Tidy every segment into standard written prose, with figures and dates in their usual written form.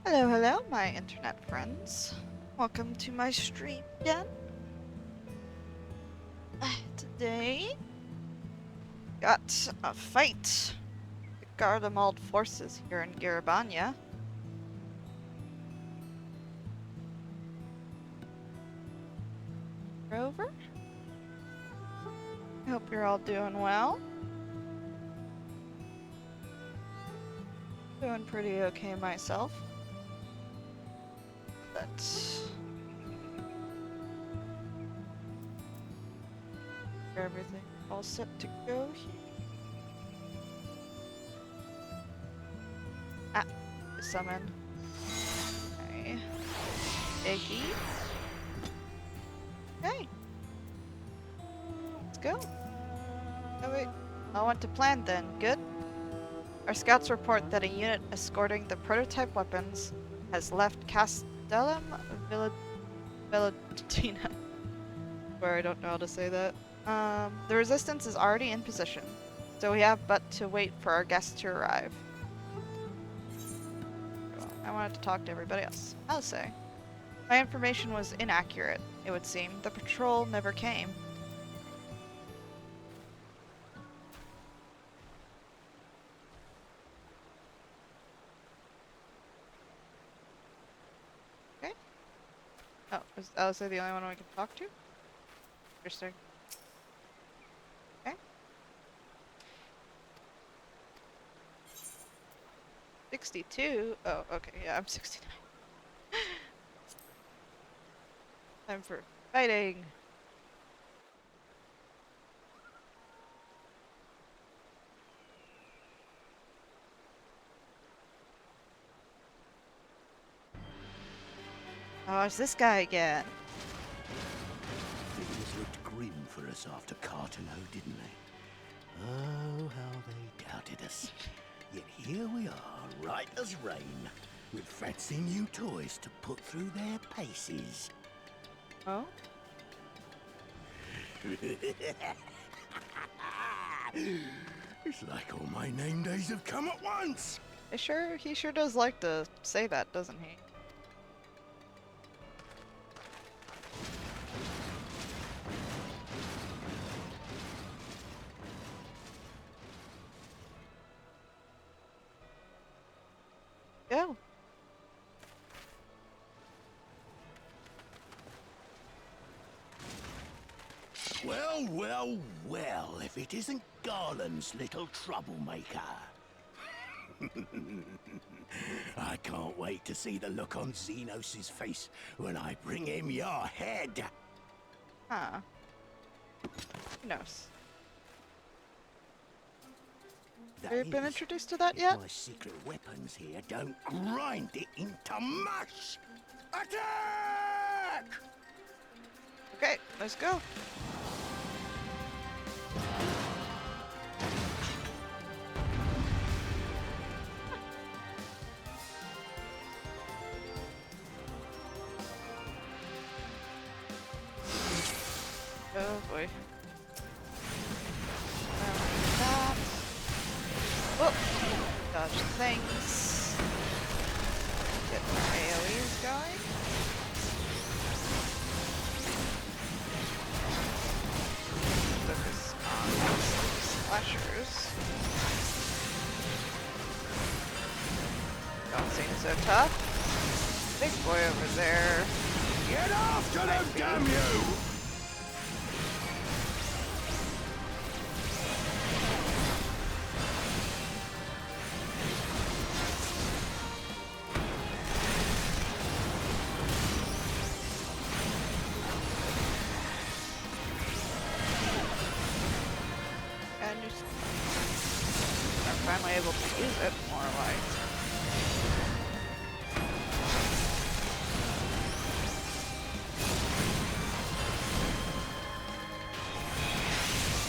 Hello, hello, my internet friends. Welcome to my stream again. Today, got a fight. The Garlemald forces here in Garabanya. Rover? I hope you're all doing well. Doing pretty okay myself. Let's get everything all set to go here. Summon. Okay. Iggy. Okay. Let's go. Oh wait. I went to plan then. Good. Our scouts report that a unit escorting the prototype weapons has left Castellum Villatina. Where I don't know how to say that. The resistance is already in position, so we have but to wait for our guests to arrive. I wanted to talk to everybody else. I'll say. My information was inaccurate, it would seem. The patrol never came. Okay. Oh, is Alice the only one we can talk to? Interesting. Okay. 62? Oh, okay, yeah, I'm 69. Time for fighting. Oh, it's this guy again. Things looked grim for us after Cartano, didn't they? Oh, how they doubted us. Yet here we are, right as rain, with fancy new toys to put through their paces. Oh? It's like all my name days have come at once. He sure does like to say that, doesn't he? Go. Well, well, well, if it isn't Garland's little troublemaker. I can't wait to see the look on Xenos' face when I bring him your head. Huh. Who knows? That Have you been is, introduced to that if yet? my secret weapons here don't grind it into mush. Attack! Okay, let's go. Oh boy. That. Whoop! Dodge things. Get my AoEs going. Focus on these slashers. Don't seem so tough. Big boy over there. Get after them, damn you! And just are finally able to use it more like.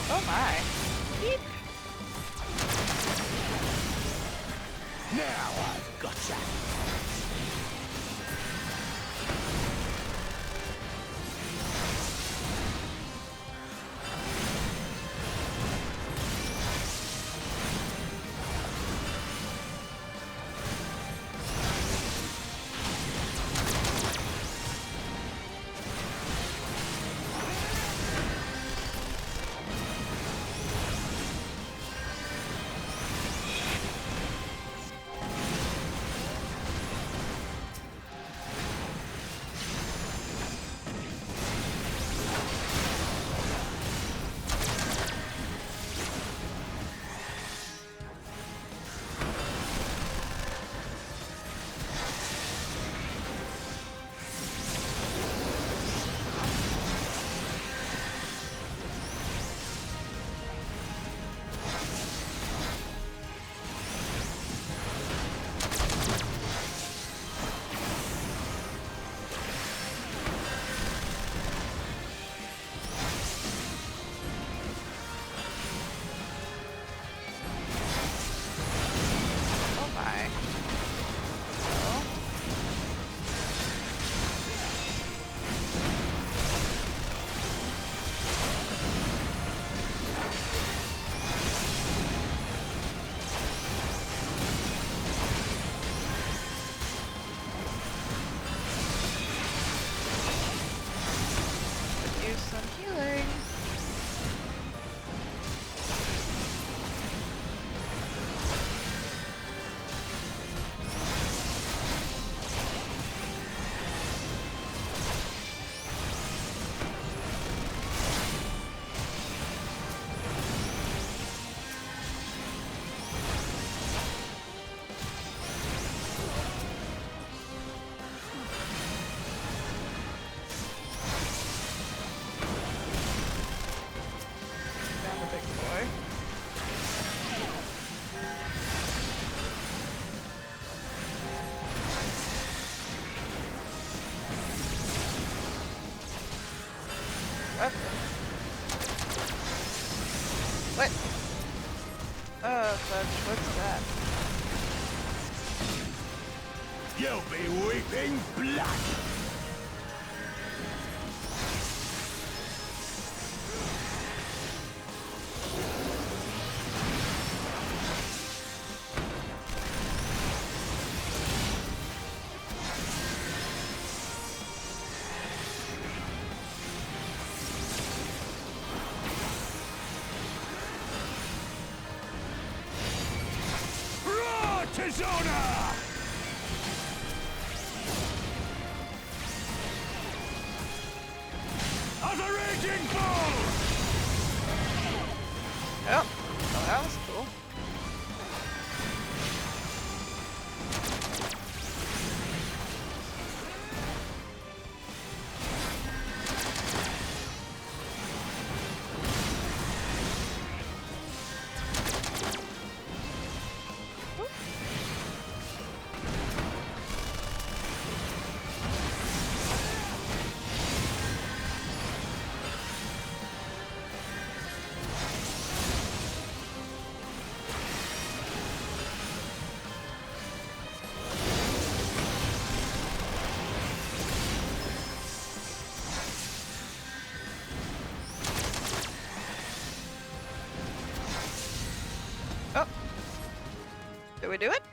Oh my. Yeep. Now I've gotcha. What? Oh, fudge, what's that? You'll be weeping blood! Tizona! As a raging bull! Oh, well, that was cool. Oh. Did we do it?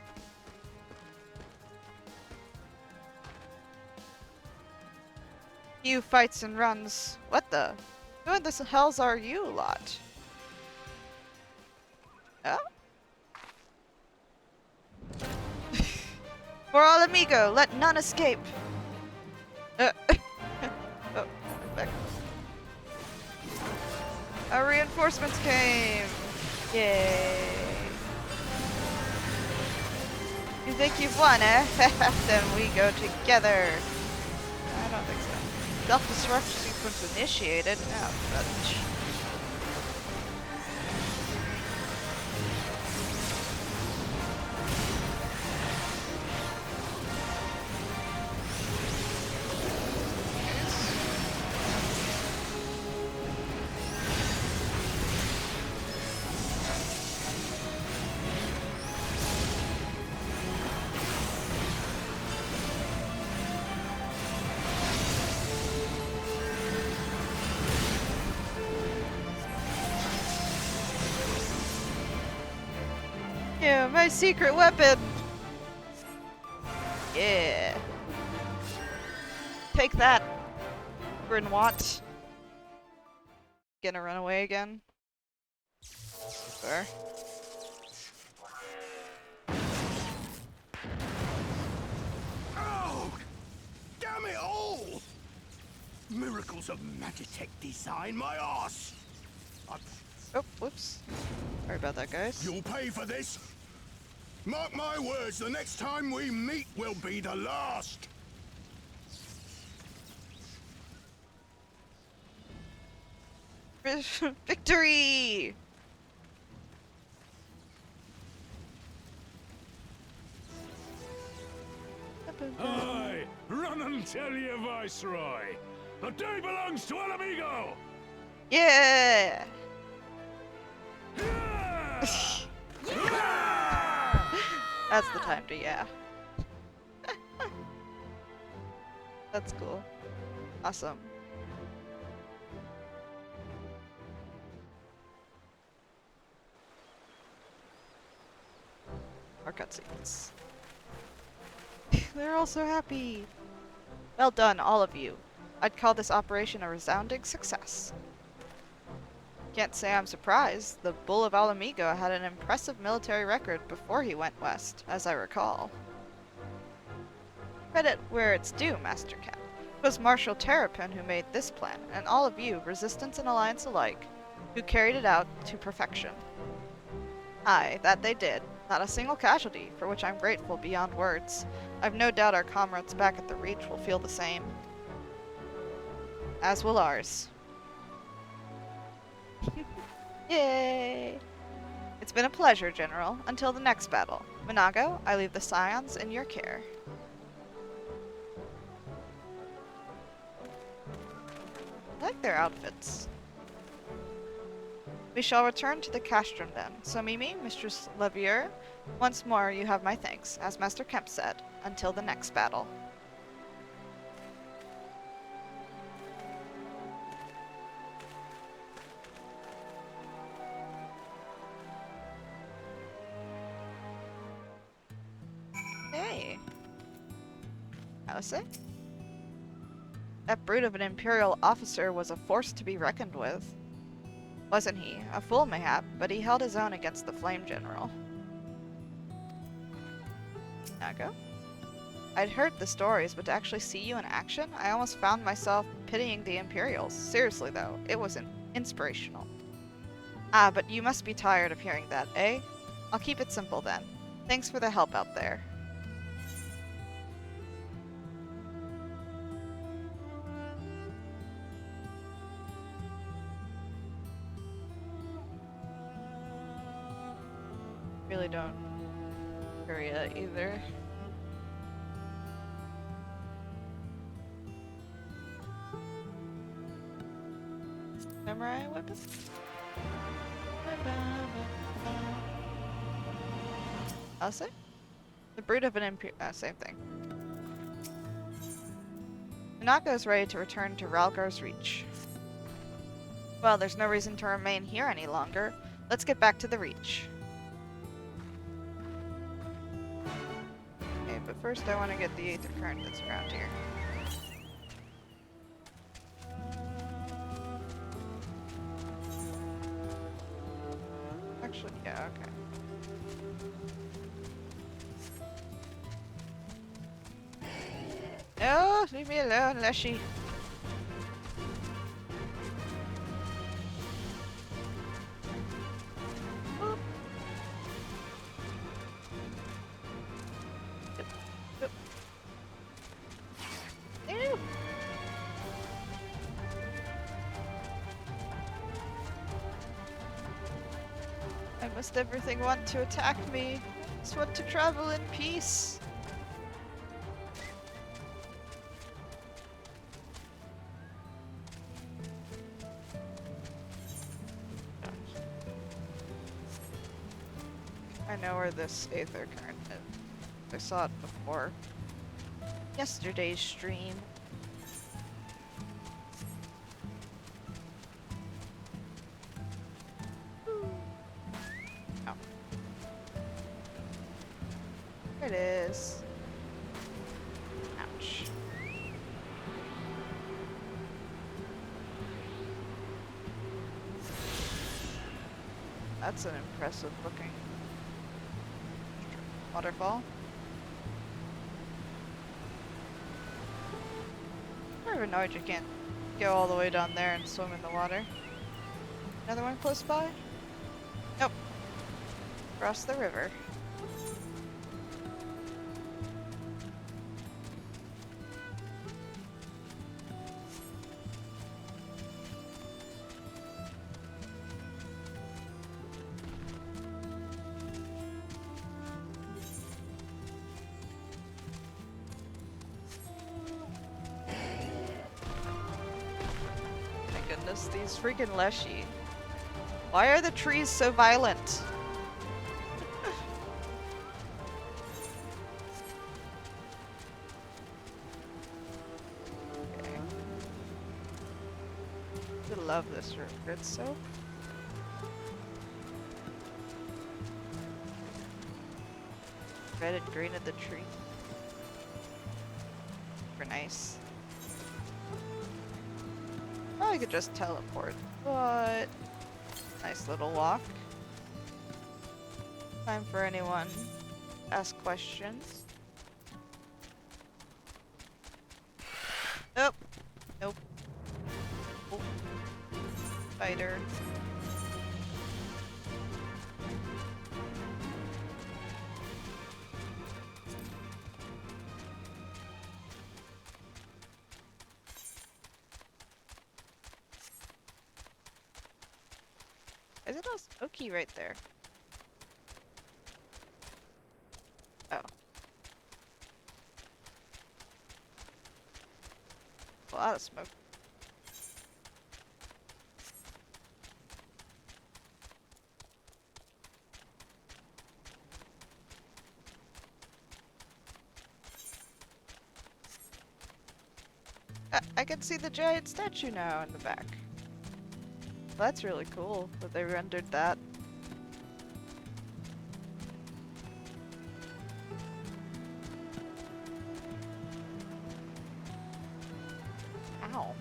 You fights and runs. What the? Who in the hells are you lot? Oh? For all amigo, let none escape. Oh, back. Our reinforcements came. Yay. You think you've won, eh? Then we go together. I don't think so. Self-destruct sequence initiated. Oh, fudge. Yeah, my secret weapon! Yeah. Take that, Grinwat. Gonna run away again? Fair. Oh! Damn it all! Miracles of Magitech design, my ass! Oh, whoops. Sorry about that, guys. You'll pay for this! Mark my words, the next time we meet will be the last! Victory! Aye, run and tell your viceroy. The day belongs to El Amigo. Yeah! That's the time to yeah. That's cool. Awesome. More cutscenes. They're all so happy. Well done, all of you. I'd call this operation a resounding success. Can't say I'm surprised. The Bull of Alamigo had an impressive military record before he went west, as I recall. Credit where it's due, Master Cap. It was Marshal Terrapin who made this plan, and all of you, Resistance and Alliance alike, who carried it out to perfection. Aye, that they did. Not a single casualty, for which I'm grateful beyond words. I've no doubt our comrades back at the Reach will feel the same. As will ours. Yay! It's been a pleasure, General. Until the next battle. Minago, I leave the Scions in your care. I like their outfits. We shall return to the castrum then. So Mimi, Mistress Levier, once more you have my thanks, as Master Kemp said, until the next battle. Hey. Alice? That brute of an Imperial officer was a force to be reckoned with. Wasn't he? A fool mayhap, but he held his own against the Flame General. Nago? I'd heard the stories, but to actually see you in action, I almost found myself pitying the Imperials. Seriously though, it was inspirational. Ah, but you must be tired of hearing that, eh? I'll keep it simple then. Thanks for the help out there. Really don't hurry either. Samurai weapon? I'll say? The brute of an same thing. Tanaka is ready to return to Ralgar's Reach. Well, there's no reason to remain here any longer. Let's get back to the Reach. Okay, but first I want to get the Aether Current that's around here. Actually, yeah, okay. No, leave me alone, Leshy. Boop. Boop. Ew. Why must everything want to attack me? I just want to travel in peace. I know where this Aether Current is. I saw it before. Yesterday's stream. Oh. There it is. Ouch. That's an impressive looking waterfall. I'm annoyed you can't go all the way down there and swim in the water. Another one close by? Nope. Across the river. Goodness, these freaking Leshy. Why are the trees so violent? Okay. I love this river, it's so... red and green of the tree. Super nice. Probably could just teleport, but nice little walk. Time for anyone to ask questions. Nope. Nope. Oh. Spider. Is it all smoky right there? Oh. A lot of smoke. I can see the giant statue now in the back. That's really cool that they rendered that. Ow.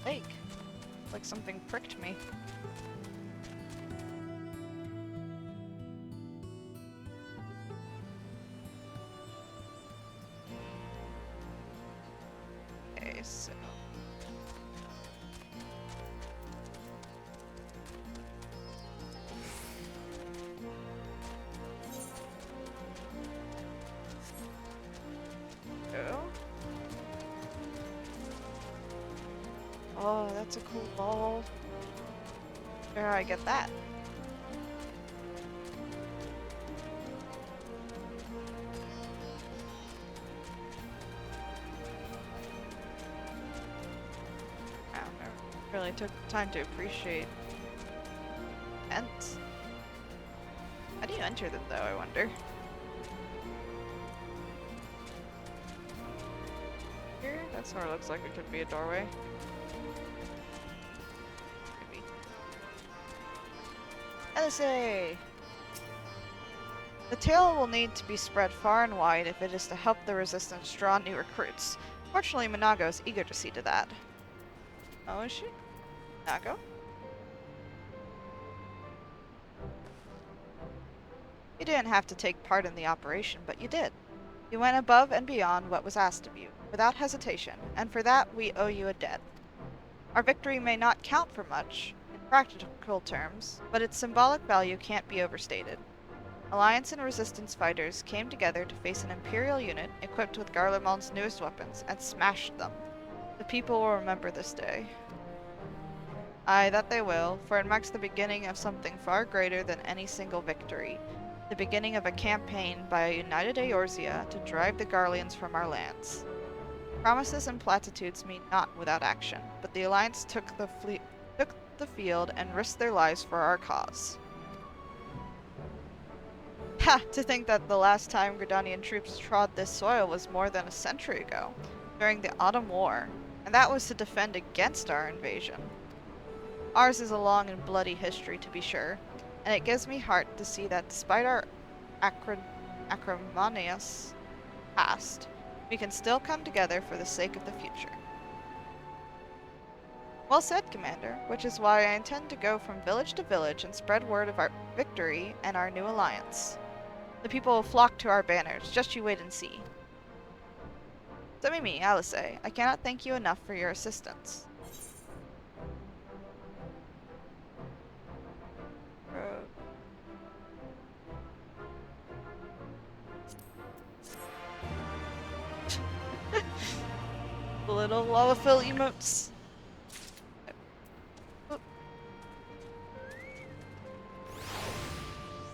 Lake. Like something pricked me. Okay, so... Go. Oh, that's a cool ball. Where do I get that? I don't know. Really took time to appreciate vents. How do you enter them though, I wonder? Here? That sort of looks like it could be a doorway. Maybe. LSA! The tale will need to be spread far and wide if it is to help the resistance draw new recruits. Fortunately, Minago is eager to see to that. Oh, is she? Minago? You didn't have to take part in the operation, but you did. You went above and beyond what was asked of you, without hesitation, and for that we owe you a debt. Our victory may not count for much, in practical terms, but its symbolic value can't be overstated. Alliance and Resistance fighters came together to face an Imperial unit equipped with Garlemald's newest weapons and smashed them. The people will remember this day. Aye, that they will, for it marks the beginning of something far greater than any single victory. The beginning of a campaign by a united Eorzea to drive the Garleans from our lands. Promises and platitudes mean naught without action, but the Alliance took the field and risked their lives for our cause. Ha! To think that the last time Gridanian troops trod this soil was more than a century ago, during the Autumn War, and that was to defend against our invasion. Ours is a long and bloody history, to be sure, and it gives me heart to see that despite our acrimonious past, we can still come together for the sake of the future. Well said, Commander, which is why I intend to go from village to village and spread word of our victory and our new alliance. The people will flock to our banners, just you wait and see. Somimi, Alice, I cannot thank you enough for your assistance. The little lava fill emotes. Oop.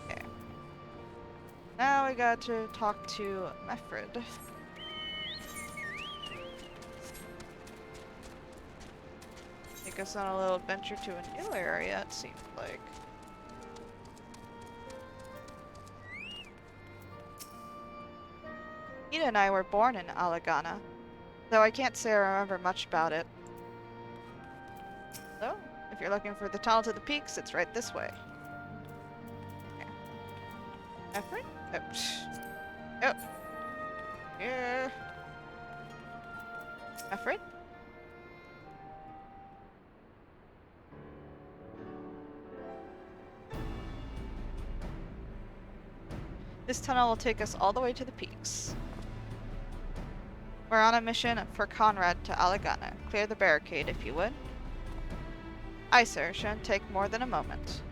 Okay. Now we got to talk to Mefrid. Take us on a little adventure to a new area, it seems like. Ida and I were born in Alagana, though I can't say I remember much about it. So, if you're looking for the tunnel to the peaks, it's right this way. Okay. Mefrid? Oh. Oh. Yeah. Mefrid? This tunnel will take us all the way to the peaks. We're on a mission for Conrad to Alagana. Clear the barricade, if you would. Aye, sir. Shouldn't take more than a moment.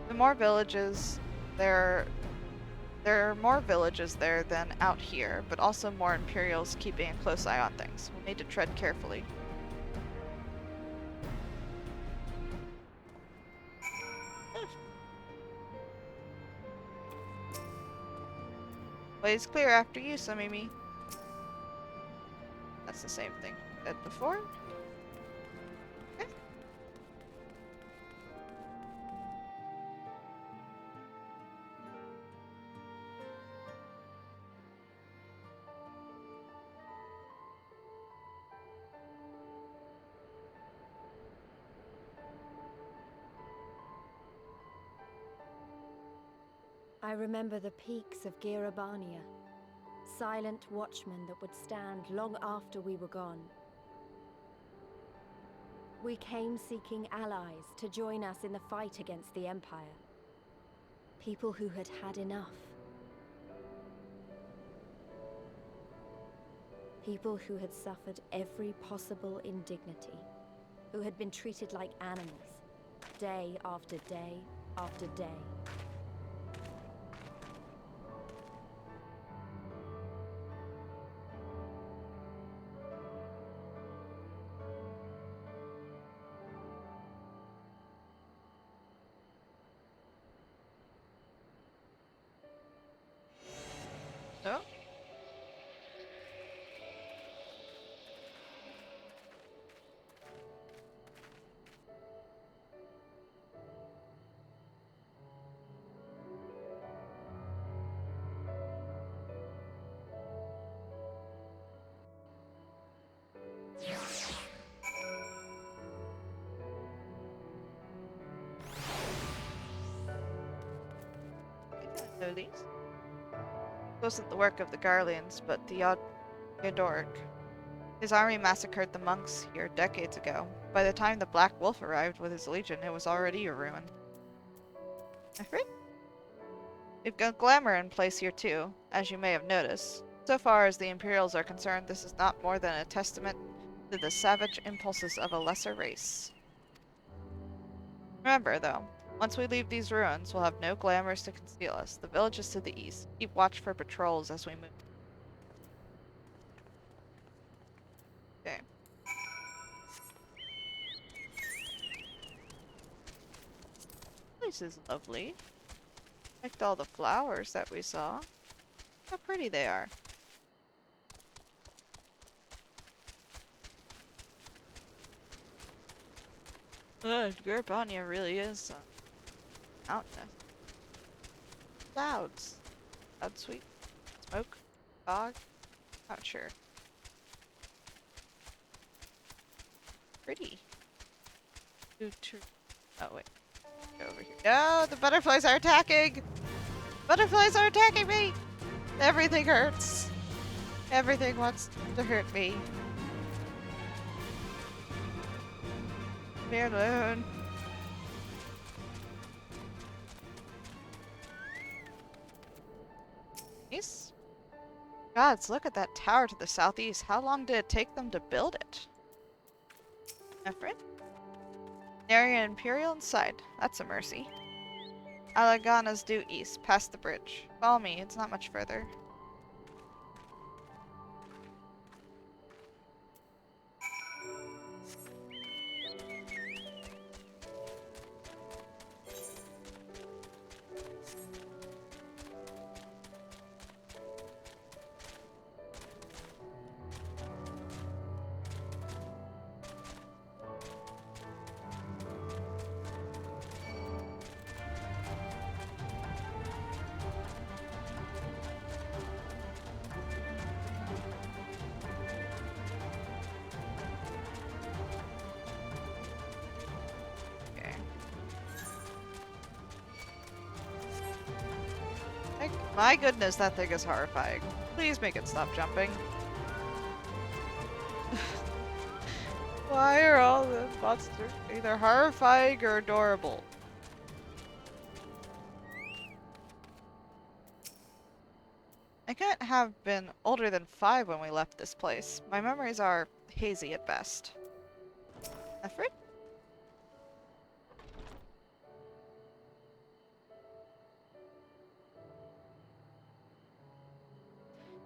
The more villages there are more villages there than out here, but also more Imperials keeping a close eye on things. We'll need to tread carefully. Way is clear after you, Somimi. That's the same thing we said before. Okay. I remember the peaks of Girabania, silent watchmen that would stand long after we were gone. We came seeking allies to join us in the fight against the Empire. People who had had enough. People who had suffered every possible indignity. Who had been treated like animals, day after day after day. Oh. I didn't know these. It wasn't the work of the Garleans, but Theodoric. His army massacred the monks here decades ago. By the time the Black Wolf arrived with his legion, it was already a ruin. Afraid? We've got glamour in place here too, as you may have noticed. So far as the Imperials are concerned, this is not more than a testament to the savage impulses of a lesser race. Remember, though, once we leave these ruins, we'll have no glamours to conceal us. The village is to the east. Keep watch for patrols as we move. Okay. This is lovely. Liked all the flowers that we saw. How pretty they are. Garbania really is mountainous. Clouds. Cloud sweet. Smoke. Fog. Not sure. Pretty. Oh wait. Go over here. No, the butterflies are attacking! Butterflies are attacking me! Everything hurts. Everything wants to hurt me. Leave me alone. Nice. Gods, look at that tower to the southeast. How long did it take them to build it? Efren? Area Imperial inside. That's a mercy. Alagana's due east, past the bridge. Follow me, it's not much further. My goodness, that thing is horrifying. Please make it stop jumping. Why are all the monsters either horrifying or adorable? I can't have been older than 5 when we left this place. My memories are hazy at best. Efren?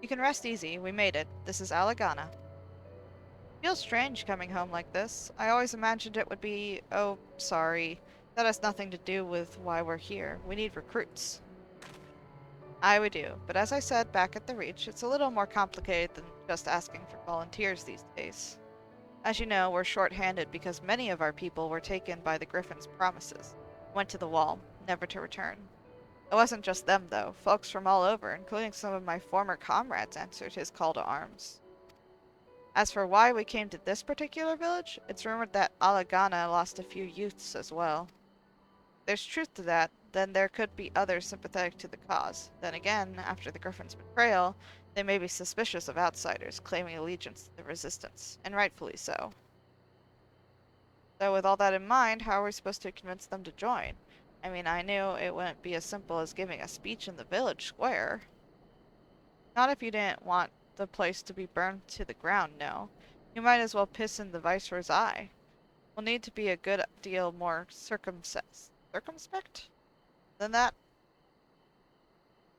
You can rest easy. We made it. This is Alagana. Feels strange coming home like this. I always imagined it would be, oh, sorry. That has nothing to do with why we're here. We need recruits. Aye, we do. But as I said back at the Reach, it's a little more complicated than just asking for volunteers these days. As you know, we're short-handed because many of our people were taken by the Griffin's promises. Went to the wall, never to return. It wasn't just them, though. Folks from all over, including some of my former comrades, answered his call to arms. As for why we came to this particular village, it's rumored that Alagana lost a few youths as well. There's truth to that, then there could be others sympathetic to the cause. Then again, after the Griffin's betrayal, they may be suspicious of outsiders claiming allegiance to the resistance, and rightfully so. So with all that in mind, how are we supposed to convince them to join? I mean, I knew it wouldn't be as simple as giving a speech in the village square. Not if you didn't want the place to be burned to the ground, no. You might as well piss in the Viceroy's eye. We'll need to be a good deal more circumspect than that.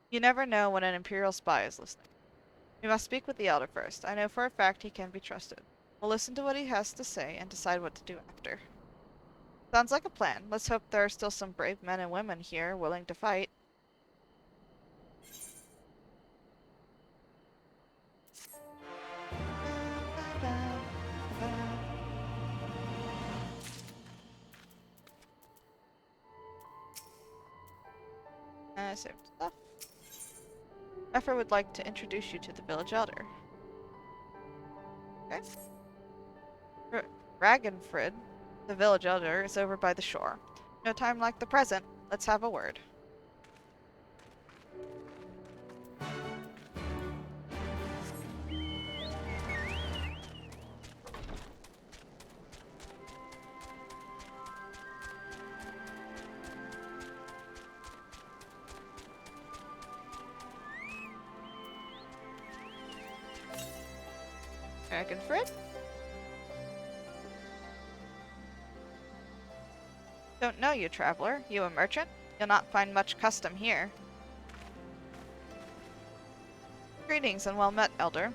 You never know when an Imperial spy is listening. We must speak with the Elder first. I know for a fact he can be trusted. We'll listen to what he has to say and decide what to do after. Sounds like a plan. Let's hope there are still some brave men and women here willing to fight. Saved stuff. Mefford would like to introduce you to the village elder. Okay. Ragenfrid, the village elder, is over by the shore. No time like the present. Let's have a word. Ragenfrid? Don't know you, traveler. You a merchant? You'll not find much custom here. Greetings and well met, elder.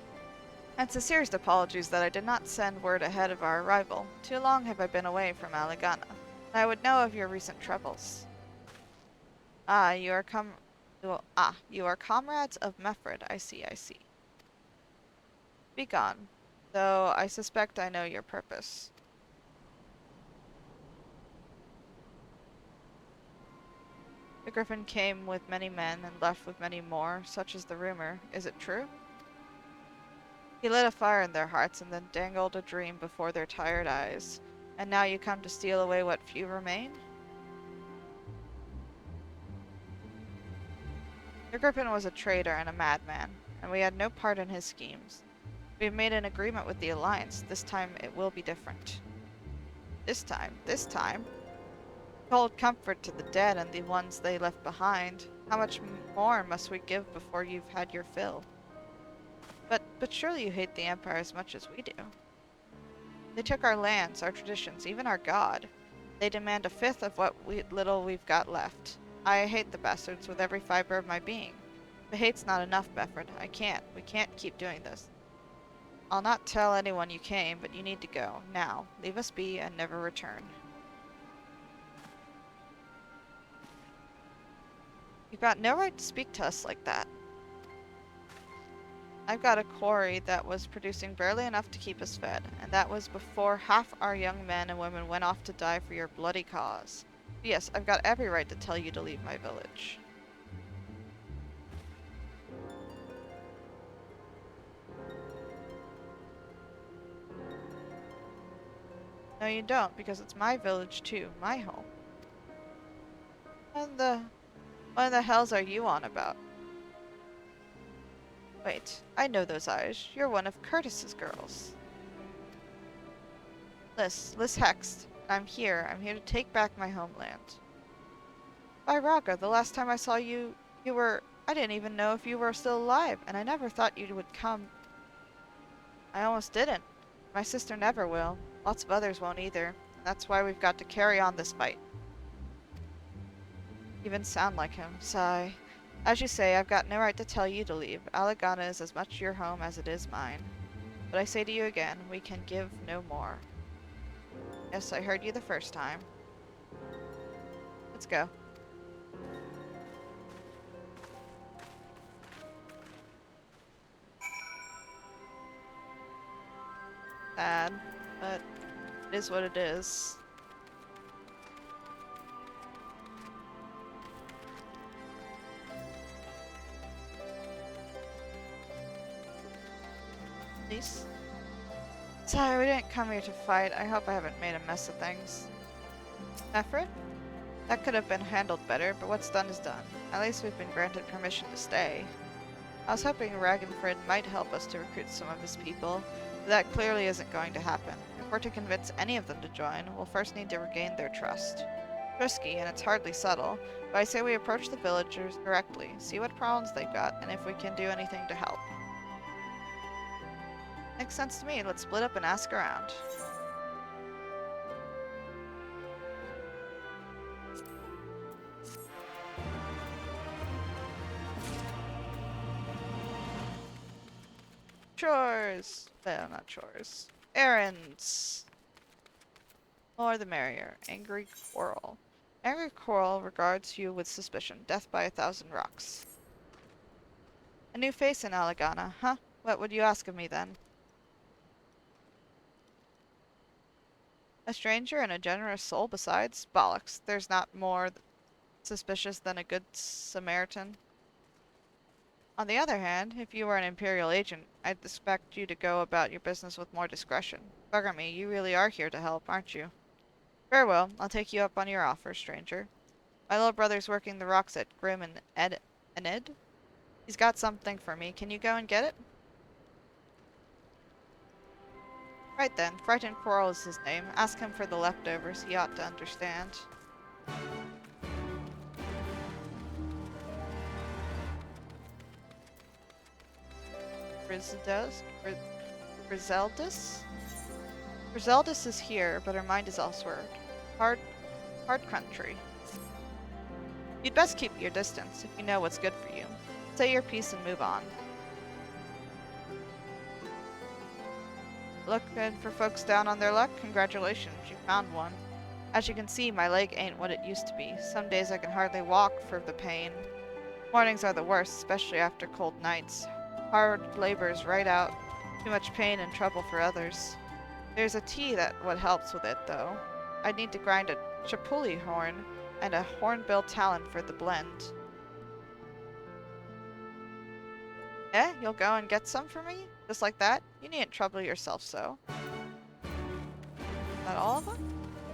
And sincerest apologies that I did not send word ahead of our arrival. Too long have I been away from Aligana. I would know of your recent troubles. You are comrades of Mefford. I see, I see. Be gone, though I suspect I know your purpose. The Griffin came with many men and left with many more, such is the rumor. Is it true? He lit a fire in their hearts and then dangled a dream before their tired eyes. And now you come to steal away what few remain? The Griffin was a traitor and a madman, and we had no part in his schemes. We have made an agreement with the Alliance. This time it will be different. This time? Hold comfort to the dead and the ones they left behind. How much more must we give before you've had your fill? But surely you hate the Empire as much as we do. They took our lands, our traditions, even our god. They demand a fifth of what little we've got left. I hate the bastards with every fiber of my being. But hate's not enough, Mefford. We can't keep doing this. I'll not tell anyone you came, but you need to go. Now, leave us be and never return. You've got no right to speak to us like that. I've got a quarry that was producing barely enough to keep us fed, and that was before half our young men and women went off to die for your bloody cause. Yes, I've got every right to tell you to leave my village. No, you don't, because it's my village too, my home. What the hells are you on about? Wait, I know those eyes. You're one of Curtis's girls. Liz Hext. I'm here to take back my homeland. By Raga, the last time I saw you, I didn't even know if you were still alive, and I never thought you would come. I almost didn't. My sister never will. Lots of others won't either. That's why we've got to carry on this fight. Even sound like him. Sigh. As you say, I've got no right to tell you to leave. Aligana is as much your home as it is mine. But I say to you again, we can give no more. Yes, I heard you the first time. Let's go. Sad, but it is what it is. Please. Sorry, we didn't come here to fight. I hope I haven't made a mess of things. Mefford? That could have been handled better, but what's done is done. At least we've been granted permission to stay. I was hoping Ragnfrid might help us to recruit some of his people, but that clearly isn't going to happen. If we're to convince any of them to join, we'll first need to regain their trust. Risky, and it's hardly subtle, but I say we approach the villagers directly, see what problems they've got, and if we can do anything to help. Makes sense to me. Let's split up and ask around. Chores! Well, not chores. Errands! More the merrier. Angry Quarrel. Angry Quarrel regards you with suspicion. Death by 1,000 rocks. A new face in Alagana, huh? What would you ask of me then? A stranger and a generous soul besides? Bollocks. There's not more suspicious than a good Samaritan. On the other hand, if you were an Imperial agent, I'd expect you to go about your business with more discretion. Bugger me, you really are here to help, aren't you? Very well, I'll take you up on your offer, stranger. My little brother's working the rocks at Grim and Enid. He's got something for me. Can you go and get it? Right then, Frightened Quarrel is his name. Ask him for the leftovers. He ought to understand. Griseldis? Griseldis is here, but her mind is elsewhere. Hard country. You'd best keep your distance, if you know what's good for you. Say your piece and move on. Looking for folks down on their luck? Congratulations, you found one. As you can see, my leg ain't what it used to be. Some days I can hardly walk for the pain. Mornings are the worst, especially after cold nights. Hard labor's right out. Too much pain and trouble for others. There's a tea that what helps with it, though. I'd need to grind a chapuli horn and a hornbill talon for the blend. Eh? You'll go and get some for me? Just like that? You needn't trouble yourself so. Is that all of them?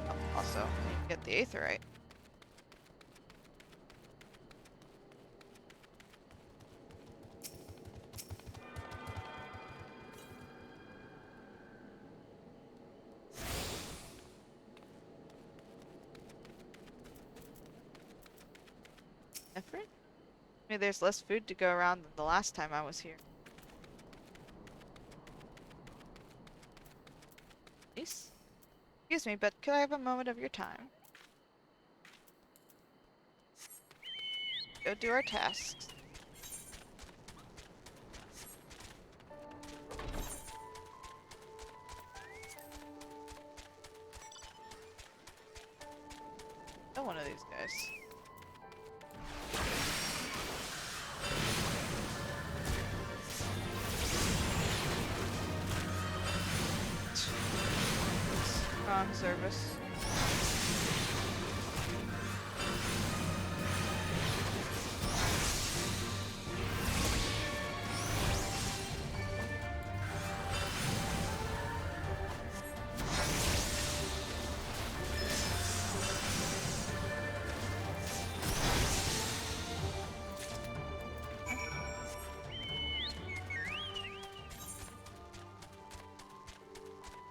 Oh, also, I need to get the aetherite. Different? Maybe there's less food to go around than the last time I was here. Please? Excuse me, but could I have a moment of your time? Go do our tasks. Oh, one of these guys. On service.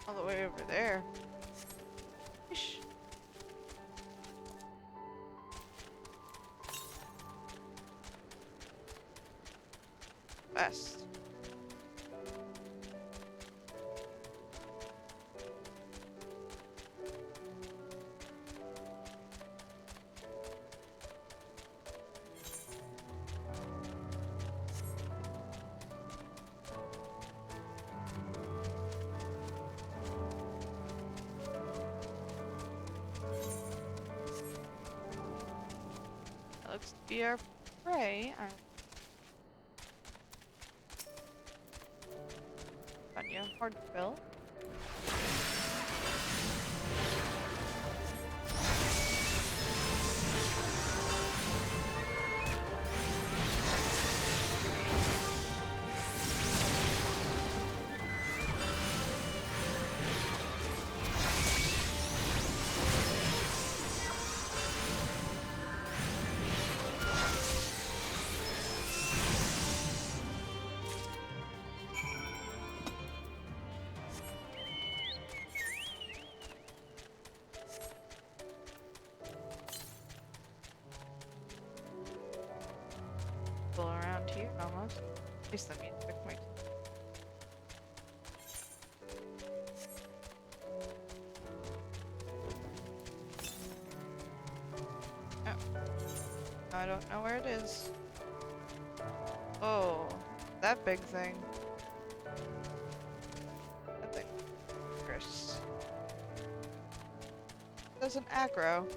All the way over there. Ish. West. Looks to be our prey. On you, hornbill. least the music makes. Oh. I don't know where it is. Oh, that big thing. That thing. Chris. There's an aggro.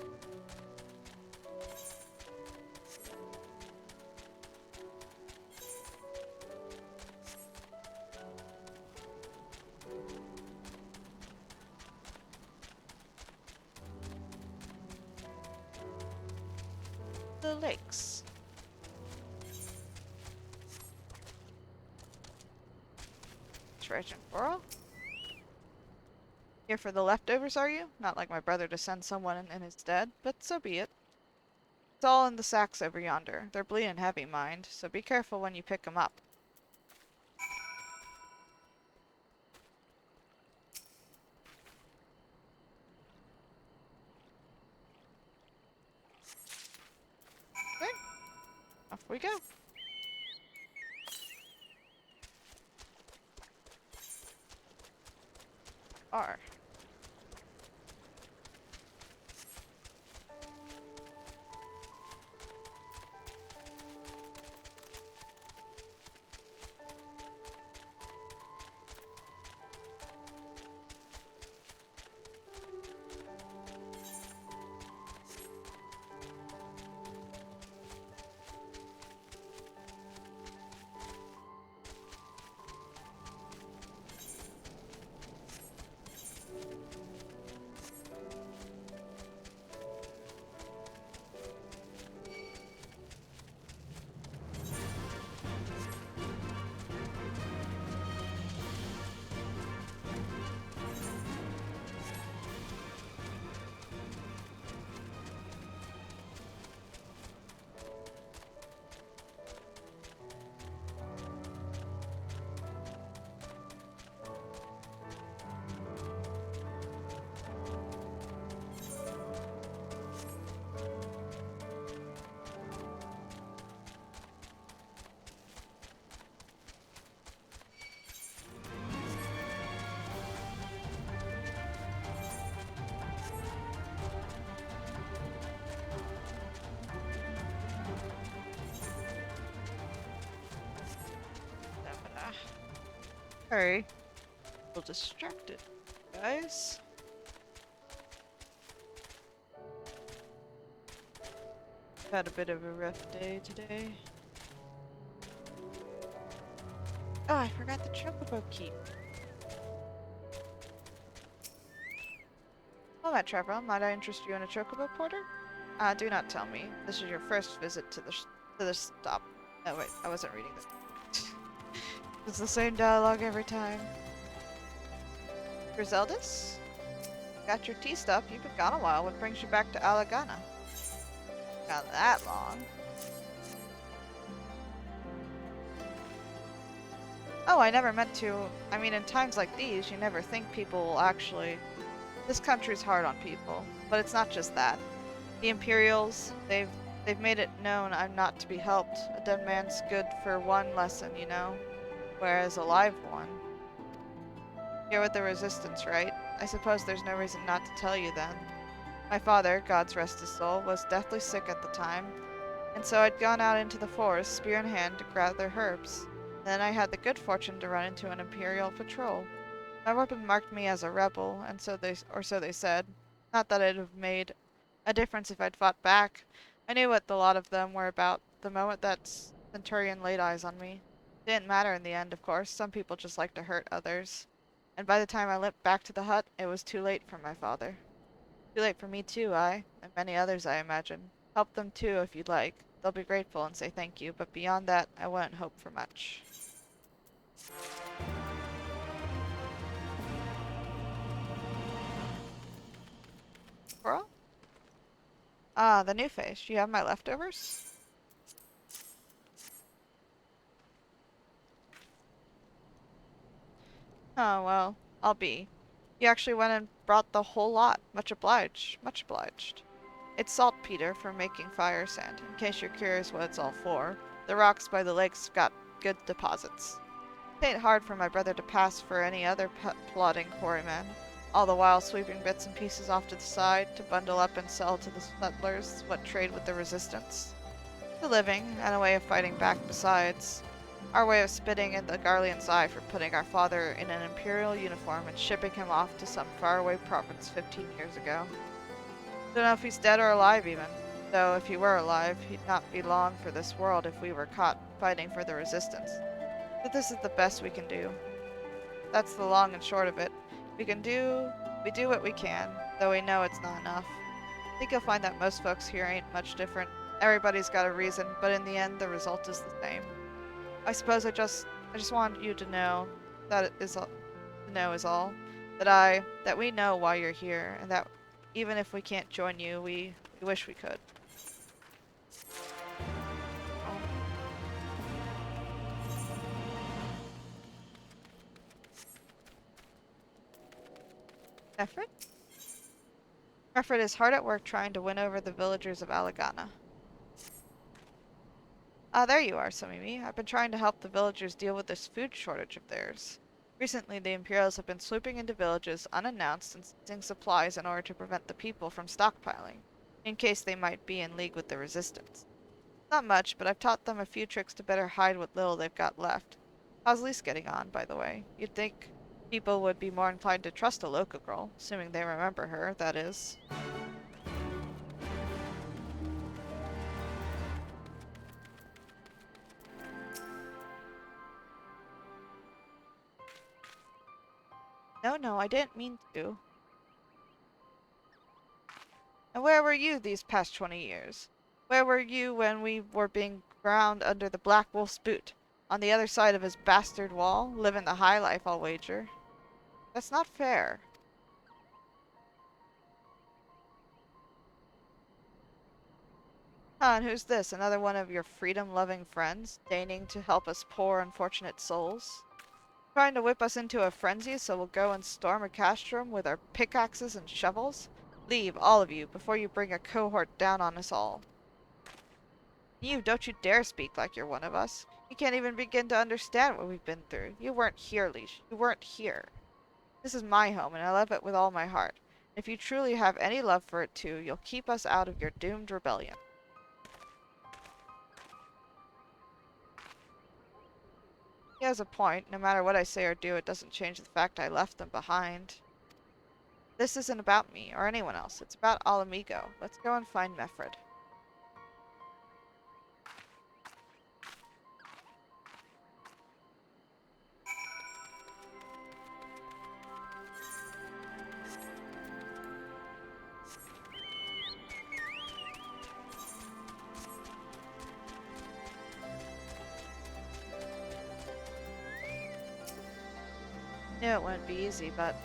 The lakes. Treasure Coral? Here for the leftovers, are you? Not like my brother to send someone in his stead, but so be it. It's all in the sacks over yonder. They're bleeding heavy, mind, so be careful when you pick 'em up. Okay, off we go. R. Hurry. Feel distracted, guys. I've had a bit of a rough day today. Oh, I forgot the chocobo key. Well met, Trevor. Might I interest you in a chocobo porter? Do not tell me. This is your first visit to the stop. Oh wait, I wasn't reading this. It's the same dialogue every time. Griseldis? Got your tea stuff. You've been gone a while. What brings you back to Alagana? Not that long. Oh, I never meant to. I mean, in times like these, you never think people will actually... This country's hard on people. But it's not just that. The Imperials, they've made it known I'm not to be helped. A dead man's good for one lesson, you know? Whereas a live one. You're with the Resistance, right? I suppose there's no reason not to tell you then. My father, God's rest his soul, was deathly sick at the time, and so I'd gone out into the forest, spear in hand, to gather herbs. Then I had the good fortune to run into an Imperial patrol. My weapon marked me as a rebel, and so they said. Not that it'd have made a difference if I'd fought back. I knew what the lot of them were about the moment that Centurion laid eyes on me. It didn't matter in the end, of course. Some people just like to hurt others. And by the time I limped back to the hut, it was too late for my father. Too late for me too, and many others, I imagine. Help them too if you'd like. They'll be grateful and say thank you, but beyond that, I wouldn't hope for much. Coral? Ah, the new face. You have my leftovers? Oh, well, I'll be. You actually went and brought the whole lot. Much obliged. Much obliged. It's saltpeter for making fire sand, in case you're curious what it's all for. The rocks by the lakes got good deposits. It ain't hard for my brother to pass for any other plodding quarryman, all the while sweeping bits and pieces off to the side to bundle up and sell to the settlers what trade with the resistance. A living, and a way of fighting back besides. Our way of spitting in the Garlean's eye for putting our father in an imperial uniform and shipping him off to some faraway province 15 years ago. Don't know if he's dead or alive even, though if he were alive, he'd not be long for this world if we were caught fighting for the resistance. But this is the best we can do. That's the long and short of it. We do what we can, though we know it's not enough. I think you'll find that most folks here ain't much different. Everybody's got a reason, but in the end, the result is the same. I suppose I just want you to know that it is all, that we know why you're here, and that even if we can't join you, we wish we could. Meffred? Meffred is hard at work trying to win over the villagers of Alagana. Ah, there you are, Somimi. I've been trying to help the villagers deal with this food shortage of theirs. Recently, the Imperials have been swooping into villages unannounced and seizing supplies in order to prevent the people from stockpiling, in case they might be in league with the resistance. Not much, but I've taught them a few tricks to better hide what little they've got left. How's Lise getting on, by the way? You'd think people would be more inclined to trust a local girl, assuming they remember her, that is. No, I didn't mean to. And where were you these past 20 years? Where were you when we were being ground under the Black Wolf's boot? On the other side of his bastard wall? Living the high life, I'll wager. That's not fair. Huh, and who's this? Another one of your freedom-loving friends, deigning to help us poor, unfortunate souls? Trying to whip us into a frenzy so we'll go and storm a castrum with our pickaxes and shovels? Leave, all of you, before you bring a cohort down on us all. You, don't you dare speak like you're one of us. You can't even begin to understand what we've been through. You weren't here, Leash. You weren't here. This is my home, and I love it with all my heart. If you truly have any love for it too, you'll keep us out of your doomed rebellion. He has a point. No matter what I say or do, it doesn't change the fact I left them behind. This isn't about me, or anyone else. It's about Alamigo. Let's go and find Meffred. Knew it wouldn't be easy, but...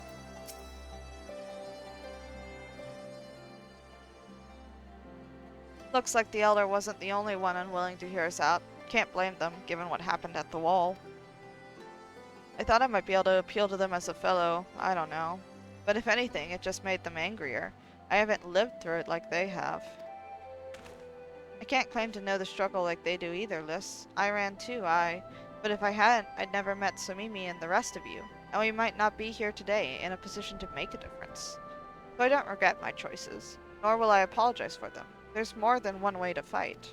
Looks like the Elder wasn't the only one unwilling to hear us out. Can't blame them, given what happened at the wall. I thought I might be able to appeal to them as a fellow, I don't know. But if anything, it just made them angrier. I haven't lived through it like they have. I can't claim to know the struggle like they do either, Liz. I ran too, but if I hadn't, I'd never met Somimi and the rest of you. And we might not be here today, in a position to make a difference. So I don't regret my choices, nor will I apologize for them. There's more than one way to fight.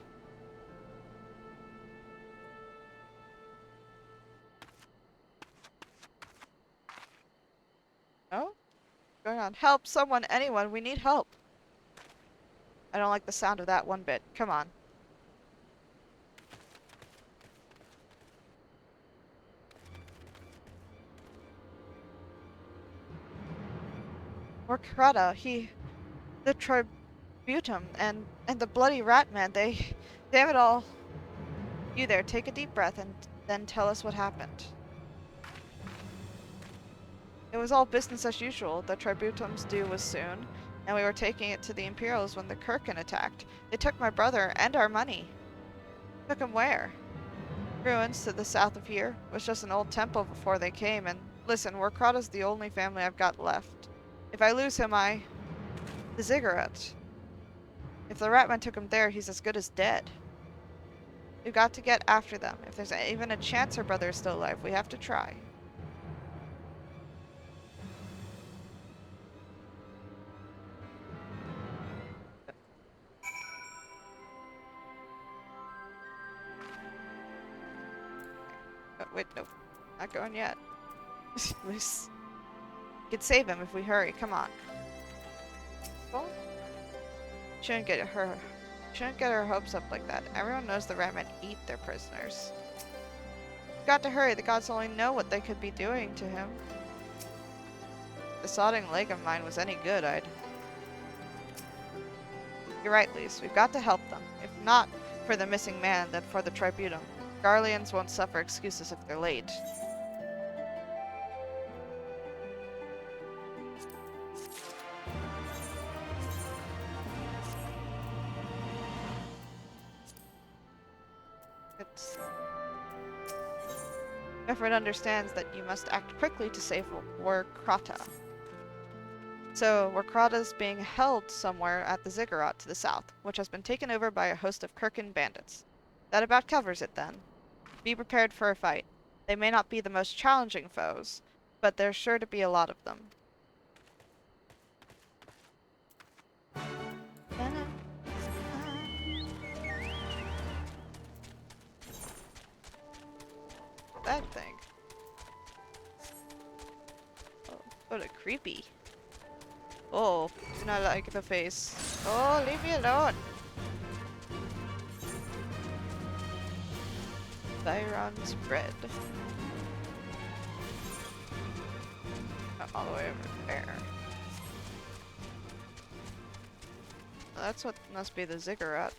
Oh? What's going on? Help! Someone! Anyone! We need help! I don't like the sound of that one bit. Come on. Orkrada, the Tributum, and the bloody rat man, damn it all. You there, take a deep breath and then tell us what happened. It was all business as usual. The Tributum's due was soon, and we were taking it to the Imperials when the Kirkin attacked. They took my brother and our money. Took him where? Ruins to the south of here. It was just an old temple before they came, and listen, Orkrada's the only family I've got left. If I lose him, the Ziggurat. If the Ratman took him there, he's as good as dead. We've got to get after them. If there's even a chance her brother is still alive, we have to try. Oh, wait, nope. Not going yet. At least we could save him if we hurry. Come on. Well, shouldn't get her hopes up like that. Everyone knows the Ratmen eat their prisoners. We've got to hurry. The gods only know what they could be doing to him. If the sodding leg of mine was any good, I'd... You're right, Lise. We've got to help them. If not for the missing man, then for the tribunal. Garleans won't suffer excuses if they're late. Everyone understands that you must act quickly to save Warkrata. So, Warkrata is being held somewhere at the Ziggurat to the south, which has been taken over by a host of Kirkin bandits. That about covers it then. Be prepared for a fight. They may not be the most challenging foes, but there's sure to be a lot of them. That thing. Oh, what a creepy. Oh, do not like the face. Oh, leave me alone. Byron's bread. All the way over there. Well, that's what must be the ziggurat.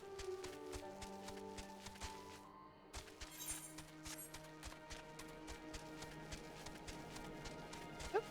Oop.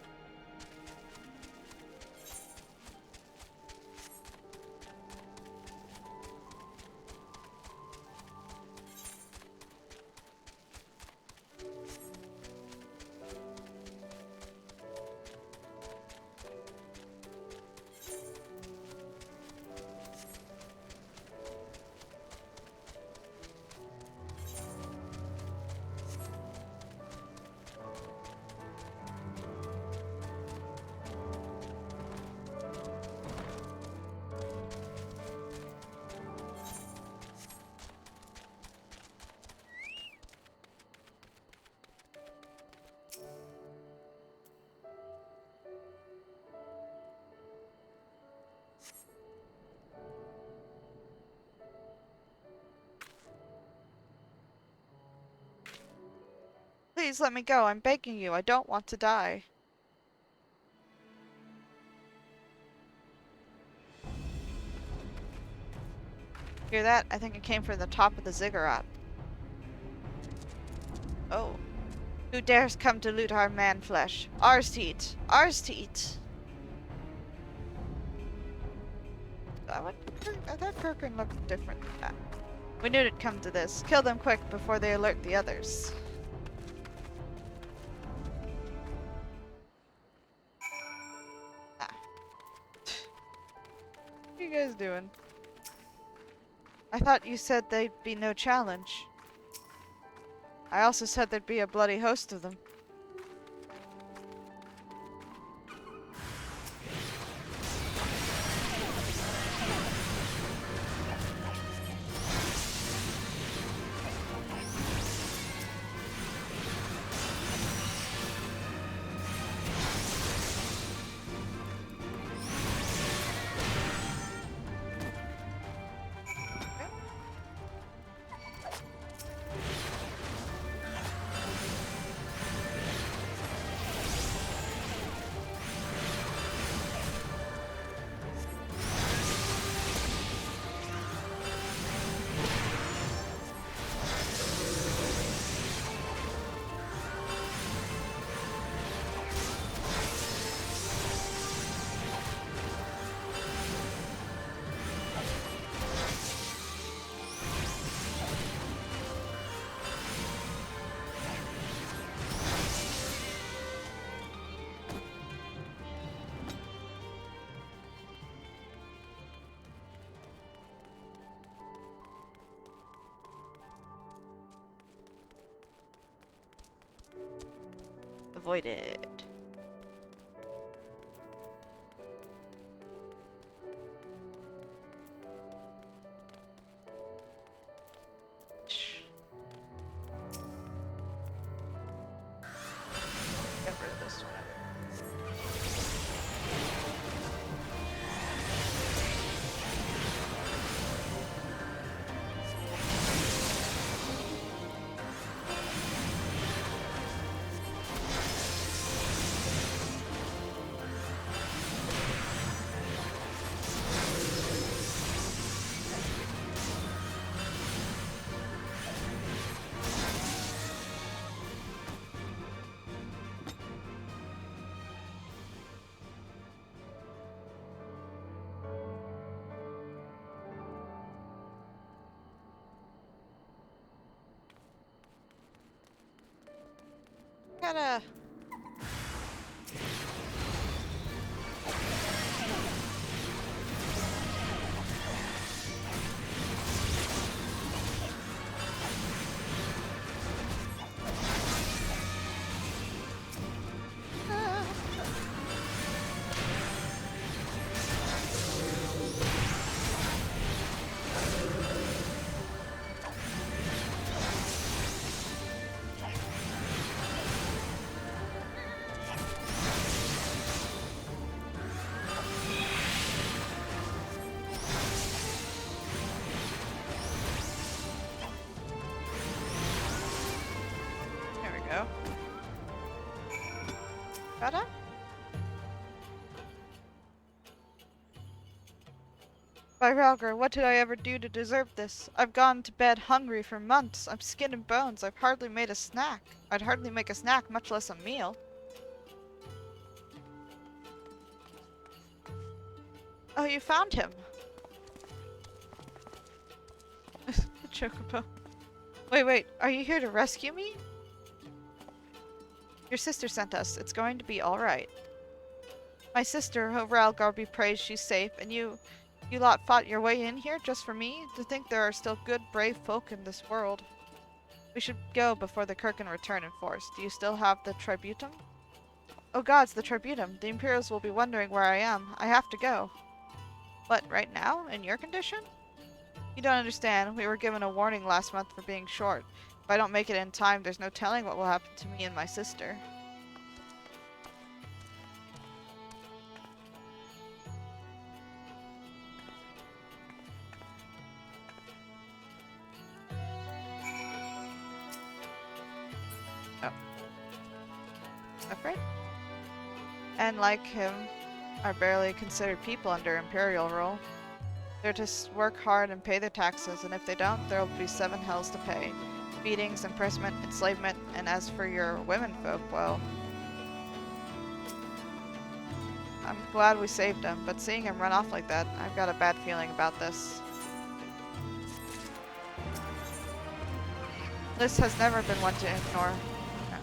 Please let me go. I'm begging you. I don't want to die. Hear that? I think it came from the top of the ziggurat. Oh. Who dares come to loot our man flesh? Ours to eat. Ours to eat. That Kirkin looked different than that. We knew it'd come to this. Kill them quick before they alert the others. What are you guys doing? I thought you said there'd be no challenge. I also said there'd be a bloody host of them. avoided. Get rid of this one. Gotta. There we go. Gotta. By Ralgr, what did I ever do to deserve this? I've gone to bed hungry for months. I'm skin and bones. I've hardly made a snack. I'd hardly make a snack, much less a meal. Oh, you found him. The chocobo. Wait. Are you here to rescue me? Your sister sent us. It's going to be alright. My sister, oh Ralgar be praised, she's safe, and you lot fought your way in here just for me? To think there are still good, brave folk in this world. We should go before the Kirkin return in force. Do you still have the tributum? Oh gods, the tributum. The Imperials will be wondering where I am. I have to go. What, right now? In your condition? You don't understand. We were given a warning last month for being short. If I don't make it in time, there's no telling what will happen to me and my sister. Oh. Afraid? And like him, are barely considered people under Imperial rule. They're to work hard and pay their taxes, and if they don't, there will be 7 hells to pay. Beatings, imprisonment, enslavement, and as for your women folk, well... I'm glad we saved him, but seeing him run off like that, I've got a bad feeling about this. Liz has never been one to ignore... No.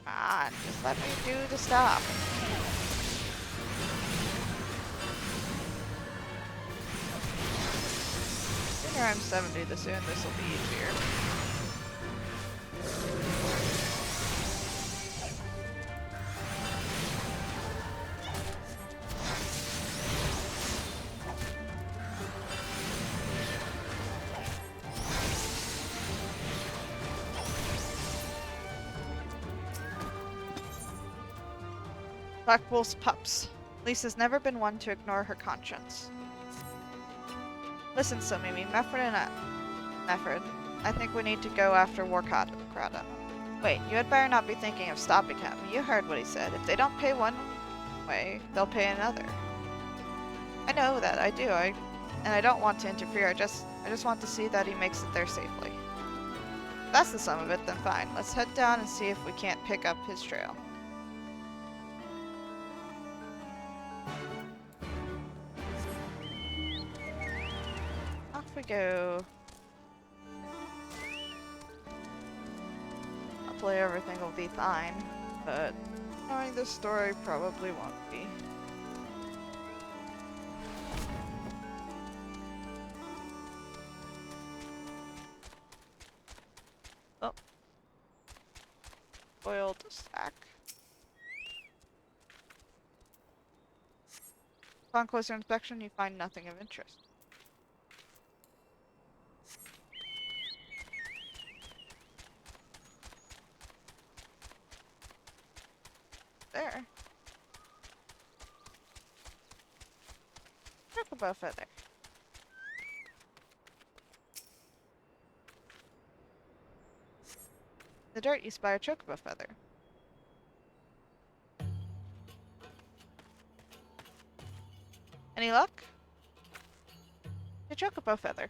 Come on, just let me do the stuff. The sooner I'm 70, the sooner this will be easier. Black Wolf's pups. Lisa's never been one to ignore her conscience. Listen, Somimi, Mefford, I think we need to go after Warcrata. Wait, you had better not be thinking of stopping him. You heard what he said. If they don't pay one way, they'll pay another. I know that, I do. And I don't want to interfere. I just want to see that he makes it there safely. If that's the sum of it, then fine. Let's head down and see if we can't pick up his trail. Off we go. Hopefully everything will be fine, but knowing this story probably won't be. Oh. Boiled stack. Upon closer inspection, you find nothing of interest. There. Chocobo feather. In the dirt, you spy a chocobo feather. Any luck? A chocobo feather.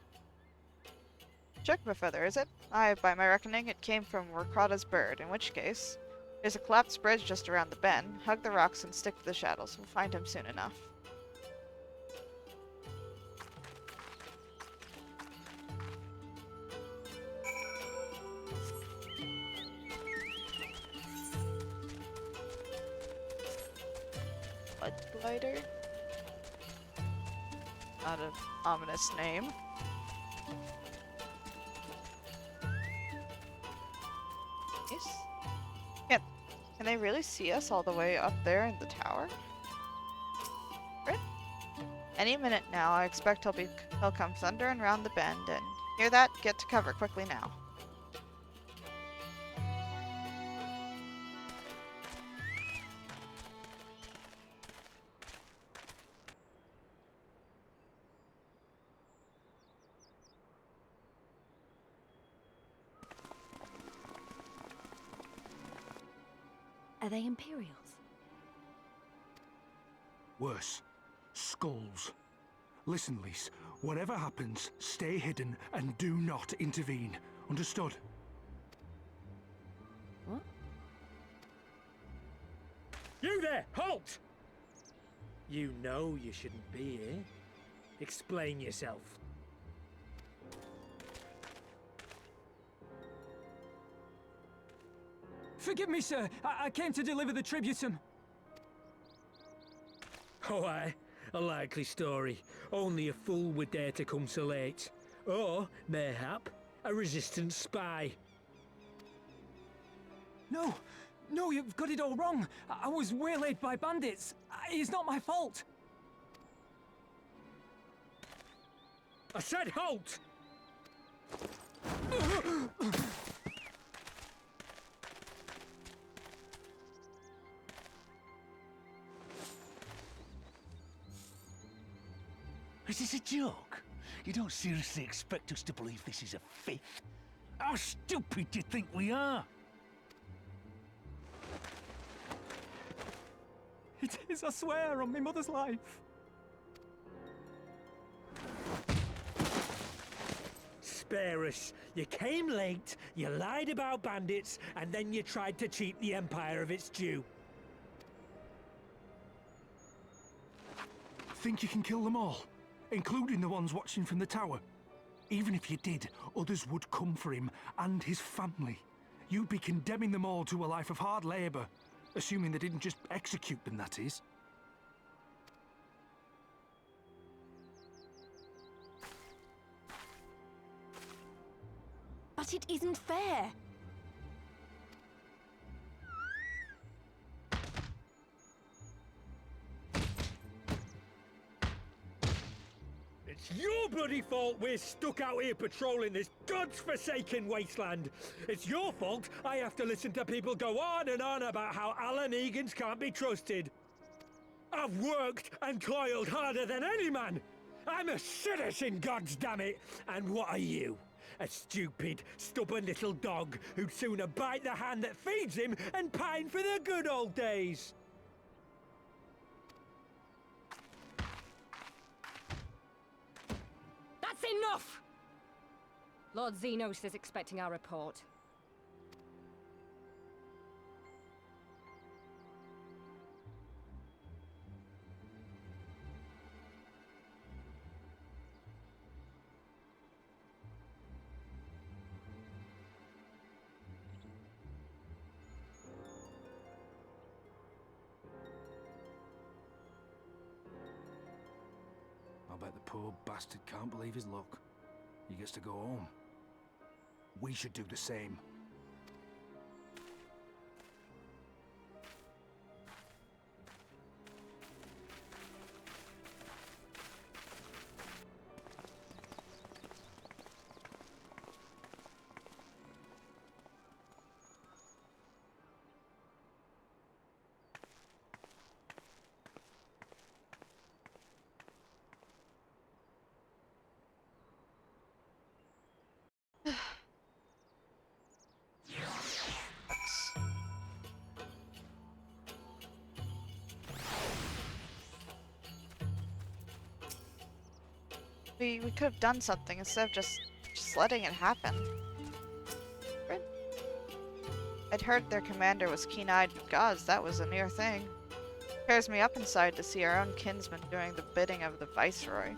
Chocobo feather, is it? Aye, by my reckoning, it came from Rakata's bird, in which case, there's a collapsed bridge just around the bend. Hug the rocks and stick to the shadows. We'll find him soon enough. Blood glider? Not an ominous name. Nice. Can they really see us all the way up there in the tower? Right? Any minute now, I expect he'll come thundering round the bend, and hear that? Get to cover quickly now. Are they Imperials? Worse. Skulls. Listen, Lise. Whatever happens, stay hidden and do not intervene. Understood? What? You there! Halt! You know you shouldn't be here. Explain yourself. Forgive me, sir. I came to deliver the tributum. Oh, aye. A likely story. Only a fool would dare to come so late. Or, mayhap, a resistance spy. No, no, you've got it all wrong. I was waylaid by bandits. It's not my fault. I said halt! Is this a joke? You don't seriously expect us to believe this is a fifth? How stupid do you think we are? It is, I swear, on my mother's life. Spare us. You came late, you lied about bandits, and then you tried to cheat the Empire of its due. Think you can kill them all? Including the ones watching from the tower? Even if you did, others would come for him and his family. You'd be condemning them all to a life of hard labor. Assuming they didn't just execute them, that is. But it isn't fair. It's your bloody fault we're stuck out here patrolling this godforsaken wasteland. It's your fault I have to listen to people go on and on about how Alan Egans can't be trusted. I've worked and toiled harder than any man. I'm a citizen, goddammit. And what are you? A stupid, stubborn little dog who'd sooner bite the hand that feeds him and pine for the good old days. That's enough! Lord Xenos is expecting our report. I bet the poor bastard can't believe his luck. He gets to go home. We should do the same. We could have done something instead of just letting it happen. Right? I'd heard their commander was keen-eyed with gods. That was a near thing. Tears me up inside to see our own kinsmen doing the bidding of the Viceroy.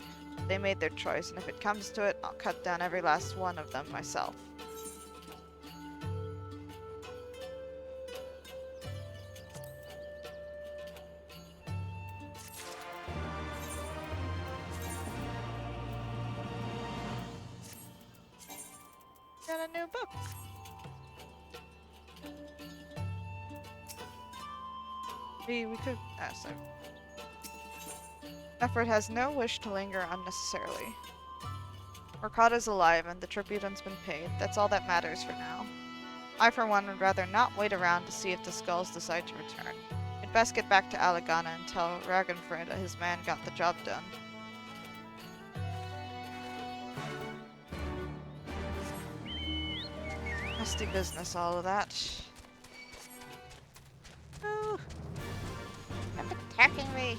They made their choice, and if it comes to it, I'll cut down every last one of them myself. Got a new book. We could... so. Nephrit has no wish to linger unnecessarily. Mercado's alive and the tribute's been paid. That's all that matters for now. I, for one, would rather not wait around to see if the skulls decide to return. We'd best get back to Alagana and tell Ragnfrid his man got the job done. Nasty business, all of that. Oh, stop attacking me.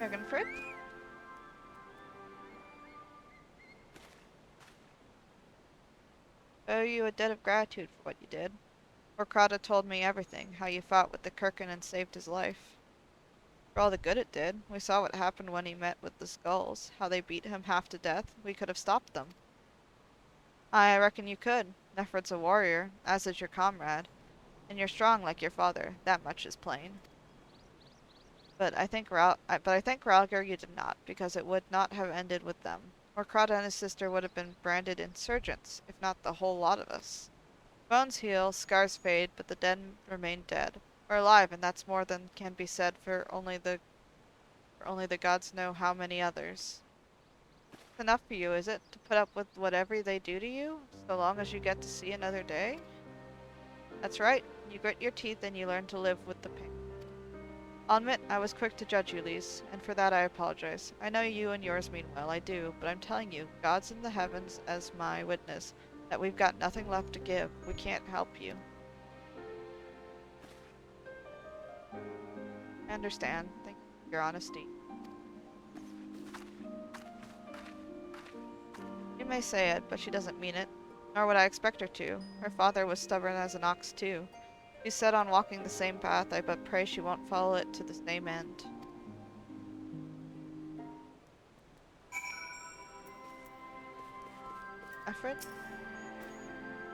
Ragnfrid? I owe you a debt of gratitude for what you did. Orkrada told me everything, how you fought with the Kirkin and saved his life. For all the good it did, we saw what happened when he met with the skulls, how they beat him half to death. We could have stopped them. I reckon you could. Nephrit's a warrior, as is your comrade. And you're strong like your father, that much is plain. But I think Ralger you did not, because it would not have ended with them. Orkrada and his sister would have been branded insurgents, if not the whole lot of us. Bones heal, scars fade, but the dead remain dead. We're alive, and that's more than can be said for only the gods know how many others. It's enough for you, is it, to put up with whatever they do to you, so long as you get to see another day? That's right. You grit your teeth and you learn to live with the pain. I'll admit I was quick to judge you, Lise, and for that I apologize. I know you and yours mean well, I do, but I'm telling you, God's in the heavens as my witness, that we've got nothing left to give. We can't help you. I understand. Thank you for your honesty. You may say it, but she doesn't mean it. Nor would I expect her to. Her father was stubborn as an ox, too. She's set on walking the same path, I but pray she won't follow it to the same end. Nephrit?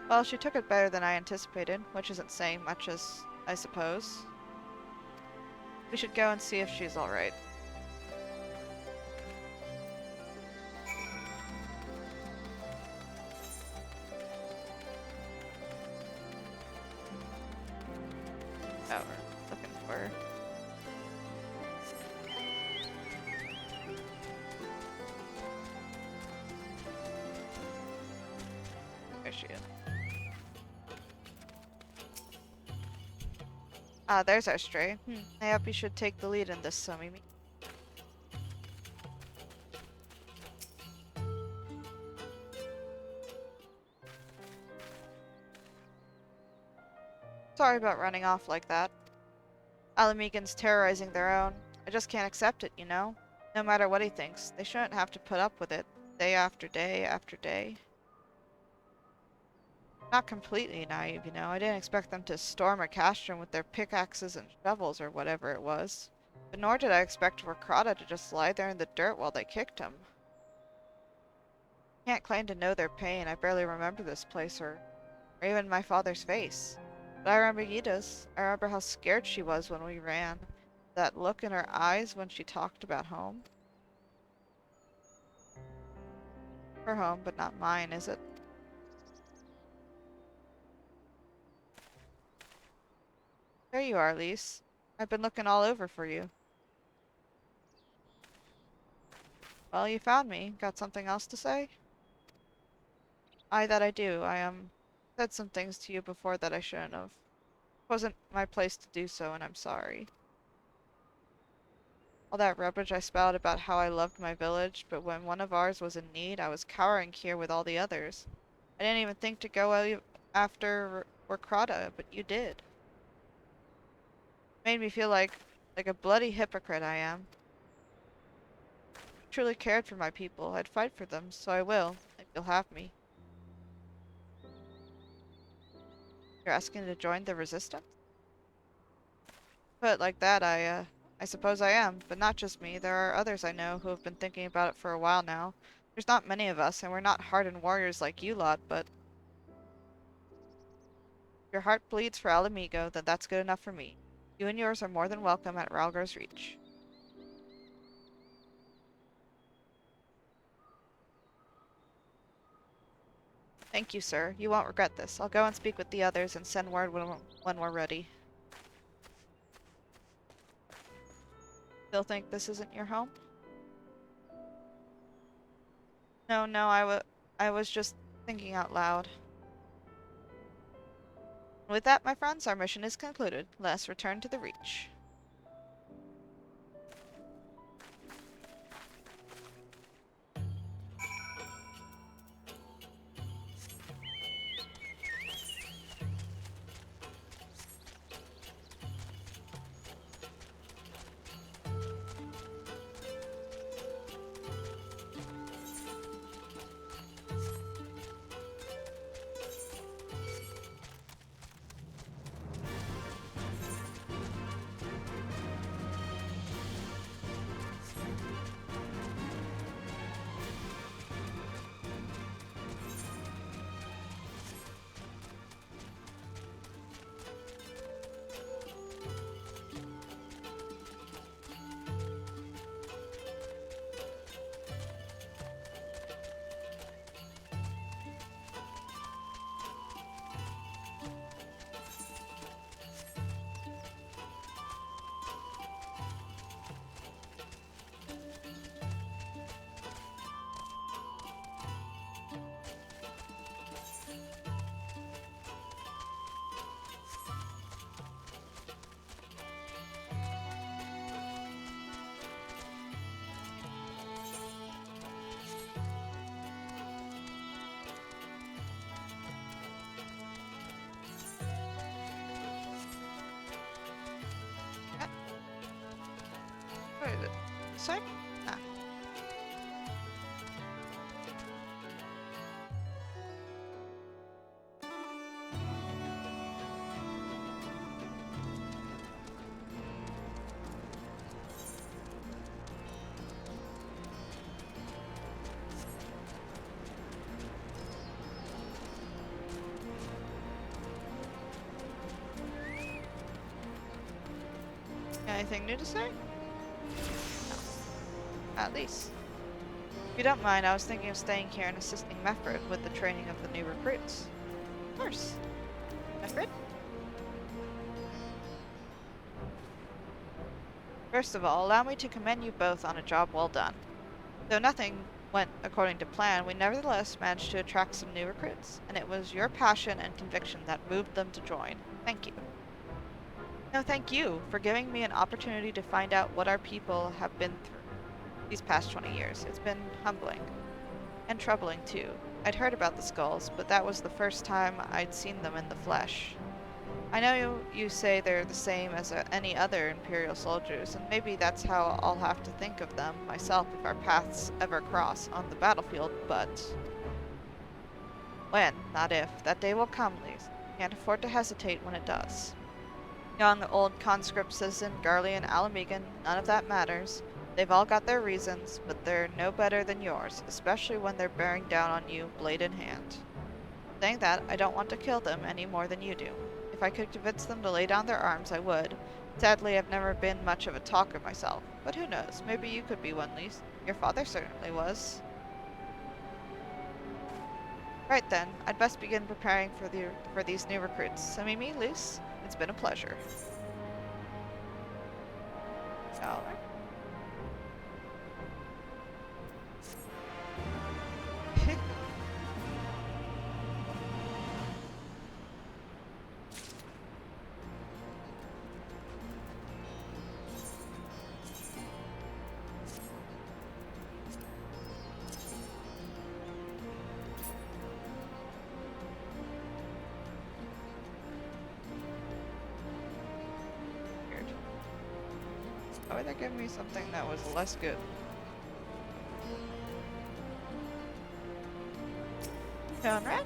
Well, she took it better than I anticipated, which isn't saying much, as I suppose. We should go and see if she's alright. Oh, we're looking for her. There she is. Ah, there's our stray. I hope you should take the lead in this, Somimi. Sorry about running off like that. Alamegans terrorizing their own. I just can't accept it, you know? No matter what he thinks, they shouldn't have to put up with it, day after day after day. Not completely naive, you know. I didn't expect them to storm a castrum with their pickaxes and shovels or whatever it was. But nor did I expect Rakrada to just lie there in the dirt while they kicked him. Can't claim to know their pain. I barely remember this place or even my father's face. But I remember Yida's. I remember how scared she was when we ran. That look in her eyes when she talked about home. Her home, but not mine, is it? There you are, Lise. I've been looking all over for you. Well, you found me. Got something else to say? Aye, that I do. Said some things to you before that I shouldn't have. Wasn't my place to do so, and I'm sorry. All that rubbish I spouted about how I loved my village, but when one of ours was in need, I was cowering here with all the others. I didn't even think to go after Warkrata, but you did. Made me feel like a bloody hypocrite I am. Truly cared for my people. I'd fight for them, so I will, if you'll have me. You're asking to join the resistance? Put it like that, I suppose I am, but not just me. There are others I know who have been thinking about it for a while now. There's not many of us, and we're not hardened warriors like you lot, but if your heart bleeds for Alamigo, then that's good enough for me. You and yours are more than welcome at Ralgar's Reach. Thank you, sir. You won't regret this. I'll go and speak with the others and send word when we're ready. Still think this isn't your home? No, I was just thinking out loud. With that, my friends, our mission is concluded. Let us return to the Reach. What is it? Same? Ah. Anything new to say? At least. If you don't mind, I was thinking of staying here and assisting Mefford with the training of the new recruits. Of course. Mefford? First of all, allow me to commend you both on a job well done. Though nothing went according to plan, we nevertheless managed to attract some new recruits, and it was your passion and conviction that moved them to join. Thank you. No, thank you for giving me an opportunity to find out what our people have been through these past 20 years. It's been humbling. And troubling, too. I'd heard about the skulls, but that was the first time I'd seen them in the flesh. I know you say they're the same as any other Imperial soldiers, and maybe that's how I'll have to think of them myself if our paths ever cross on the battlefield, but... when, not if, that day will come, Lise. Can't afford to hesitate when it does. Young, old, conscript, citizen, Garlean, Alamigan, none of that matters. They've all got their reasons, but they're no better than yours, especially when they're bearing down on you, blade in hand. Saying that, I don't want to kill them any more than you do. If I could convince them to lay down their arms, I would. Sadly, I've never been much of a talker myself, but who knows, maybe you could be one, Lise. Your father certainly was. Right then, I'd best begin preparing for these new recruits. Somimi, Luce, it's been a pleasure. Dollar. Why would that give me something that was less good? Conrad?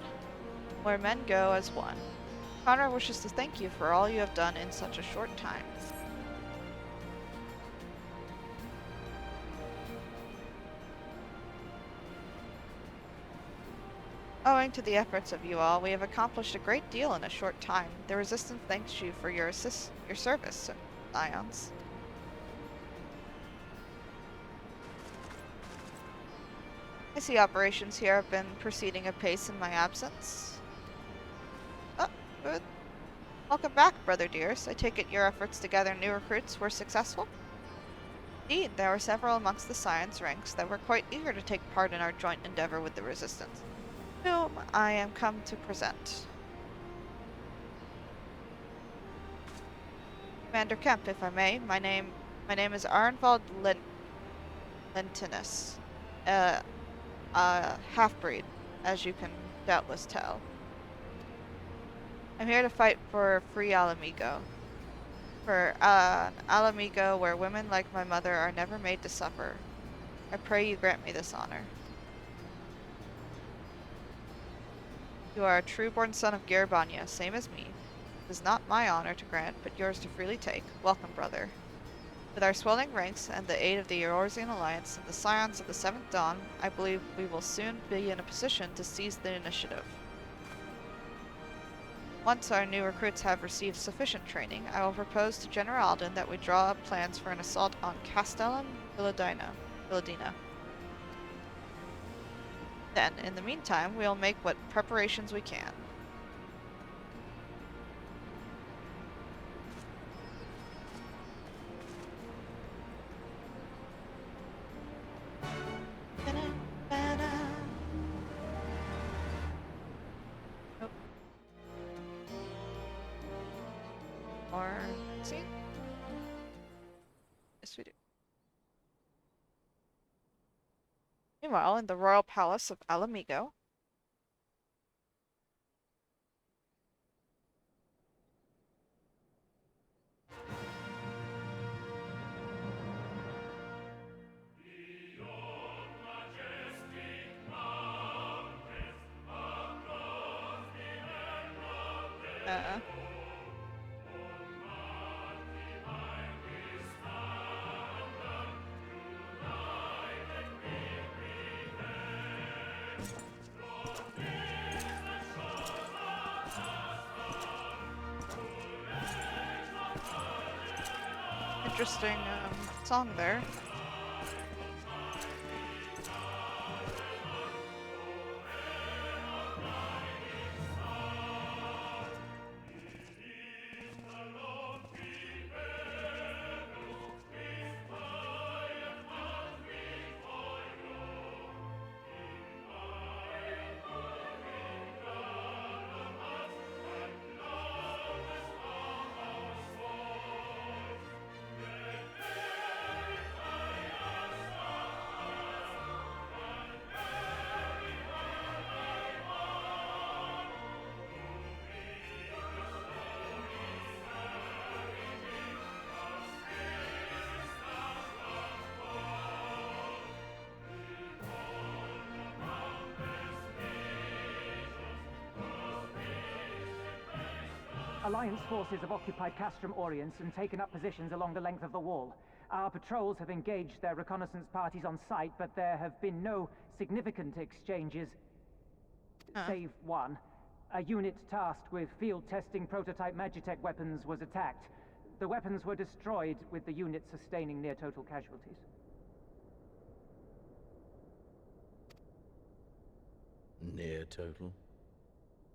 Where men go as one. Conrad wishes to thank you for all you have done in such a short time. Owing to the efforts of you all, we have accomplished a great deal in a short time. The Resistance thanks you for your service, Ions. I see operations here have been proceeding apace in my absence. Oh, good. Welcome back, brother dears. I take it your efforts to gather new recruits were successful? Indeed, there were several amongst the science ranks that were quite eager to take part in our joint endeavor with the Resistance, whom I am come to present. Commander Kemp, if I may, my name is Arnvald Lentinus. Half-breed, as you can doubtless tell. I'm here to fight for free Alamigo. For an Alamigo where women like my mother are never made to suffer. I pray you grant me this honor. You are a true-born son of Garabanya, same as me. It is not my honor to grant, but yours to freely take. Welcome, brother. With our swelling ranks and the aid of the Eorzean Alliance and the Scions of the Seventh Dawn, I believe we will soon be in a position to seize the initiative. Once our new recruits have received sufficient training, I will propose to General Alden that we draw up plans for an assault on Castellum Villadina. Then, in the meantime, we will make what preparations we can. Nope. Or see? Yes, we do. Meanwhile, in the royal palace of Alamigo, interesting song there. Alliance forces have occupied Castrum Orients and taken up positions along the length of the wall. Our patrols have engaged their reconnaissance parties on site, but there have been no significant exchanges, save one. A unit tasked with field testing prototype Magitech weapons was attacked. The weapons were destroyed, with the unit sustaining near-total casualties. Near total.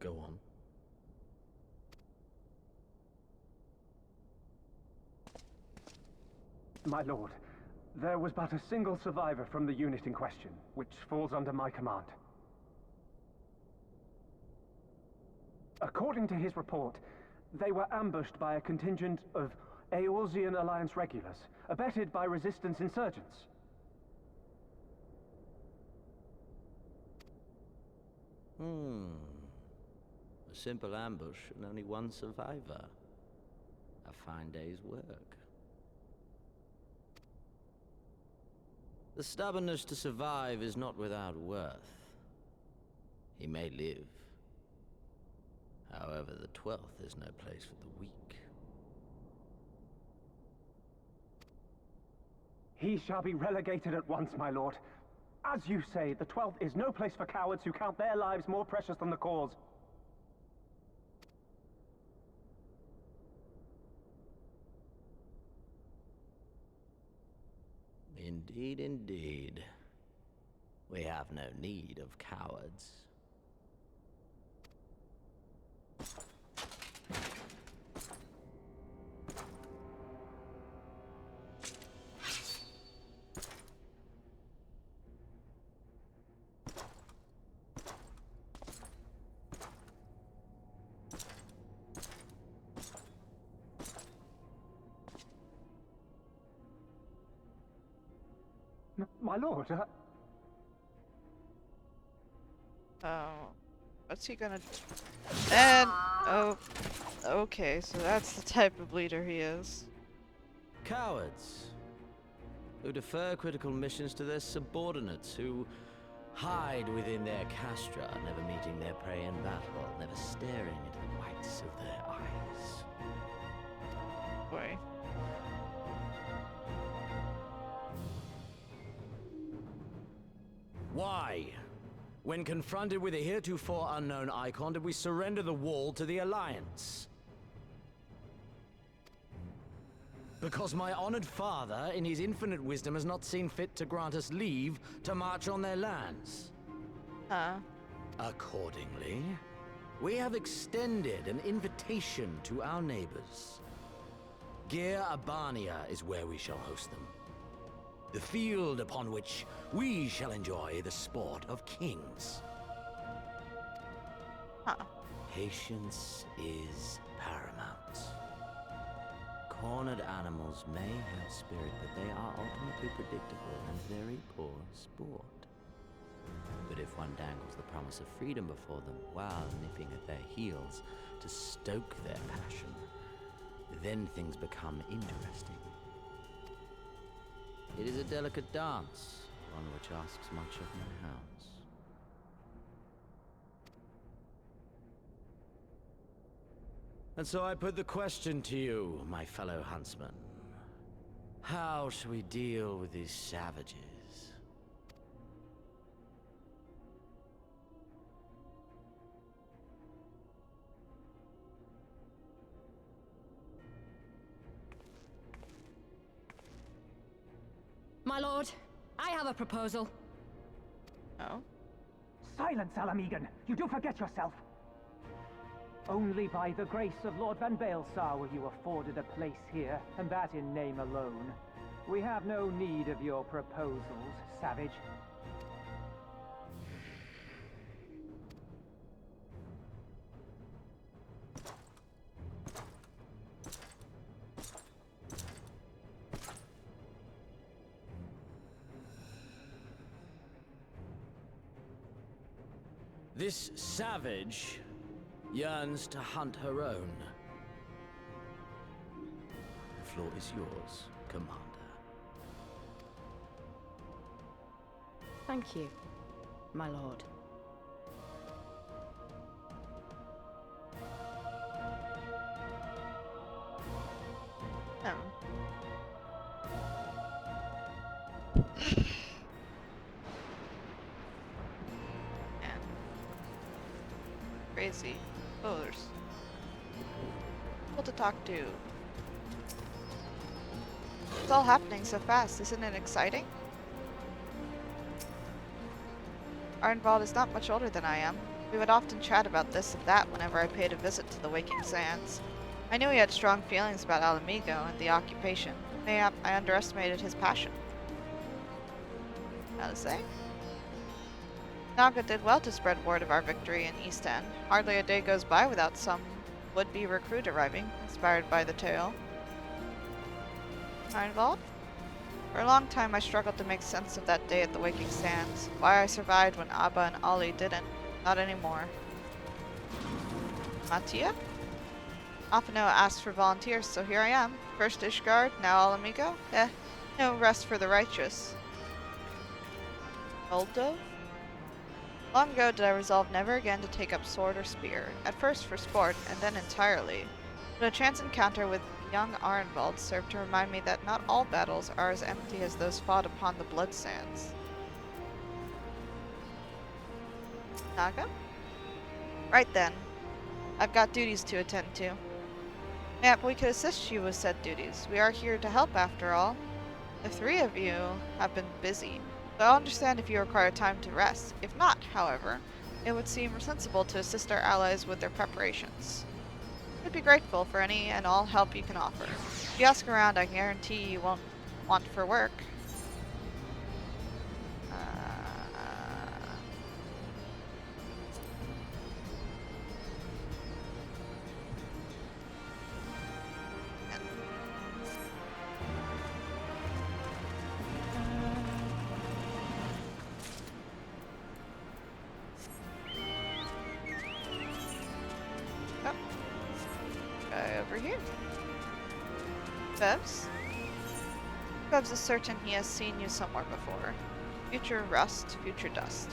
Go on. My lord, there was but a single survivor from the unit in question, which falls under my command. According to his report, they were ambushed by a contingent of Eorzean Alliance regulars, abetted by resistance insurgents. A simple ambush and only one survivor. A fine day's work. The stubbornness to survive is not without worth. He may live. However, the 12th is no place for the weak. He shall be relegated at once, my lord. As you say, the 12th is no place for cowards who count their lives more precious than the cause. Indeed, indeed. We have no need of cowards. My lord, Oh, what's he gonna do? And, oh, okay, so that's the type of leader he is. Cowards. Who defer critical missions to their subordinates, who hide within their castra, never meeting their prey in battle, never staring into the whites of their eyes. Boy. Why? When confronted with a heretofore unknown icon, did we surrender the wall to the Alliance? Because my honored father, in his infinite wisdom, has not seen fit to grant us leave to march on their lands. Accordingly, we have extended an invitation to our neighbors. Gir Abania is where we shall host them. The field upon which we shall enjoy the sport of kings. Patience is paramount. Cornered animals may have spirit, but they are ultimately predictable and very poor sport. But if one dangles the promise of freedom before them while nipping at their heels to stoke their passion, then things become interesting. It is a delicate dance, one which asks much of my hounds. And so I put the question to you, my fellow huntsman. How shall we deal with these savages? My lord, I have a proposal. Oh? Silence, Alamegan! You do forget yourself! Only by the grace of Lord Van Baelsar were you afforded a place here, and that in name alone. We have no need of your proposals, savage. This savage yearns to hunt her own. The floor is yours, Commander. Thank you, my lord. Crazy. Oh, there's people to talk to. It's all happening so fast, isn't it exciting? Arnvald is not much older than I am. We would often chat about this and that whenever I paid a visit to the Waking Sands. I knew he had strong feelings about Alamigo and the occupation. Mayhap I underestimated his passion. Alice? Naga did well to spread word of our victory in East End. Hardly a day goes by without some would-be recruit arriving, inspired by the tale. Involved? For a long time I struggled to make sense of that day at the Waking Sands. Why I survived when Abba and Ali didn't. Not anymore. Mattia? Afano asked for volunteers, so here I am. First Ishgard, now Alamigo? No rest for the righteous. Moldove? Long ago did I resolve never again to take up sword or spear, at first for sport, and then entirely. But a chance encounter with young Arenvald served to remind me that not all battles are as empty as those fought upon the blood sands. Naga? Right then. I've got duties to attend to. Yep, we could assist you with said duties. We are here to help after all. The three of you have been busy, so I'll understand if you require time to rest. If not, however, it would seem sensible to assist our allies with their preparations. We'd be grateful for any and all help you can offer. If you ask around, I guarantee you won't want for work. Over here. Bevs? Bevs is certain he has seen you somewhere before. Future rust, future dust.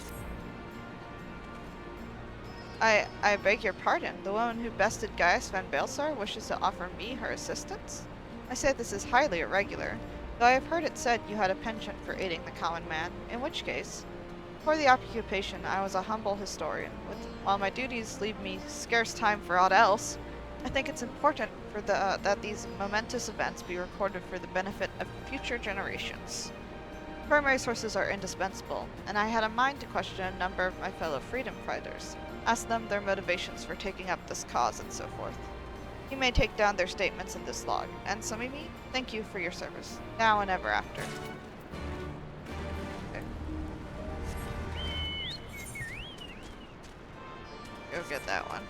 I beg your pardon. The woman who bested Gaius van Baelsar wishes to offer me her assistance? I say this is highly irregular, though I have heard it said you had a penchant for aiding the common man, in which case, before the occupation I was a humble historian, while my duties leave me scarce time for aught else. I think it's important for that these momentous events be recorded for the benefit of future generations. Primary sources are indispensable, and I had a mind to question a number of my fellow freedom fighters, ask them their motivations for taking up this cause and so forth. You may take down their statements in this log, and Somimi, thank you for your service, now and ever after. Okay. Go get that one.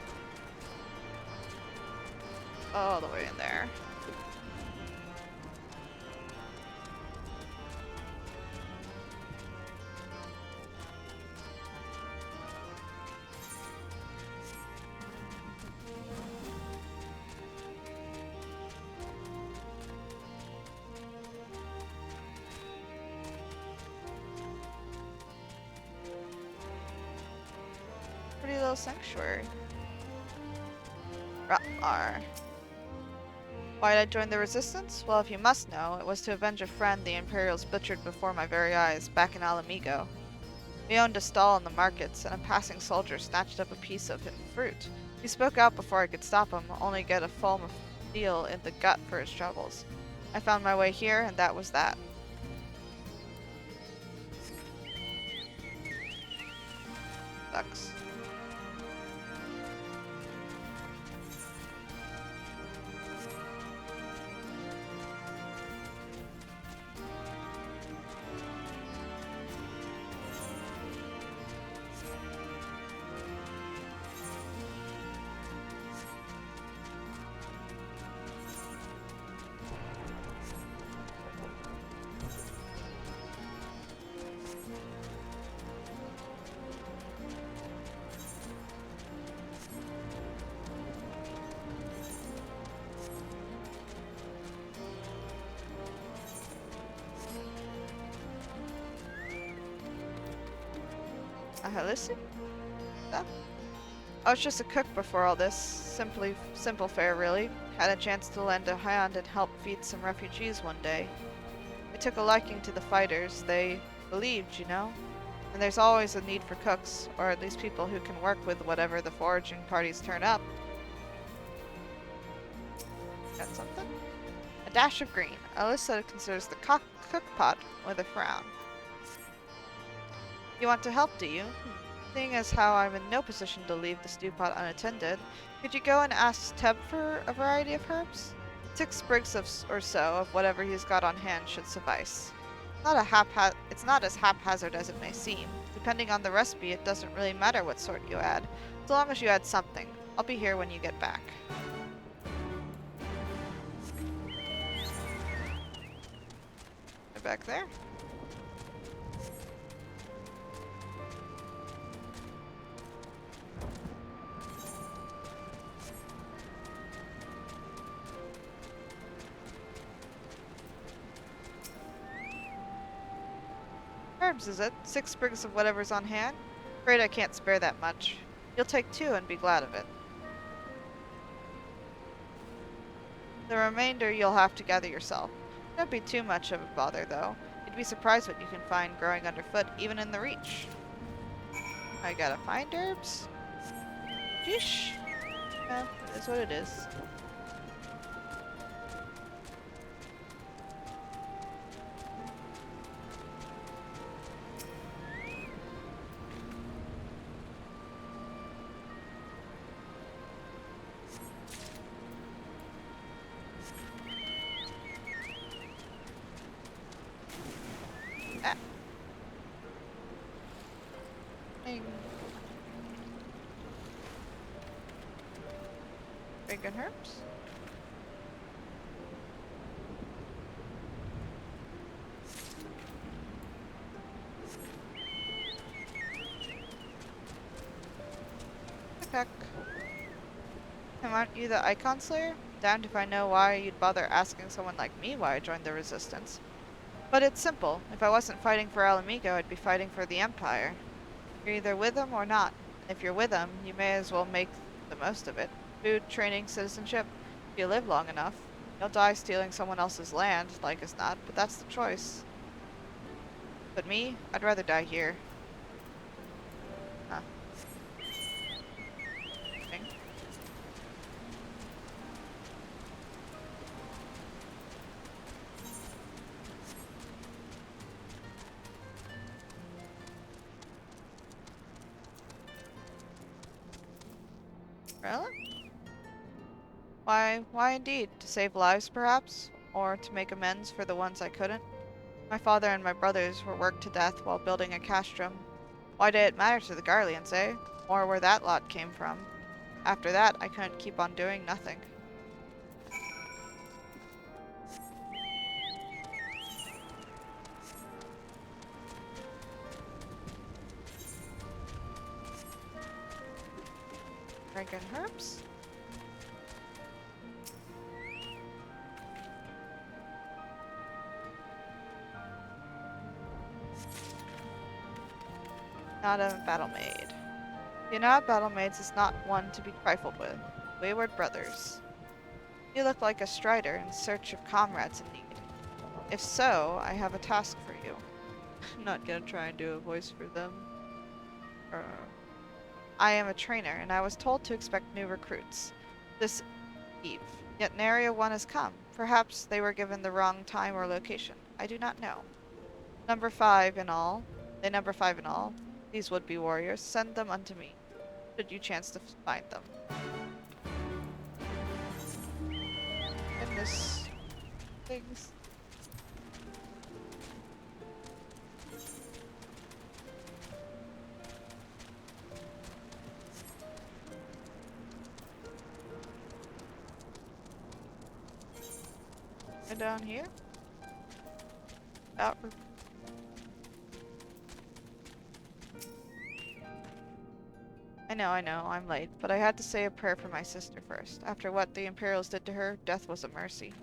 All the way in there. Pretty little sanctuary. Ratlar. Why did I join the Resistance? Well, if you must know, it was to avenge a friend the Imperials butchered before my very eyes, back in Alamigo. We owned a stall in the markets, and a passing soldier snatched up a piece of his fruit. He spoke out before I could stop him, only to get a full of steel in the gut for his troubles. I found my way here, and that was that. Sucks. Listen? That? I was just a cook before all this. Simple fare, really. Had a chance to lend a hand and help feed some refugees one day. I took a liking to the fighters. They believed, you know? And there's always a need for cooks, or at least people who can work with whatever the foraging parties turn up. Got something? A dash of green. Alyssa considers the cook pot with a frown. You want to help, do you? Seeing as how I'm in no position to leave the stew pot unattended, could you go and ask Teb for a variety of herbs? 6 sprigs or so of whatever he's got on hand should suffice. It's not as haphazard as it may seem. Depending on the recipe, it doesn't really matter what sort you add, as long as you add something. I'll be here when you get back. They're back there. Herbs, is it? 6 sprigs of whatever's on hand? Afraid I can't spare that much. You'll take 2 and be glad of it. The remainder you'll have to gather yourself. Don't be too much of a bother, though. You'd be surprised what you can find growing underfoot, even in the Reach. I gotta find herbs? Sheesh. Yeah, it is what it is. Bacon herbs. Heck. Aren't you the Icon Slayer? Damned if I know why you'd bother asking someone like me why I joined the Resistance. But it's simple. If I wasn't fighting for Alamigo, I'd be fighting for the Empire. You're either with them or not. If you're with them, you may as well make the most of it. Food, training, citizenship. If you live long enough, you'll die stealing someone else's land, like as not, but that's the choice. But me, I'd rather die here. Huh. Really? Why indeed? To save lives, perhaps? Or to make amends for the ones I couldn't? My father and my brothers were worked to death while building a castrum. Why did it matter to the Garleans, eh? Or where that lot came from. After that, I couldn't keep on doing nothing. Drinking herbs? Not a battle maid. The Unab battle maids is not one to be trifled with. Wayward brothers. You look like a strider in search of comrades in need. If so, I have a task for you. I'm not gonna try and do a voice for them. I am a trainer, and I was told to expect new recruits this eve. Yet nary a one has come. Perhaps they were given the wrong time or location. I do not know. Number 5 in all. They number 5 in all. These would-be warriors. Send them unto me, should you chance to find them. Goodness. Things. And down here? Out. I know, I'm late, but I had to say a prayer for my sister first. After what the Imperials did to her, death was a mercy.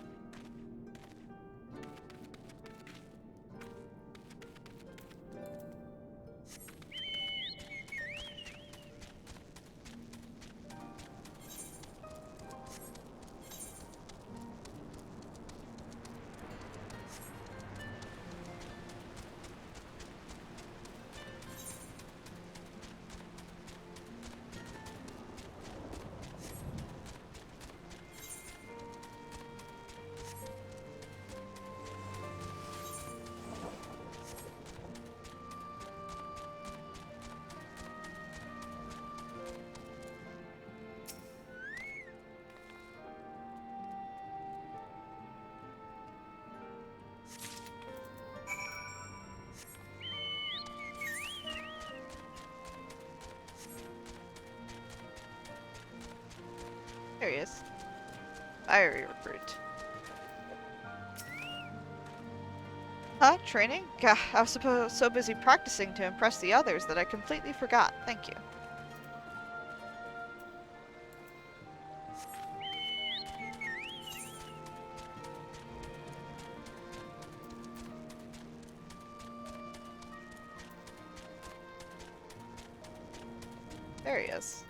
he is. Fiery recruit. Huh? Training? Gah, I was so busy practicing to impress the others that I completely forgot. Thank you. There he is.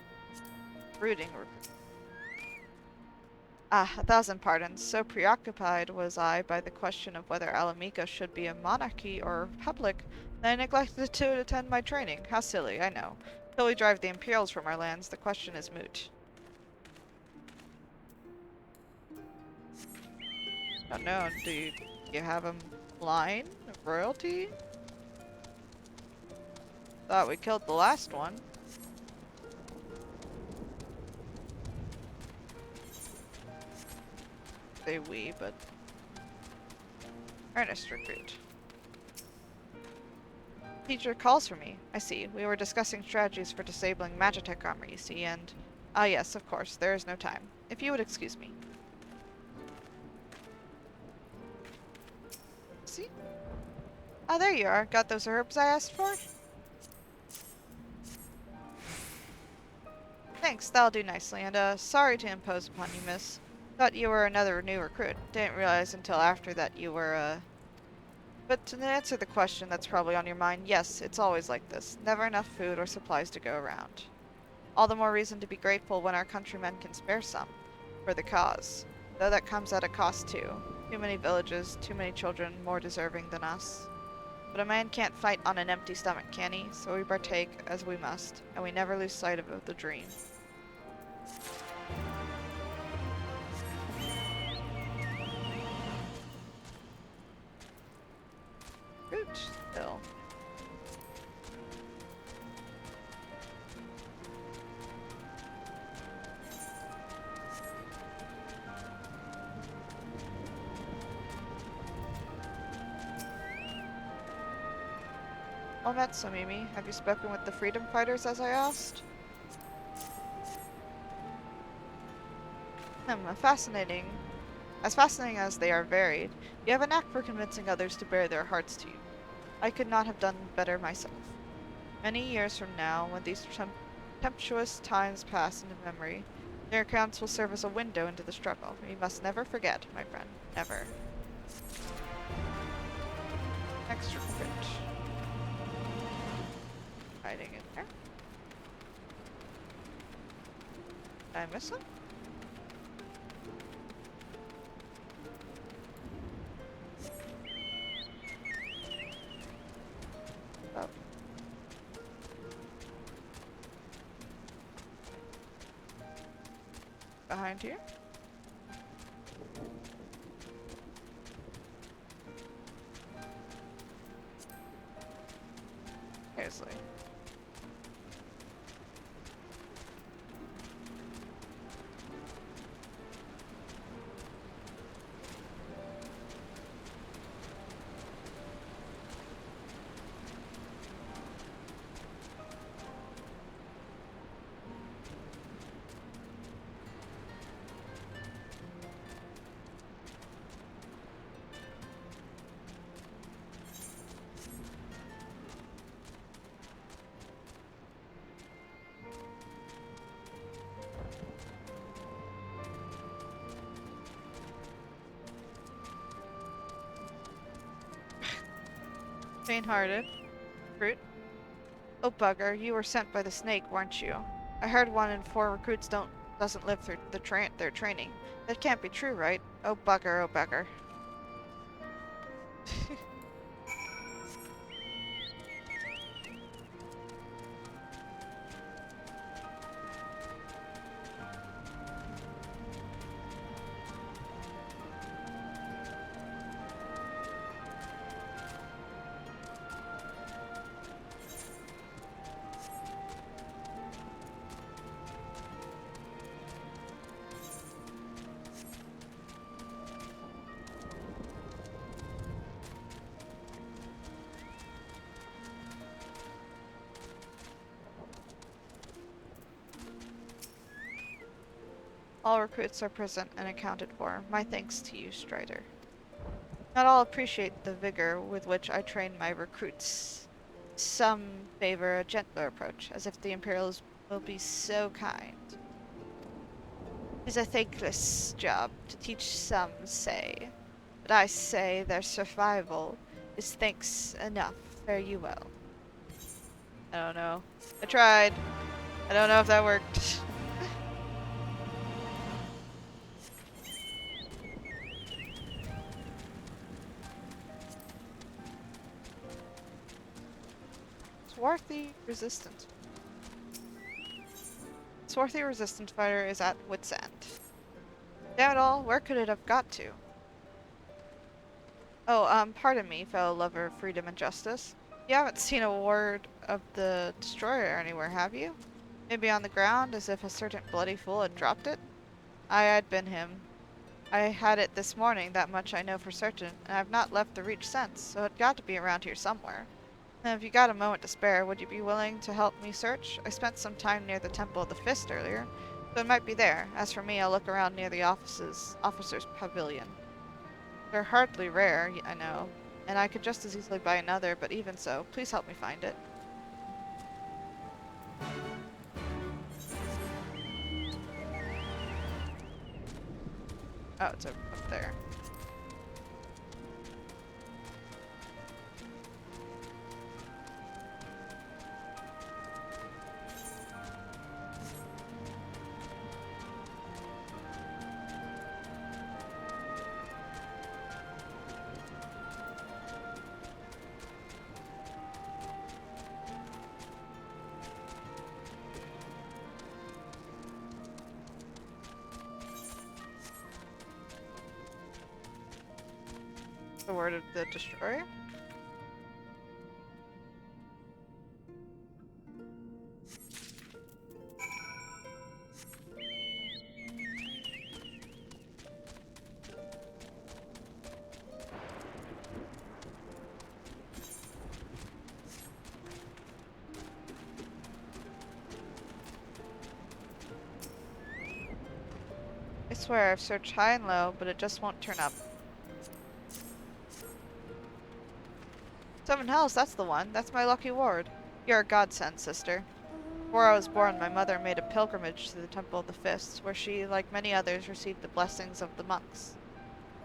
Brooding recruit. Ah, 1,000 pardons. So preoccupied was I by the question of whether Alamigo should be a monarchy or a republic that I neglected to attend my training. How silly, I know. Till we drive the Imperials from our lands, the question is moot. Don't know, do you have a line of royalty? Thought we killed the last one. Say we, but... Earnest recruit. Teacher calls for me. I see. We were discussing strategies for disabling Magitech armor, you see, and... Ah yes, of course. There is no time. If you would excuse me. See? Ah, there you are. Got those herbs I asked for? Thanks, that'll do nicely, and sorry to impose upon you, miss. Thought you were another new recruit. Didn't realize until after that you were, But to answer the question that's probably on your mind, yes, it's always like this. Never enough food or supplies to go around. All the more reason to be grateful when our countrymen can spare some. For the cause. Though that comes at a cost too. Too many villages, too many children, more deserving than us. But a man can't fight on an empty stomach, can he? So we partake as we must, and we never lose sight of the dream. Root, still. Well met, Somimi. Have you spoken with the freedom fighters as I asked? Fascinating. As fascinating as they are varied, you have a knack for convincing others to bare their hearts to you. I could not have done better myself. Many years from now, when these tempestuous times pass into memory, their accounts will serve as a window into the struggle. We must never forget, my friend. Never. Next recruit. Hiding in there. Did I miss him? Oh. Behind here? Seriously. Faint-hearted. Fruit. Oh bugger, you were sent by the snake, weren't you? I heard 1 in 4 recruits doesn't live through their training. That can't be true, right? Oh bugger, oh bugger. All recruits are present and accounted for. My thanks to you, Strider. Not all appreciate the vigor with which I train my recruits. Some favor a gentler approach, as if the Imperials will be so kind. It is a thankless job to teach, some say, but I say their survival is thanks enough. Fare you well. I don't know. I tried. I don't know if that worked. Swarthy Resistance. Swarthy Resistance Fighter is at wit's end. Damn it all, where could it have got to? Oh, pardon me, fellow lover of freedom and justice. You haven't seen a word of the destroyer anywhere, have you? Maybe on the ground, as if a certain bloody fool had dropped it? I had been him. I had it this morning, that much I know for certain, and I've not left the reach since, so it got to be around here somewhere. And if you got a moment to spare, would you be willing to help me search? I spent some time near the Temple of the Fist earlier, so it might be there. As for me, I'll look around near the officer's pavilion. They're hardly rare, I know, and I could just as easily buy another, but even so, please help me find it. Oh, it's up there. The word of the destroyer? I swear I've searched high and low, but it just won't turn up. Seven Hells, that's the one. That's my lucky ward. You're a godsend, sister. Before I was born, my mother made a pilgrimage to the Temple of the Fists, where she, like many others, received the blessings of the monks.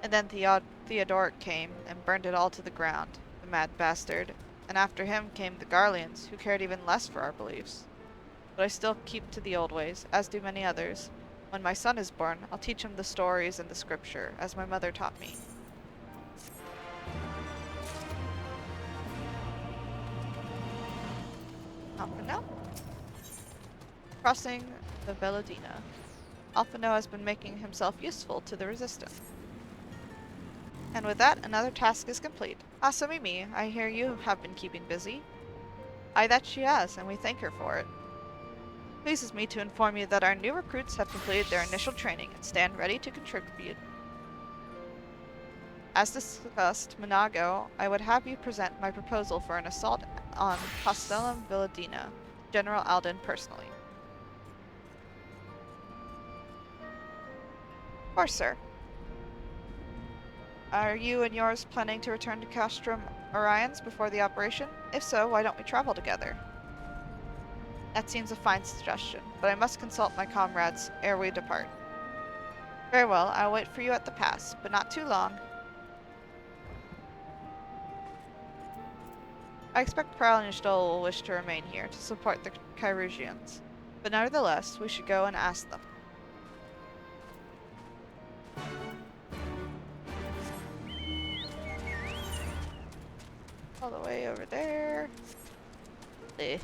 And then Theodoric came and burned it all to the ground, the mad bastard. And after him came the Garleans, who cared even less for our beliefs. But I still keep to the old ways, as do many others. When my son is born, I'll teach him the stories and the scripture, as my mother taught me. Alphino? Crossing the Belladina. Alphino has been making himself useful to the Resistance. And with that, another task is complete. Ah, Somimi, I hear you have been keeping busy. Aye, that she has, and we thank her for it. Pleases me to inform you that our new recruits have completed their initial training and stand ready to contribute. As discussed, Monago, I would have you present my proposal for an assault on Castellum Villadina, General Alden personally. Of course, sir. Are you and yours planning to return to Castrum Orions before the operation? If so, why don't we travel together? That seems a fine suggestion, but I must consult my comrades ere we depart. Very well, I'll wait for you at the pass, but not too long. I expect Prowl and Stoll will wish to remain here to support the Kyrusians, but nevertheless, we should go and ask them. All the way over there. Eh.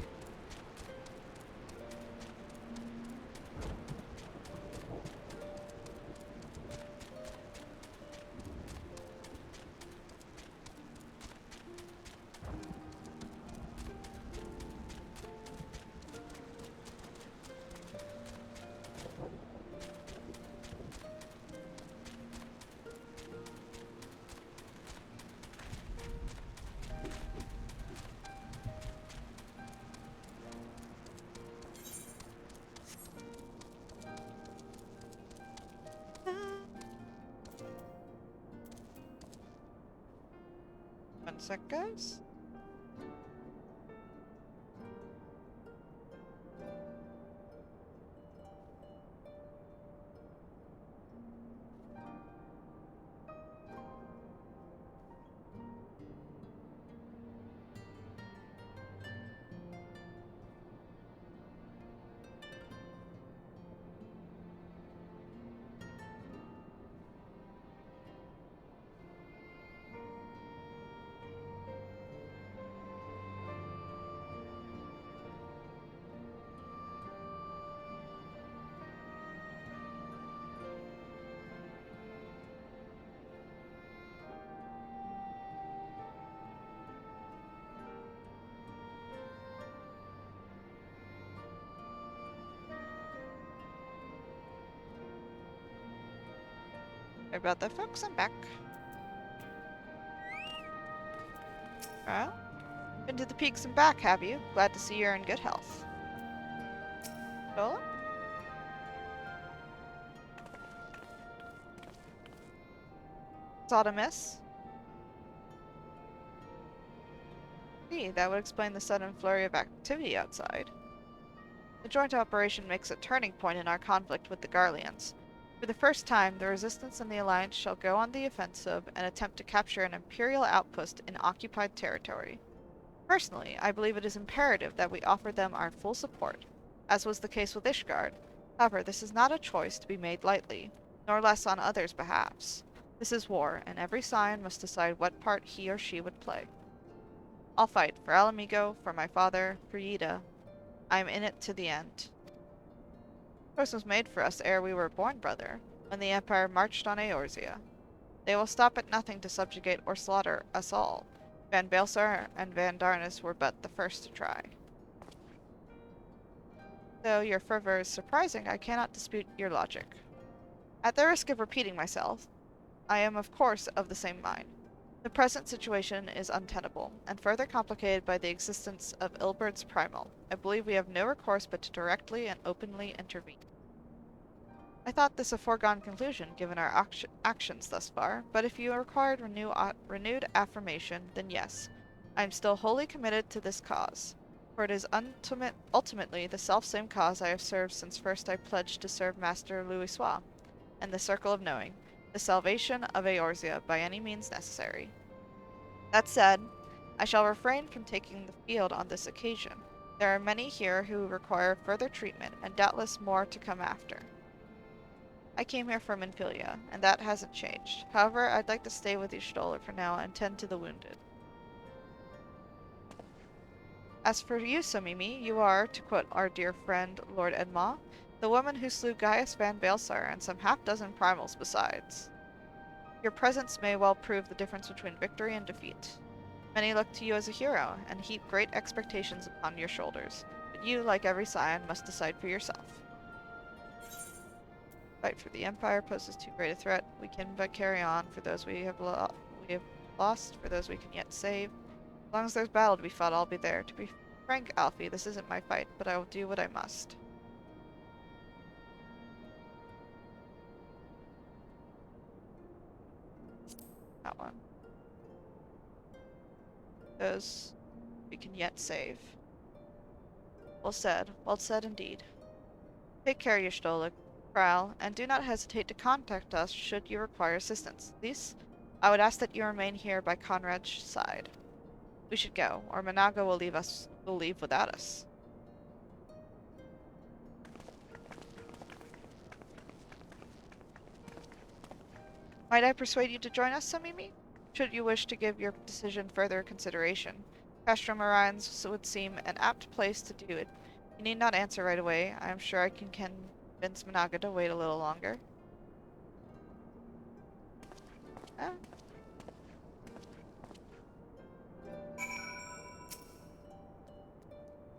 sec, guys. Sorry about that, folks. I'm back. Well, been to the peaks and back, have you? Glad to see you're in good health. Stola? Saw to miss? Gee, that would explain the sudden flurry of activity outside. The joint operation makes a turning point in our conflict with the Garleans. For the first time, the Resistance and the Alliance shall go on the offensive and attempt to capture an Imperial outpost in occupied territory. Personally, I believe it is imperative that we offer them our full support, as was the case with Ishgard. However, this is not a choice to be made lightly, nor less on others' behalves. This is war, and every Scion must decide what part he or she would play. I'll fight for Alamigo, for my father, for Yida. I am in it to the end. Choice was made for us ere we were born, brother, when the Empire marched on Eorzea. They will stop at nothing to subjugate or slaughter us all. Van Baelsar and Van Darnus were but the first to try. Though your fervor is surprising, I cannot dispute your logic. At the risk of repeating myself, I am of course of the same mind. The present situation is untenable, and further complicated by the existence of Ilbert's Primal. I believe we have no recourse but to directly and openly intervene. I thought this a foregone conclusion, given our actions thus far, but if you required renewed affirmation, then yes, I am still wholly committed to this cause, for it is ultimately the selfsame cause I have served since first I pledged to serve Master Louisoix, and the Circle of Knowing, the salvation of Eorzea by any means necessary. That said, I shall refrain from taking the field on this occasion. There are many here who require further treatment, and doubtless more to come after. I came here from Infilia, and that hasn't changed. However, I'd like to stay with you, Stoller, for now and tend to the wounded. As for you, Somimi, you are, to quote our dear friend Lord Edmaw, the woman who slew Gaius Van Baelsar and some half-dozen primals besides. Your presence may well prove the difference between victory and defeat. Many look to you as a hero, and heap great expectations upon your shoulders, but you, like every Scion, must decide for yourself. Fight for the Empire poses too great a threat. We can but carry on for those we have lost, for those we can yet save. As long as there's battle to be fought, I'll be there. To be frank, Alfie, this isn't my fight, but I will do what I must. That one. Those we can yet save. Well said indeed. Take care, Y'shtola, Kral, and do not hesitate to contact us should you require assistance. At least, I would ask that you remain here by Conrad's side. We should go, or Managa will leave without us. Might I persuade you to join us, Somimi? Should you wish to give your decision further consideration. Castrum Orions would seem an apt place to do it. You need not answer right away. I am sure I can convince Managa to wait a little longer. Ah.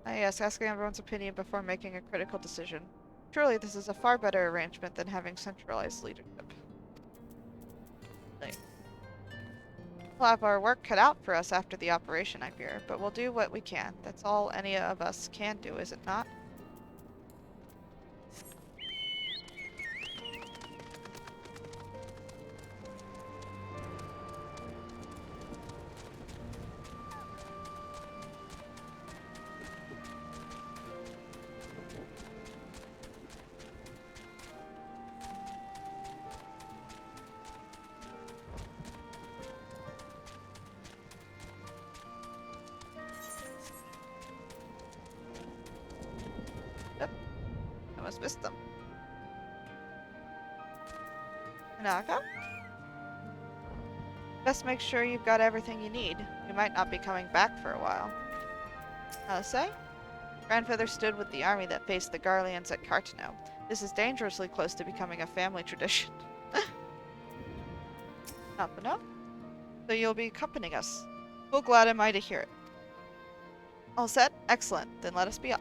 Yes, asking everyone's opinion before making a critical decision. Truly, this is a far better arrangement than having centralized leadership. We'll have our work cut out for us after the operation, I fear, but we'll do what we can. That's all any of us can do, is it not? dismiss them. Hanako? Best make sure you've got everything you need. You might not be coming back for a while. Say? Grandfather stood with the army that faced the Garleans at Cartano. This is dangerously close to becoming a family tradition. Napano? So you'll be accompanying us. Full glad am I to hear it. All set? Excellent. Then let us be off.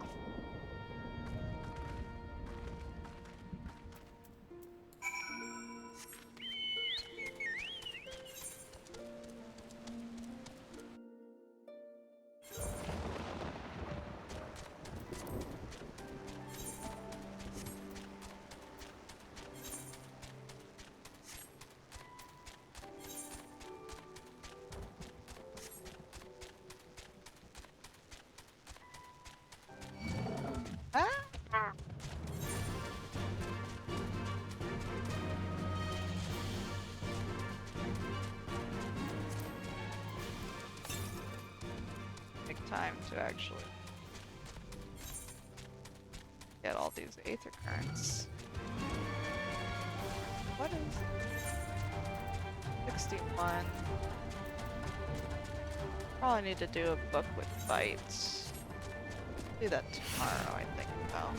Time to actually get all these aether currents. What is 61? Probably need to do a book with bites. Do that tomorrow, I think, though.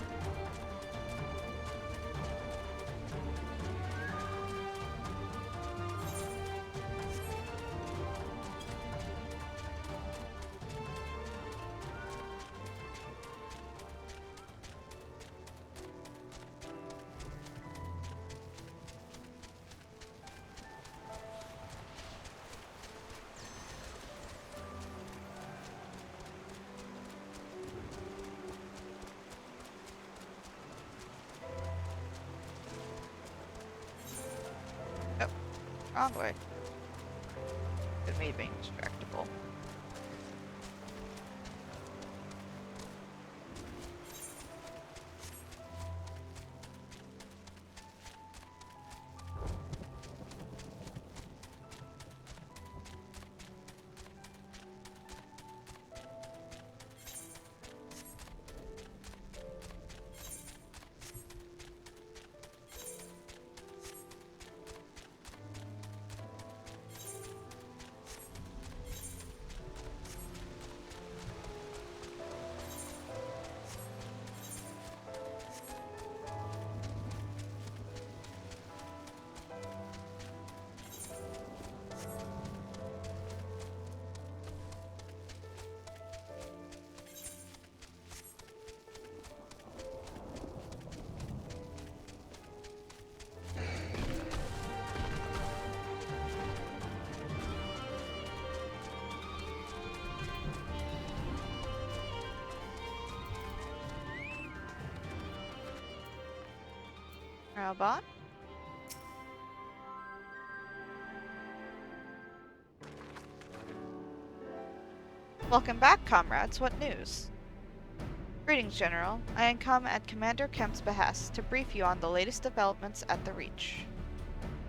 Wrong way. Good me being distractible. Raubon? Welcome back, comrades. What news? Greetings, General. I am come at Commander Kemp's behest to brief you on the latest developments at the Reach.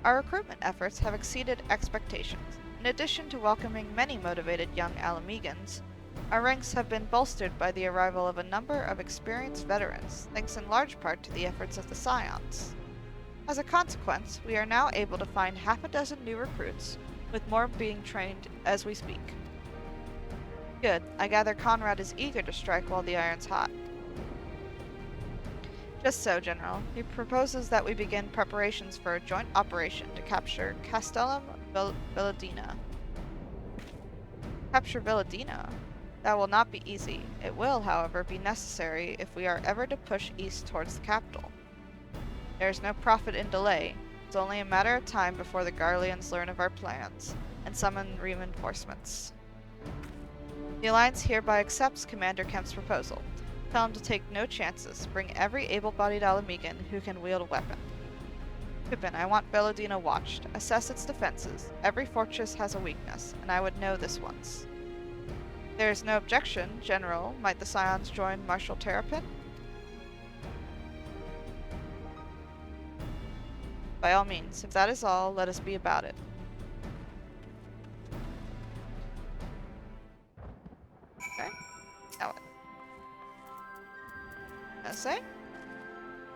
Our recruitment efforts have exceeded expectations. In addition to welcoming many motivated young Alamegans, our ranks have been bolstered by the arrival of a number of experienced veterans, thanks in large part to the efforts of the Scions. As a consequence, we are now able to find half a dozen new recruits, with more being trained as we speak. Good. I gather Conrad is eager to strike while the iron's hot. Just so, General. He proposes that we begin preparations for a joint operation to capture Castellum Villadina. Capture Villadina? That will not be easy. It will, however, be necessary if we are ever to push east towards the capital. There is no profit in delay. It's only a matter of time before the Garleans learn of our plans and summon reinforcements. The Alliance hereby accepts Commander Kemp's proposal. Tell him to take no chances. Bring every able-bodied Alamegan who can wield a weapon. Pippin, I want Villadina watched. Assess its defenses. Every fortress has a weakness, and I would know this once. There is no objection, General. Might the Scions join Marshal Terrapin? By all means, if that is all, let us be about it. Okay. Now what? Essay?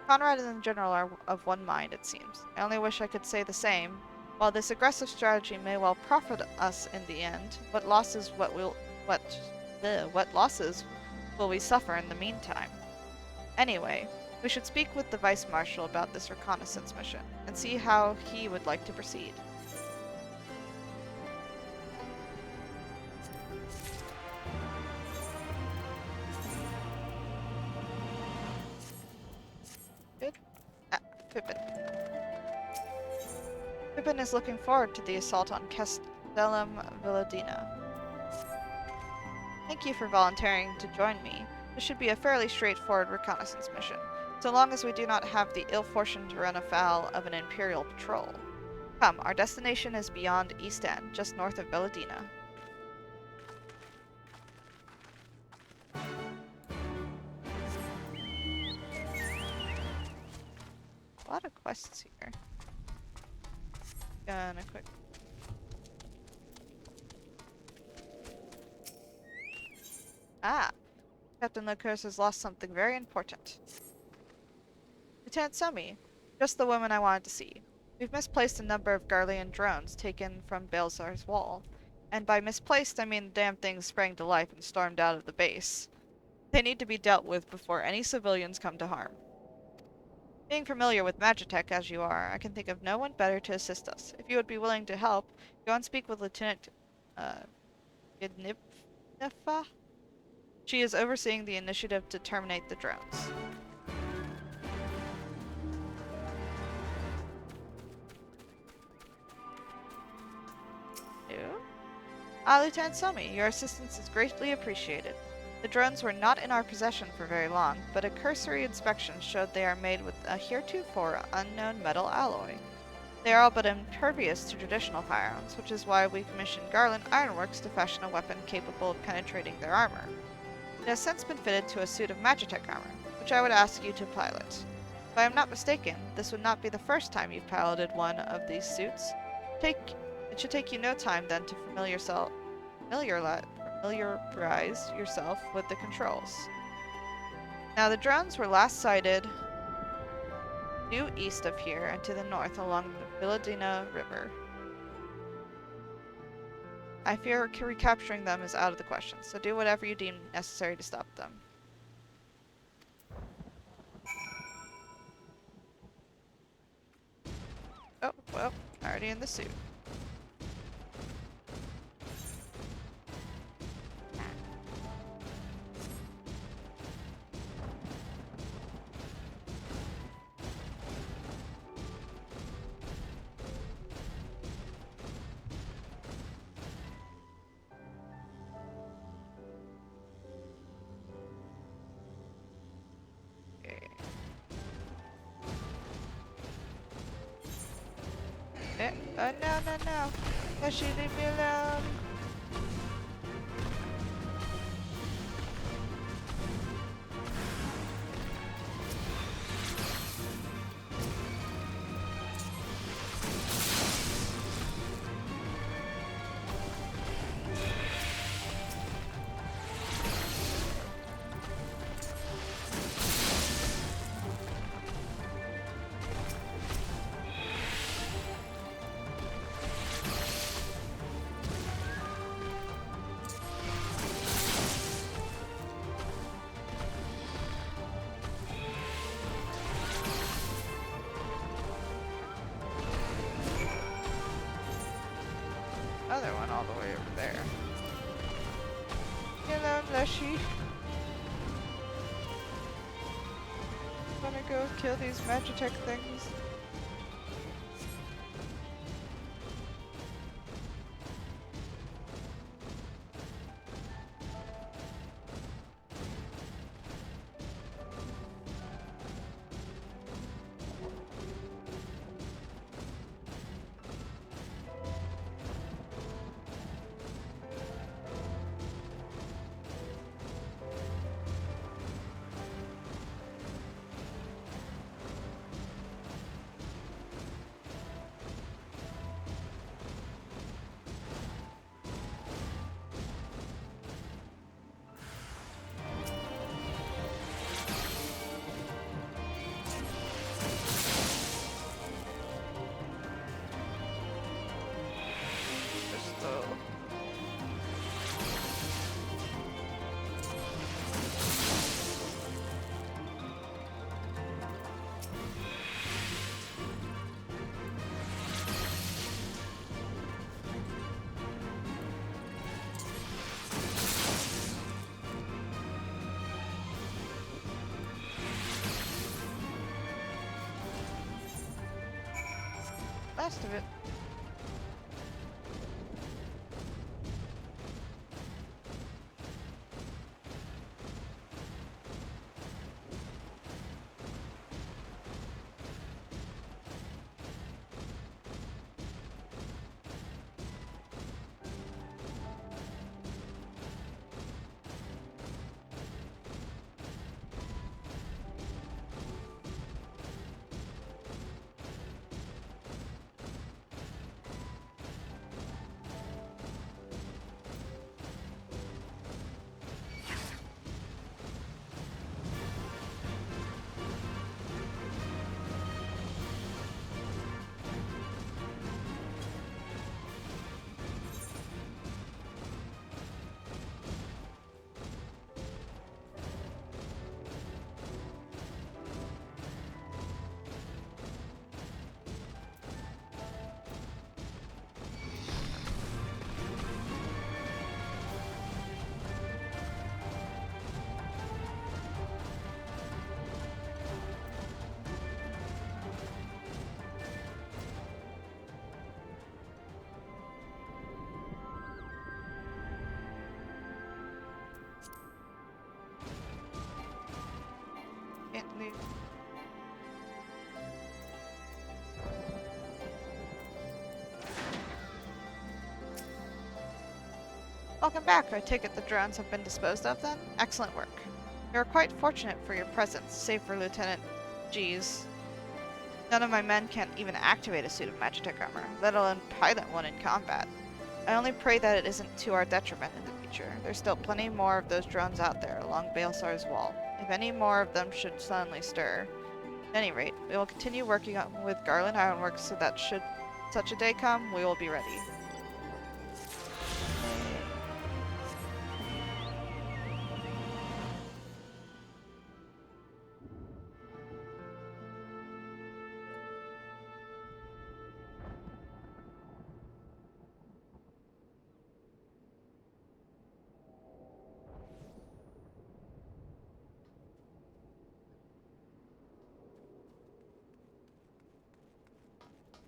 Conrad and the General are of one mind, it seems. I only wish I could say the same. While this aggressive strategy may well profit us in the end, what losses will we suffer in the meantime? Anyway, we should speak with the Vice Marshal about this reconnaissance mission, and see how he would like to proceed. Good. Pippin. Pippin is looking forward to the assault on Castellum Villadina. Thank you for volunteering to join me. This should be a fairly straightforward reconnaissance mission, so long as we do not have the ill fortune to run afoul of an Imperial patrol. Come, our destination is beyond East End, just north of Villadina. A lot of quests here. Gonna quick. Ah! Captain Lucas has lost something very important. Lieutenant Somimi, just the woman I wanted to see. We've misplaced a number of Garlean drones taken from Balzar's wall. And by misplaced, I mean the damn things sprang to life and stormed out of the base. They need to be dealt with before any civilians come to harm. Being familiar with Magitech as you are, I can think of no one better to assist us. If you would be willing to help, go and speak with Lieutenant Gidnifa. She is overseeing the initiative to terminate the drones. Lieutenant Somimi, your assistance is greatly appreciated. The drones were not in our possession for very long, but a cursory inspection showed they are made with a heretofore unknown metal alloy. They are all but impervious to traditional firearms, which is why we commissioned Garland Ironworks to fashion a weapon capable of penetrating their armor. It has since been fitted to a suit of Magitech armor, which I would ask you to pilot. If I am not mistaken, this would not be the first time you've piloted one of these suits. It should take you no time then to familiarize yourself with the controls. Now the drones were last sighted due east of here and to the north along the Villadina River. I fear recapturing them is out of the question, so do whatever you deem necessary to stop them. Oh, well, already in the suit. No. Does she leave me alone? Other one all the way over there. Hello, Leshy. Wanna go kill these Magitech things? rest of it. Can't leave. Welcome back. I take it the drones have been disposed of then? Excellent work. You are quite fortunate for your presence, save for Lieutenant G's. None of my men can't even activate a suit of Magitech armor, let alone pilot one in combat. I only pray that it isn't to our detriment in the future. There's still plenty more of those drones out there along Balesar's wall. If any more of them should suddenly stir. At any rate, we will continue working with Garland Ironworks so that should such a day come, we will be ready.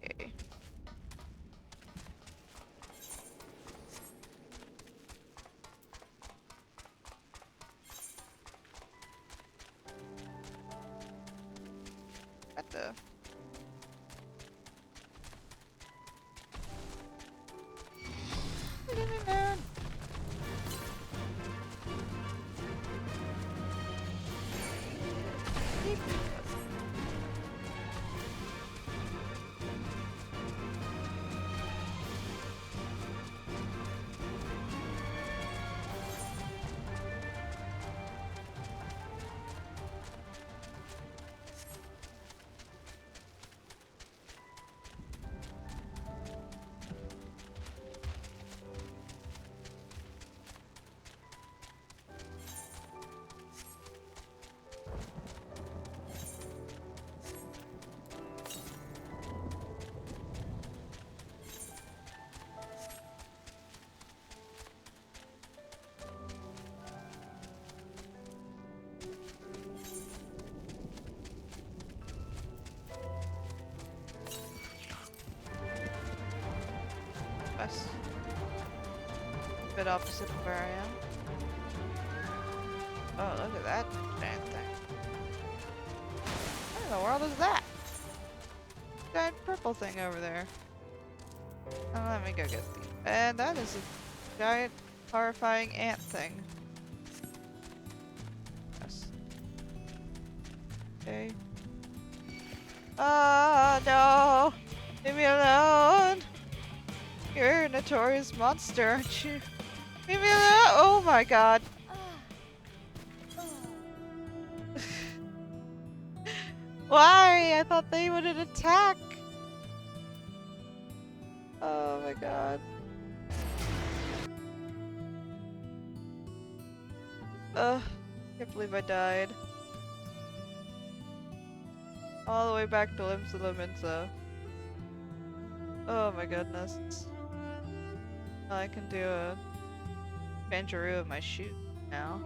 Okay. At the west. A bit opposite of where I am. Oh, look at that giant thing. What in the world is that? Giant purple thing over there. Oh, let me go get the. And that is a giant, horrifying ant thing. Yes. Okay. Oh no! Leave me alone! You're a notorious monster, aren't you? Leave me alone! Oh my god! Why? I thought they wouldn't attack! Oh my god. Ugh. Can't believe I died. All the way back to Limsa Lominsa. Oh my goodness. I can do a banjaroo of my shoot now.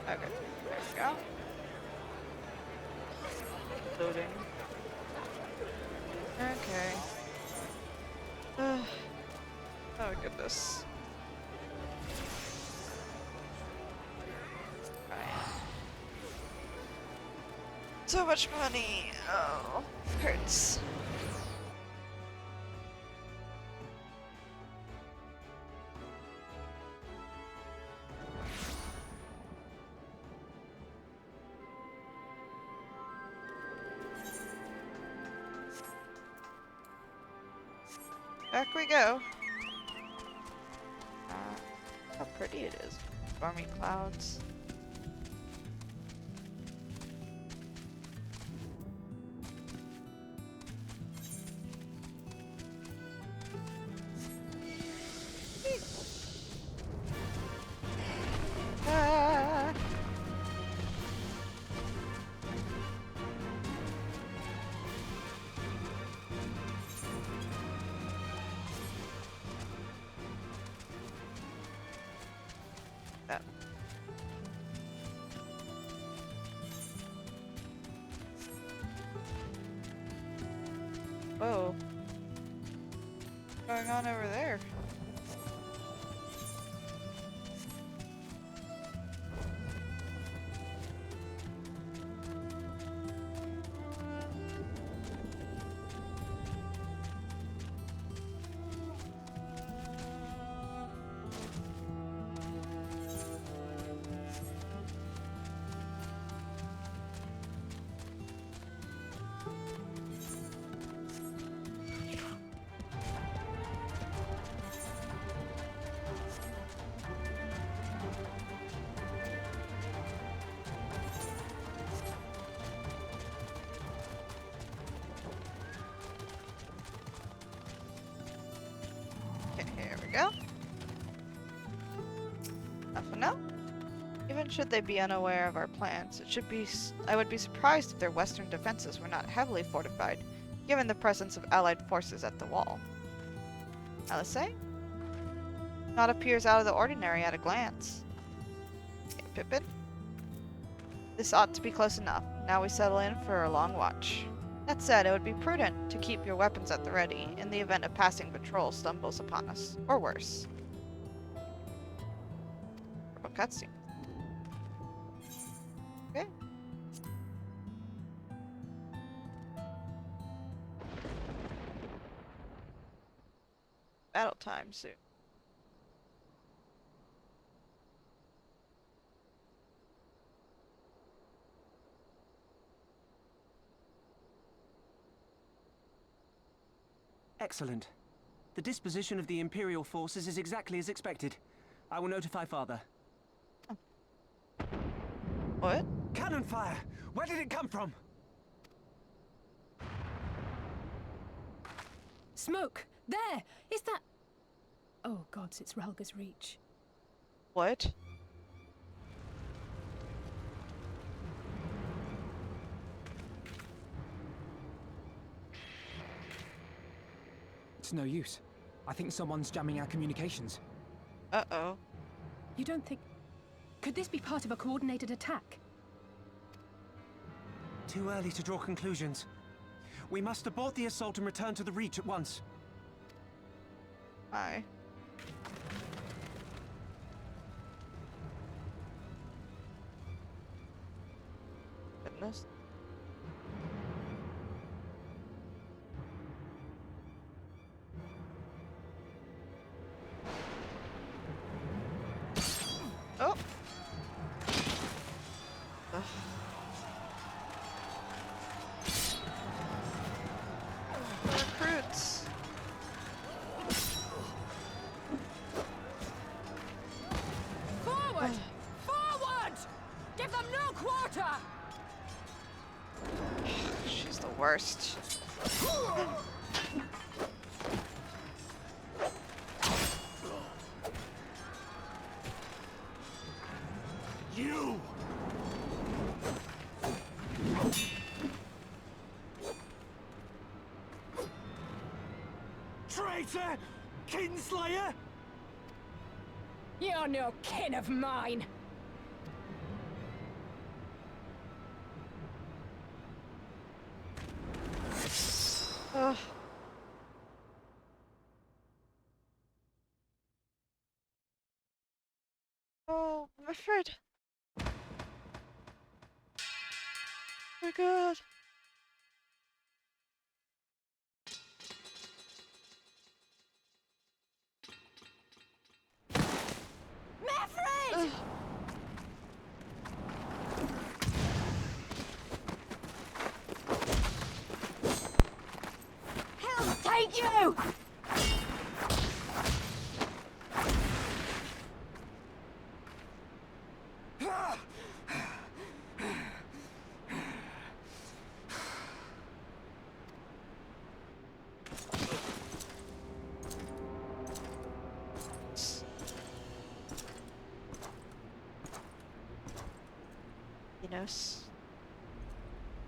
Okay, there we go. Loading. Okay. Oh goodness. Right. So much money. Oh, hurts. Back we go. How pretty it is. Stormy clouds. Ah. Oh. Whoa. What's going on over there? Okay, here we go. Nothing now. Even should they be unaware of our plans, I would be surprised if their western defenses were not heavily fortified, given the presence of allied forces at the wall. Alisei? Not appears out of the ordinary at a glance. Okay, Pippin? This ought to be close enough. Now we settle in for a long watch. That said, it would be prudent to keep your weapons at the ready in the event a passing patrol stumbles upon us, or worse. Purple cutscene. Okay. Battle time soon. Excellent. The disposition of the Imperial forces is exactly as expected. I will notify Father. What? Cannon fire! Where did it come from? Smoke! There! Is that... Oh gods, it's Relga's Reach. What? It's no use. I think someone's jamming our communications. Uh-oh. You don't think... Could this be part of a coordinated attack? Too early to draw conclusions. We must abort the assault and return to the Reach at once. Aye. Goodness. Oh. Ugh. Recruits. Forward! Forward! Give them no quarter! She's the worst. You! Traitor! Kinslayer! You're no kin of mine! I'm afraid. Oh my god. Maverick! Hell take you!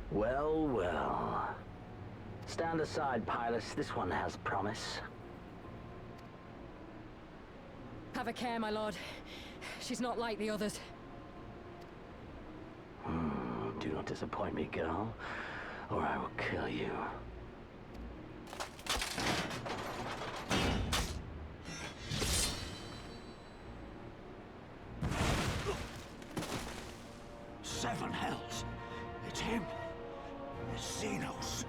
Well, well. Stand aside, pilots. This one has promise. Have a care, my lord. She's not like the others. Do not disappoint me, girl, or I will kill you. Seven hells! It's him! It's Xenos!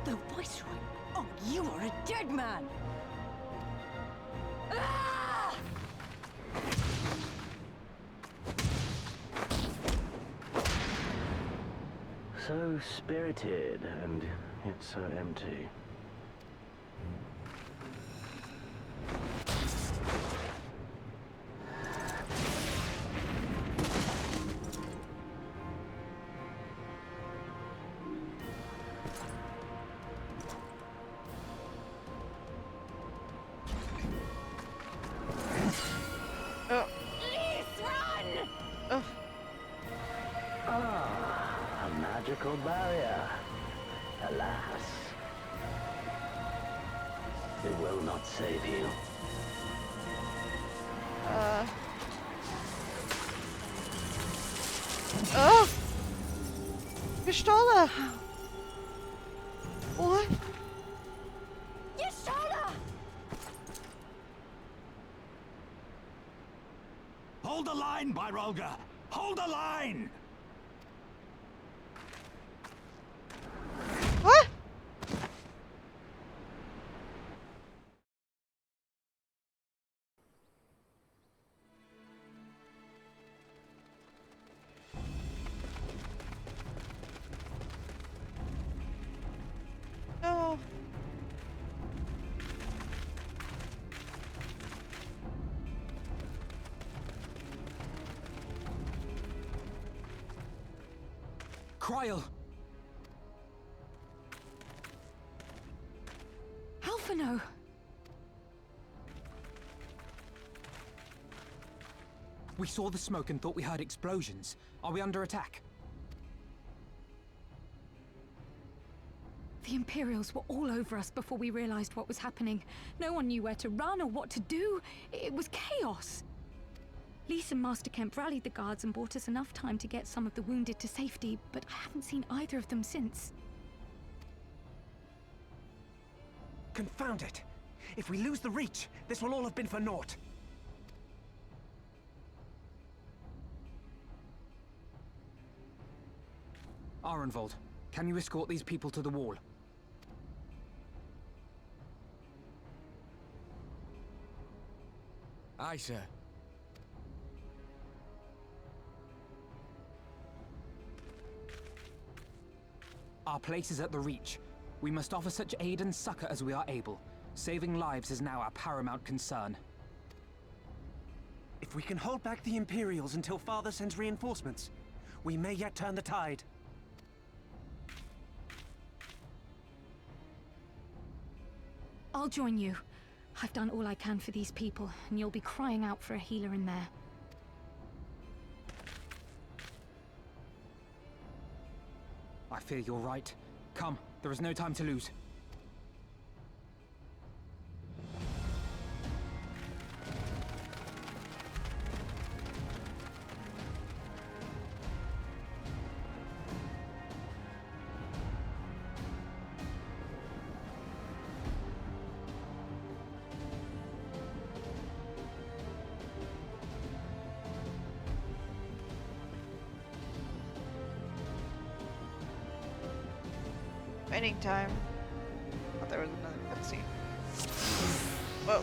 The Viceroy? Oh, you are a dead man! Ah! So spirited, and yet so empty. A magical barrier. Alas. It will not save you. Oh! Pistola! What? Yashala! Hold the line, Byrolga! Hold the line! What? No. Kryl! Alphino! We saw the smoke and thought we heard explosions. Are we under attack? The Imperials were all over us before we realized what was happening. No one knew where to run or what to do. It was chaos. Lise and Master Kemp rallied the guards and bought us enough time to get some of the wounded to safety, but I haven't seen either of them since. Confound it! If we lose the Reach, this will all have been for naught. Arenvold, can you escort these people to the wall? Aye, sir. Our place is at the Reach. We must offer such aid and succor as we are able. Saving lives is now our paramount concern. If we can hold back the Imperials until Father sends reinforcements, we may yet turn the tide. I'll join you. I've done all I can for these people, and you'll be crying out for a healer in there. I fear you're right. Come, there is no time to lose. Fighting time. Thought there was another cutscene. Whoa.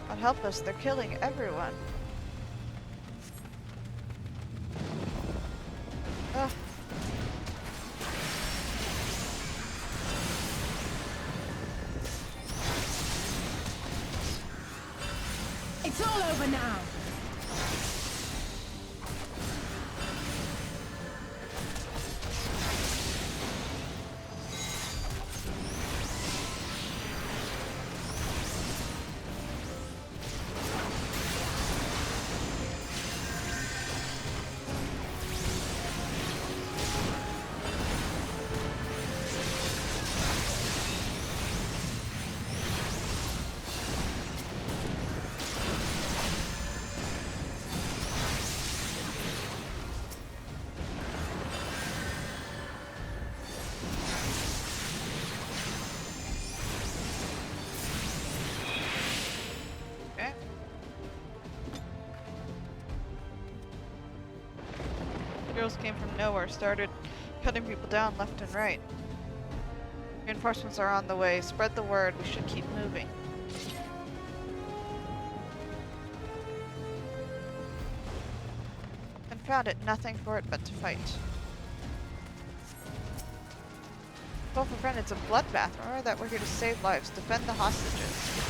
God help us, they're killing everyone. Ugh. It's all over now. Girls came from nowhere, started cutting people down left and right. Reinforcements are on the way. Spread the word. We should keep moving. Confound it. Nothing for it but to fight. Well, for friend, it's a bloodbath. Remember that we're here to save lives, defend the hostages.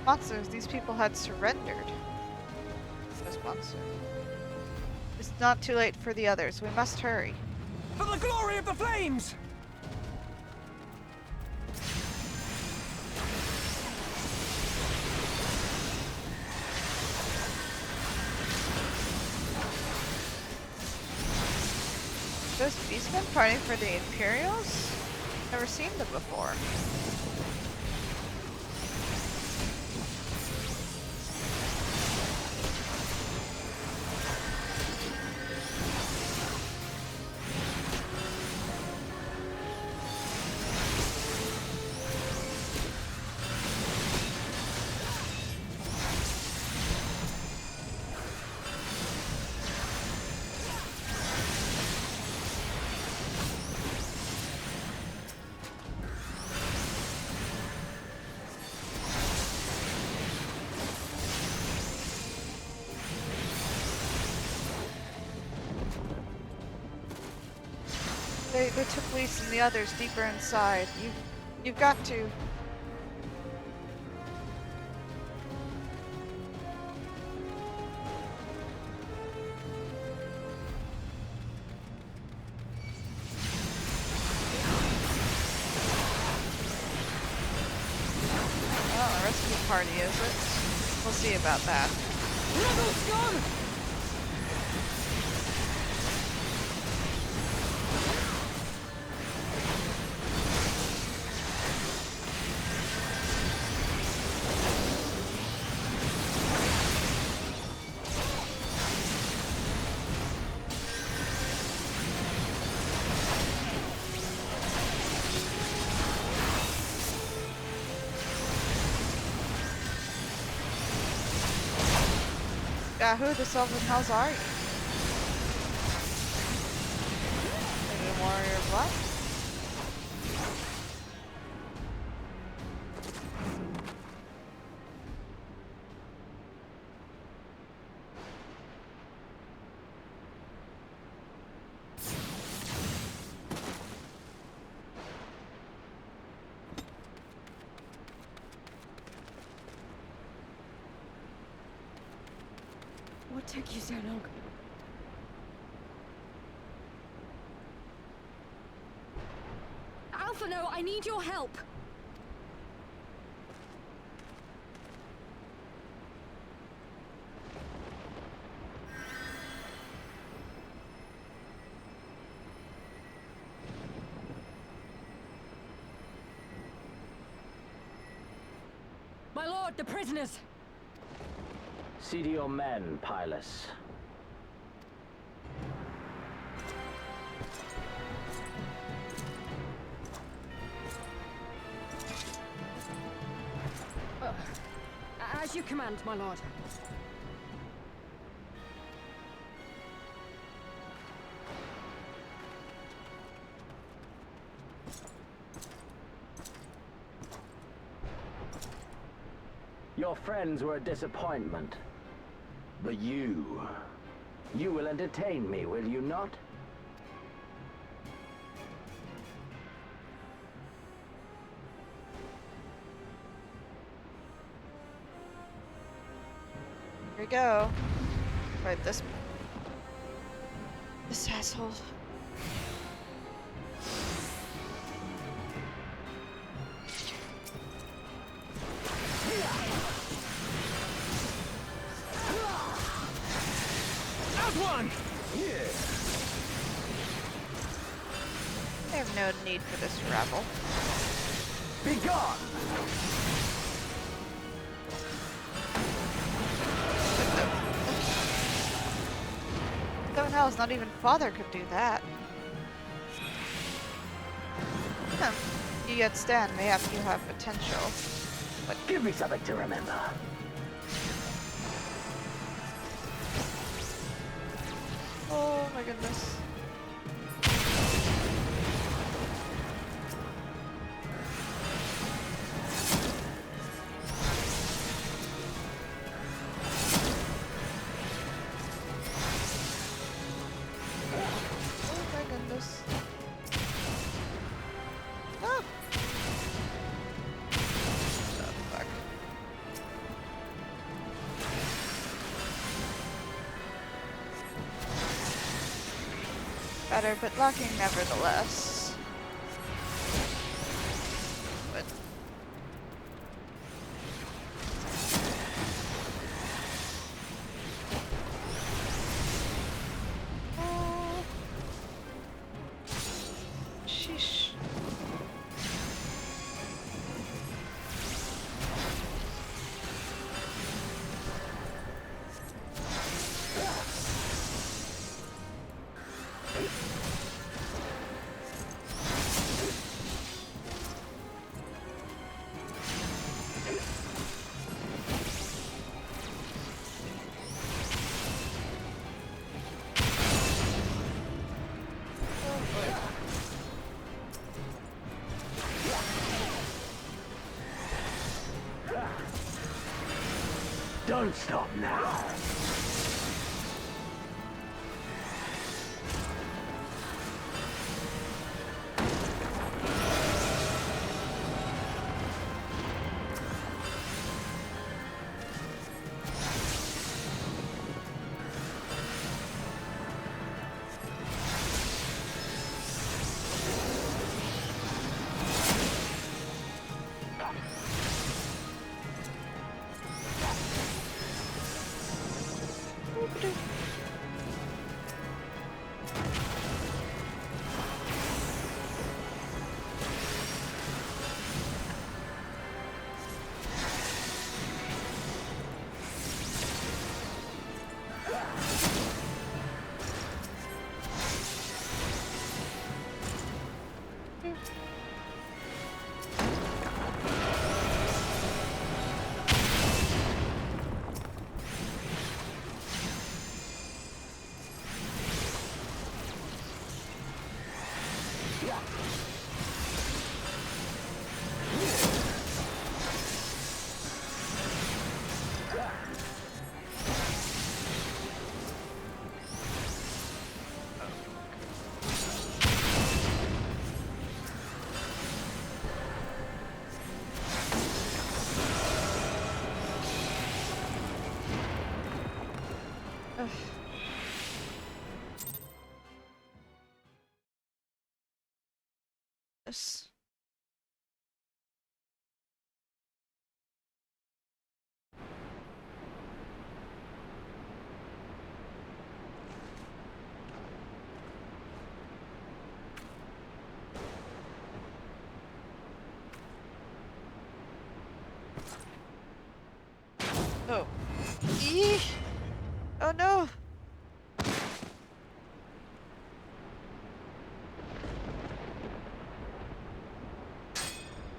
Monsters, these people had surrendered. Says monster. It's not too late for the others. We must hurry. For the glory of the flames! Those beastmen fighting for the Imperials? Never seen them before. They took Lise and the others deeper inside. You've got to. Well, a rescue party, is it? We'll see about that. Rebels gone! Who the Sylvan Hells are you? Are you a warrior of what? What took you so long? Alphino, I need your help! My lord, the prisoners! See to your men, Pylus. As you command, my lord. Your friends were a disappointment. But you will entertain me, will you not? Here we go. Right, this asshole. One! Yeah. I have no need for this rabble. Be gone! Seven Hells, not even Father could do that. You yet stand, mayhap you have potential. But give me something to remember. Oh my goodness. Oh my goodness. Ah! Oh, fuck. Better, but lacking nevertheless. But oh, sheesh. Don't stop now. this. Oh. Eesh! Oh no!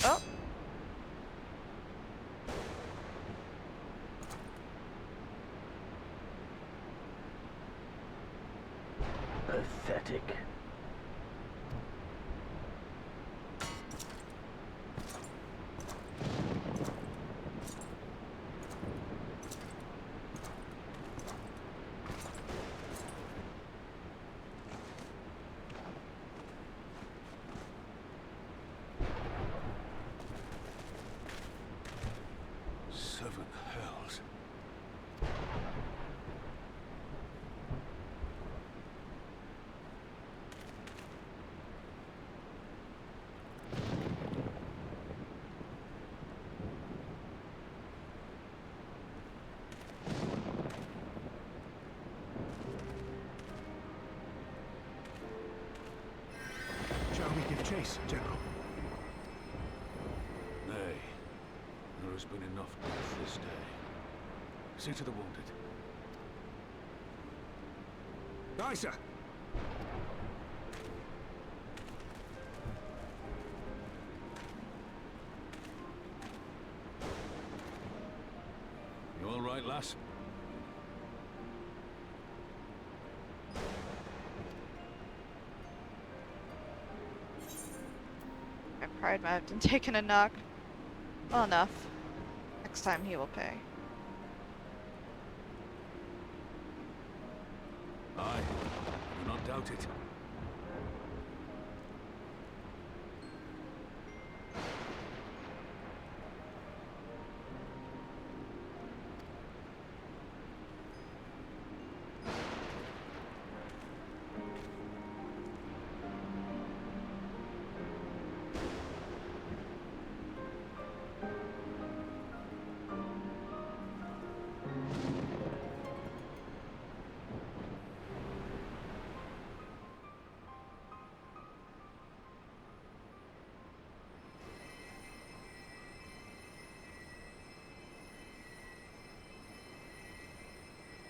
Oh! Pathetic. Seven hells. Shall we give chase, General? Nay. There has been enough death this day. See to the wounded. Aye, sir. You all right, lass? My pride might have been taking a knock. Well enough. Next time he will pay. Aye. Do not doubt it.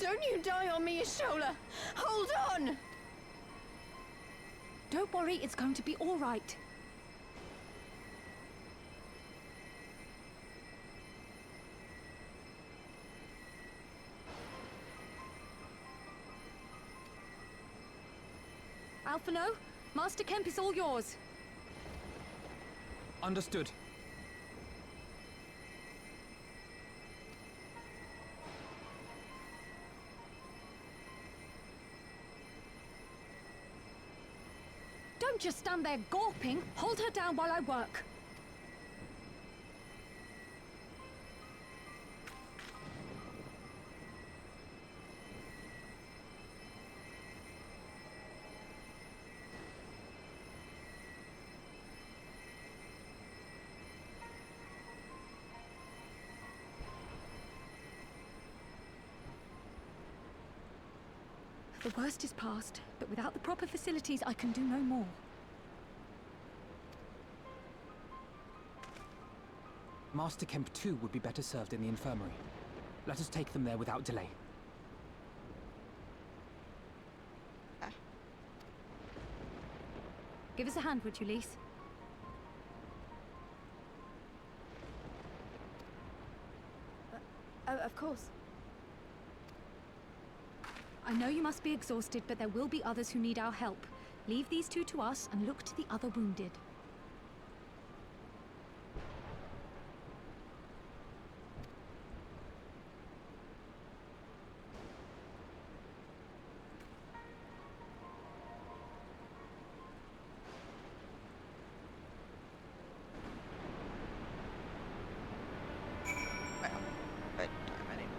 Don't you die on me, Ishola! Hold on! Don't worry, it's going to be all right. Alphino, Master Kemp is all yours. Understood. Don't just stand there gawping. Hold her down while I work. The worst is past, but without the proper facilities, I can do no more. Master Kemp too would be better served in the infirmary. Let us take them there without delay. Give us a hand, would you, Lise? Of course. I know you must be exhausted, but there will be others who need our help. Leave these two to us and look to the other wounded. Well, right time anyway.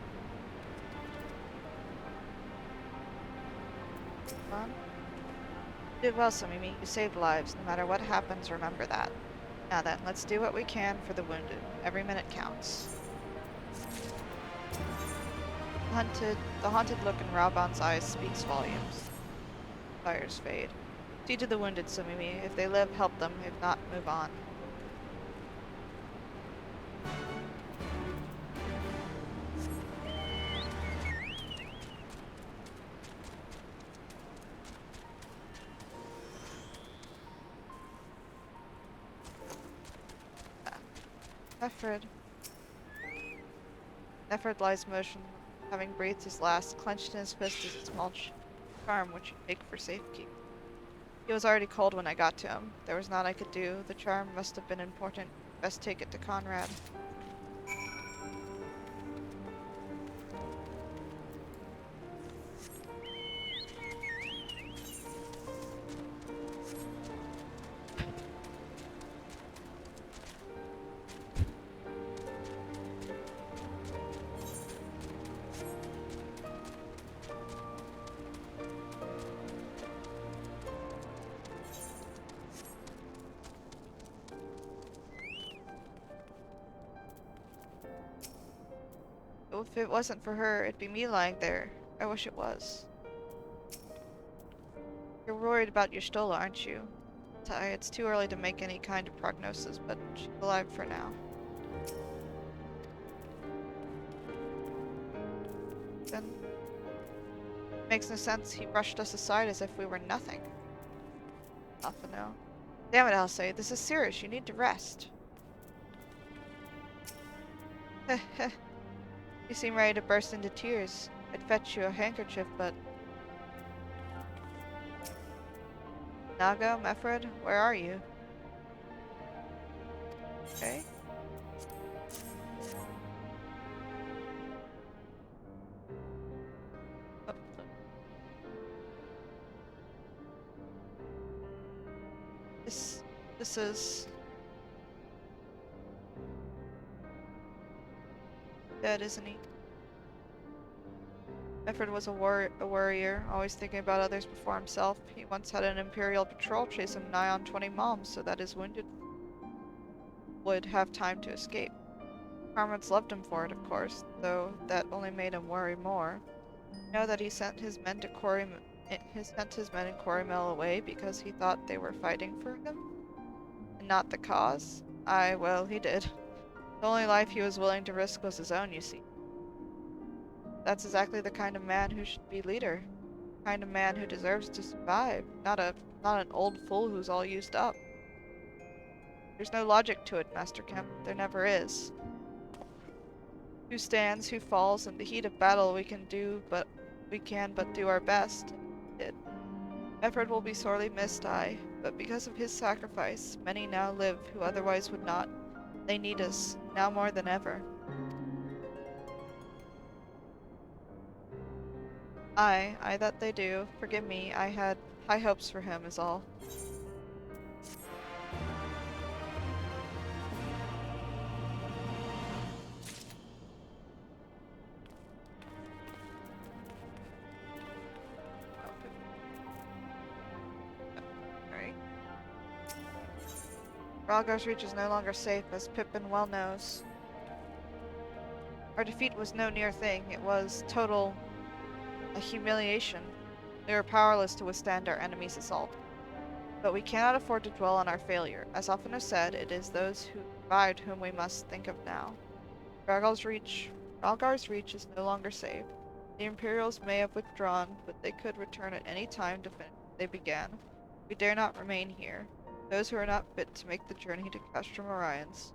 Fun. You did well, Somimi. You saved lives. No matter what happens, remember that. Now then, let's do what we can for the wounded. Every minute counts. The haunted look in Raban's eyes speaks volumes. Fires fade. See to the wounded, Somimi. If they live, help them. If not, move on. Nefrid. Nefrid lies motionless, having breathed his last. Clenched in his fist is a small charm which you take for safekeeping. He was already cold when I got to him. There was naught I could do. The charm must have been important. Best take it to Conrad. If it wasn't for her, it'd be me lying there. I wish it was. You're worried about your Stola, aren't you? Tai, it's too early to make any kind of prognosis, but she's alive for now. Then, makes no sense. He brushed us aside as if we were nothing. Nothing, no. Damn it, Alcé. This is serious. You need to rest. Heh heh. You seem ready to burst into tears. I'd fetch you a handkerchief, but... Naga, Mefred, where are you? Okay. Oh. This is... dead, isn't he? Mefred was a warrior, always thinking about others before himself. He once had an Imperial patrol chase him nigh on 20 moms so that his wounded would have time to escape. Comrades loved him for it, of course, though that only made him worry more. You know that he sent his men in Corymel away because he thought they were fighting for him? And not the cause? Aye, well, he did. The only life he was willing to risk was his own, you see. That's exactly the kind of man who should be leader. The kind of man who deserves to survive, not an old fool who's all used up. There's no logic to it, Master Kemp. There never is. Who stands, who falls, in the heat of battle we can but do our best. Did. Mefred will be sorely missed, aye, but because of his sacrifice, many now live who otherwise would not. They need us, now more than ever. Aye, that they do. Forgive me, I had high hopes for him, is all. Alright. Ralgar's Reach is no longer safe, as Pippin well knows. Our defeat was no near thing. It was a humiliation. We were powerless to withstand our enemy's assault. But we cannot afford to dwell on our failure. As often as said, it is those who survived whom we must think of now. Ralgar's Reach is no longer safe. The Imperials may have withdrawn, but they could return at any time to finish what they began. We dare not remain here. Those who are not fit to make the journey to Castrum Orions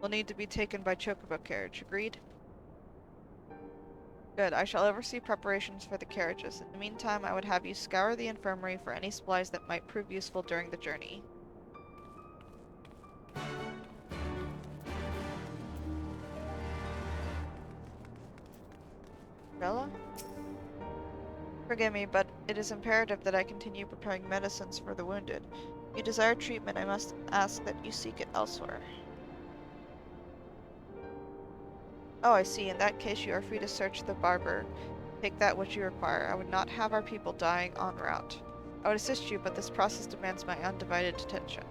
will need to be taken by chocobo carriage. Agreed? Good. I shall oversee preparations for the carriages. In the meantime, I would have you scour the infirmary for any supplies that might prove useful during the journey. Bella? Forgive me, but it is imperative that I continue preparing medicines for the wounded. If you desire treatment, I must ask that you seek it elsewhere. Oh, I see. In that case, you are free to search the barber. Take that which you require. I would not have our people dying en route. I would assist you, but this process demands my undivided attention.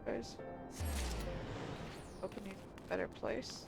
There's... Open you a better place.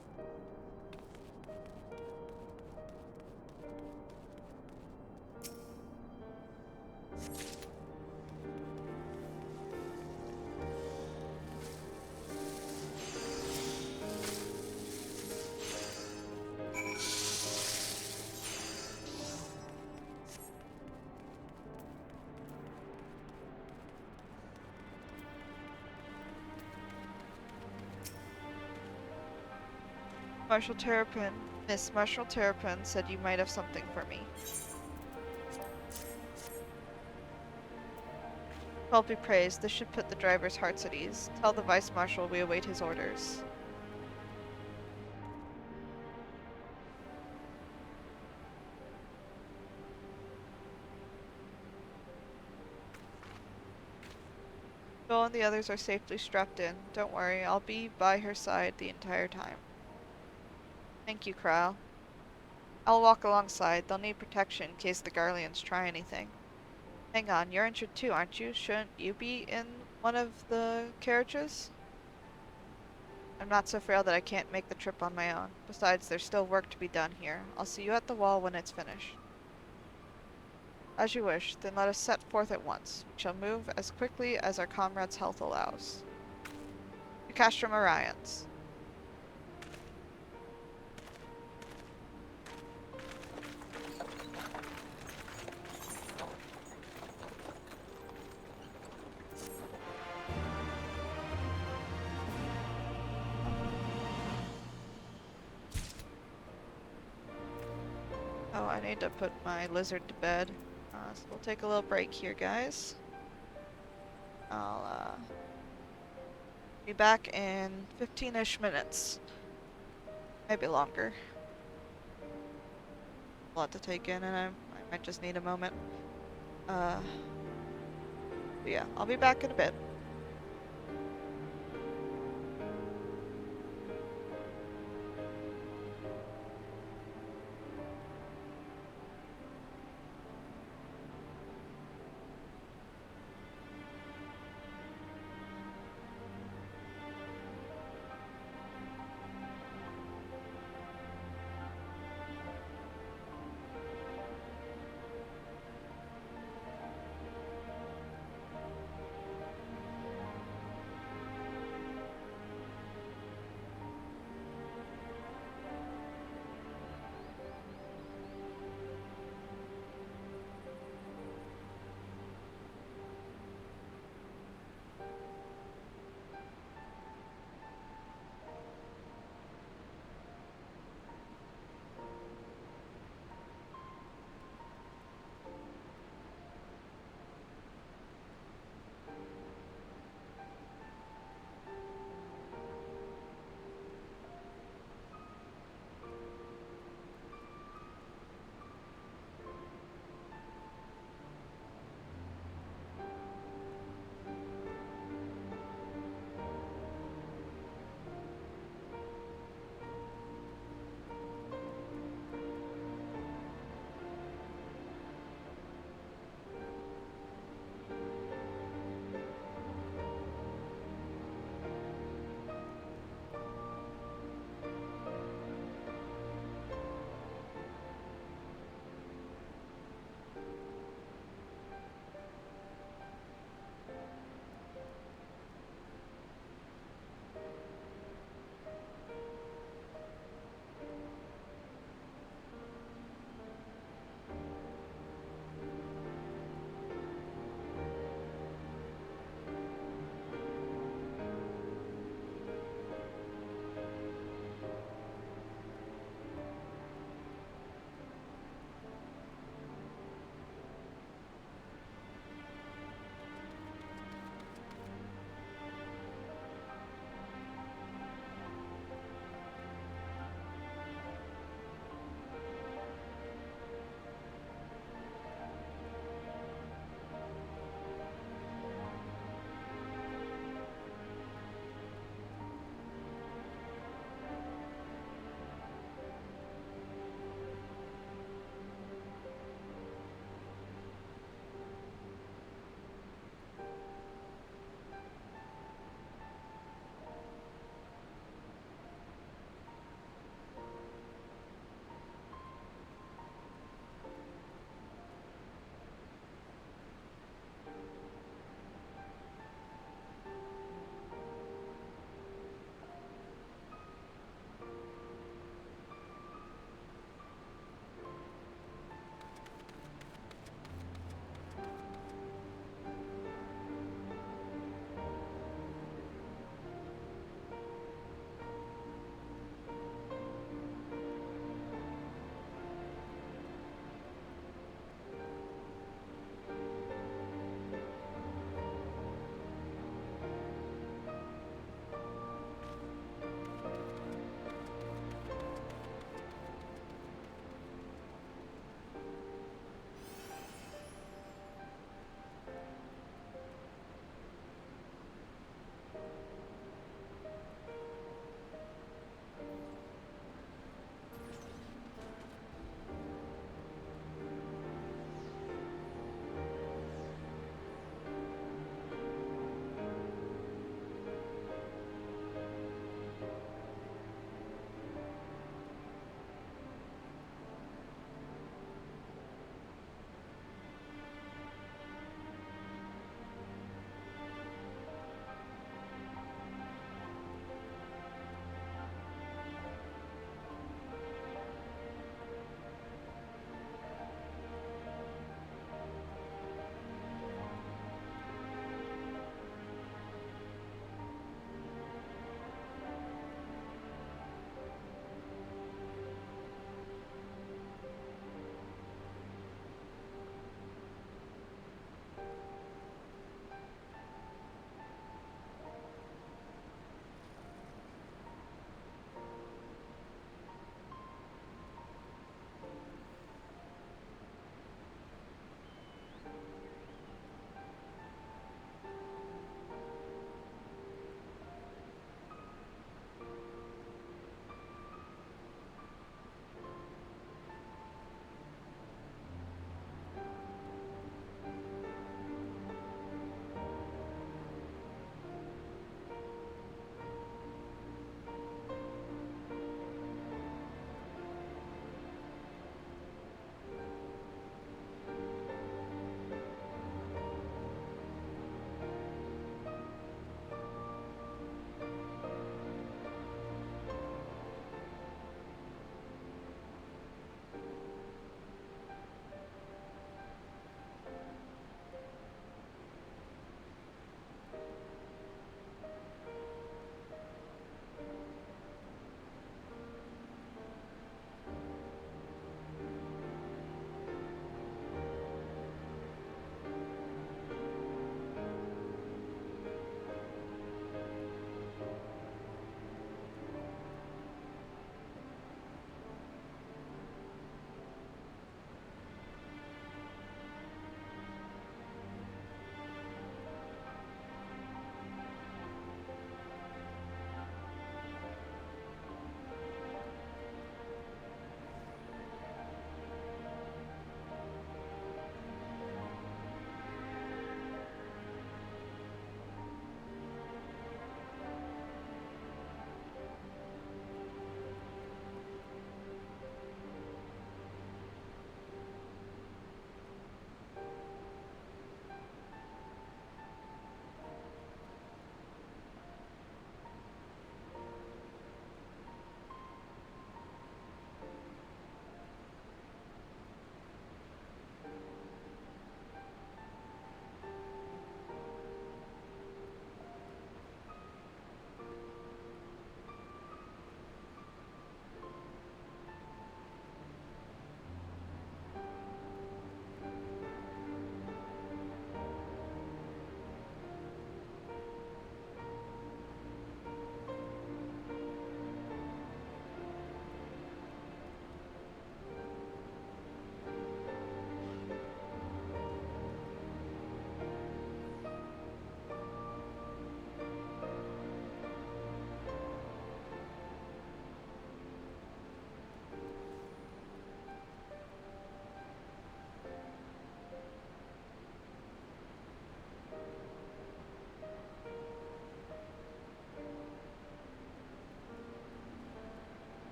Miss Marshall Terrapin said you might have something for me. Well be praised, this should put the driver's hearts at ease. Tell the Vice Marshal we await his orders. Joel and the others are safely strapped in. Don't worry, I'll be by her side the entire time. Thank you, Kral. I'll walk alongside. They'll need protection in case the Garleans try anything. Hang on, you're injured too, aren't you? Shouldn't you be in one of the carriages? I'm not so frail that I can't make the trip on my own. Besides, there's still work to be done here. I'll see you at the wall when it's finished. As you wish, then let us set forth at once. We shall move as quickly as our comrades' health allows. To Castrum Orions. Oh, I need to put my lizard to bed. So we'll take a little break here, guys. I'll be back in 15-ish minutes. Maybe longer. A lot to take in, and I might just need a moment. But yeah, I'll be back in a bit.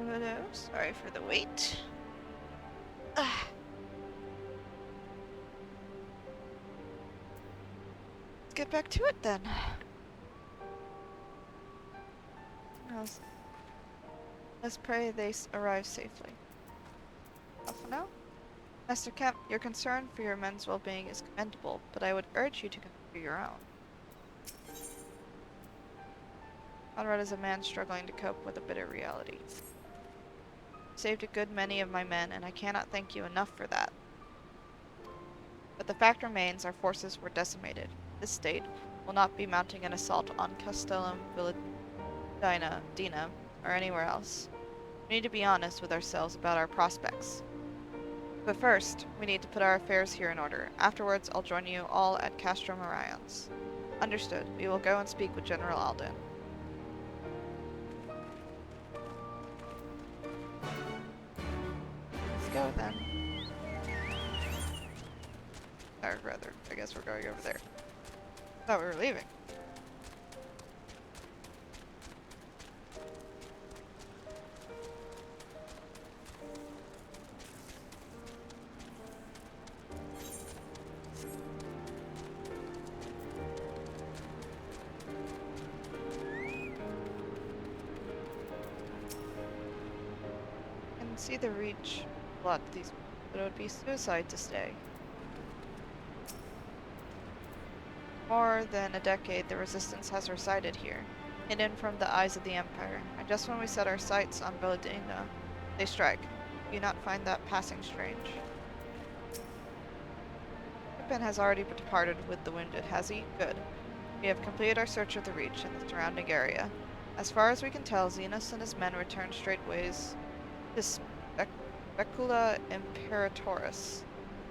Hello, sorry for the wait. Ah. Let's get back to it then. Let's pray they arrive safely. Off for now? Master Kemp, your concern for your men's well-being is commendable, but I would urge you to consider your own. Conrad is a man struggling to cope with a bitter reality. Saved a good many of my men, and I cannot thank you enough for that. But the fact remains, our forces were decimated. This state will not be mounting an assault on Castellum, Dina, or anywhere else. We need to be honest with ourselves about our prospects. But first, we need to put our affairs here in order. Afterwards, I'll join you all at Castro Marion's. Understood. We will go and speak with General Alden. Let's go then. Or rather, I guess we're going over there. Thought we were leaving. See the reach a lot of these, but it would be suicide to stay. More than a decade, the resistance has resided here, hidden from the eyes of the Empire, and just when we set our sights on Belladina, they strike. Do you not find that passing strange? Pippin has already departed with the wounded, has he? Good. We have completed our search of the Reach and the surrounding area. As far as we can tell, Xenos and his men returned straightways to Specula Imperatoris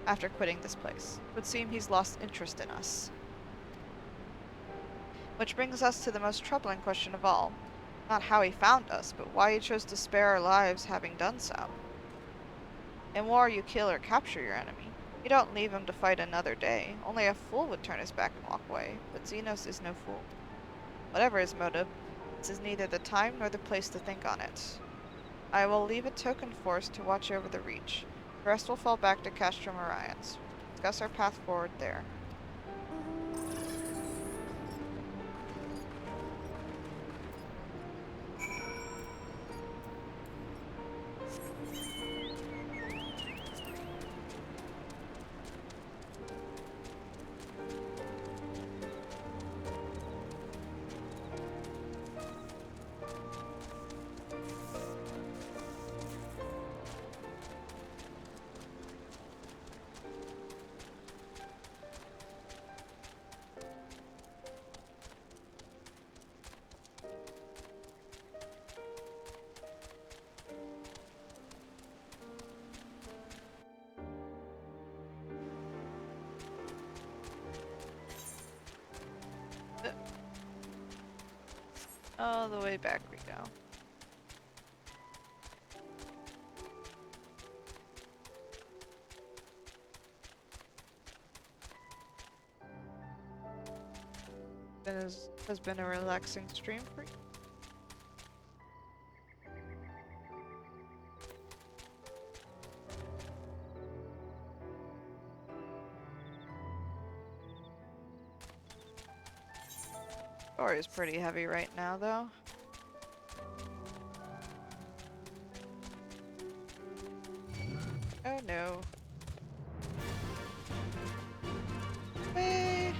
after quitting this place. It would seem he's lost interest in us. Which brings us to the most troubling question of all. Not how he found us, but why he chose to spare our lives having done so. In war, you kill or capture your enemy. You don't leave him to fight another day. Only a fool would turn his back and walk away, but Xenos is no fool. Whatever his motive, this is neither the time nor the place to think on it. I will leave a token force to watch over the Reach. The rest will fall back to Castro Marion's. Discuss our path forward there. All the way back we go. Has been a relaxing stream for you. Story is pretty heavy right now, though. Oh no. Whee!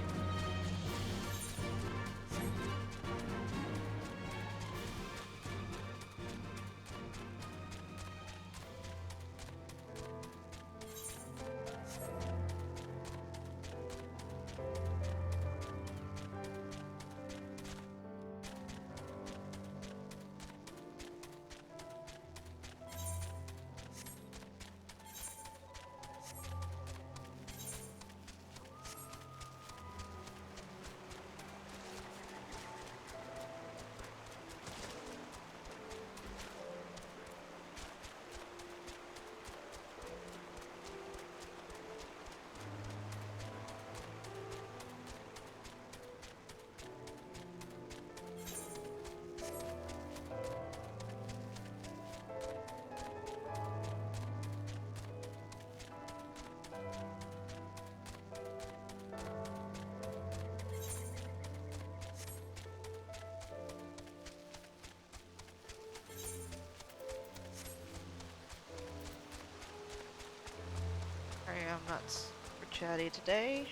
not super chatty today.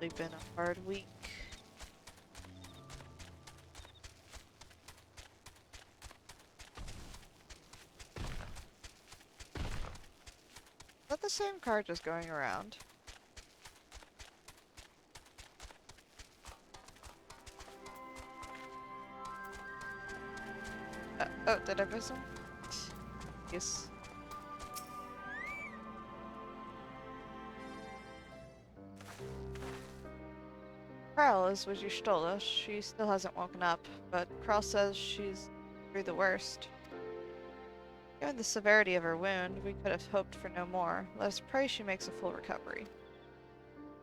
It's been a hard week. Is that the same car just going around? Oh, did I miss him? Yes. Krell is with Stola. She still hasn't woken up, but Krell says she's through the worst. Given the severity of her wound, we could have hoped for no more. Let us pray she makes a full recovery.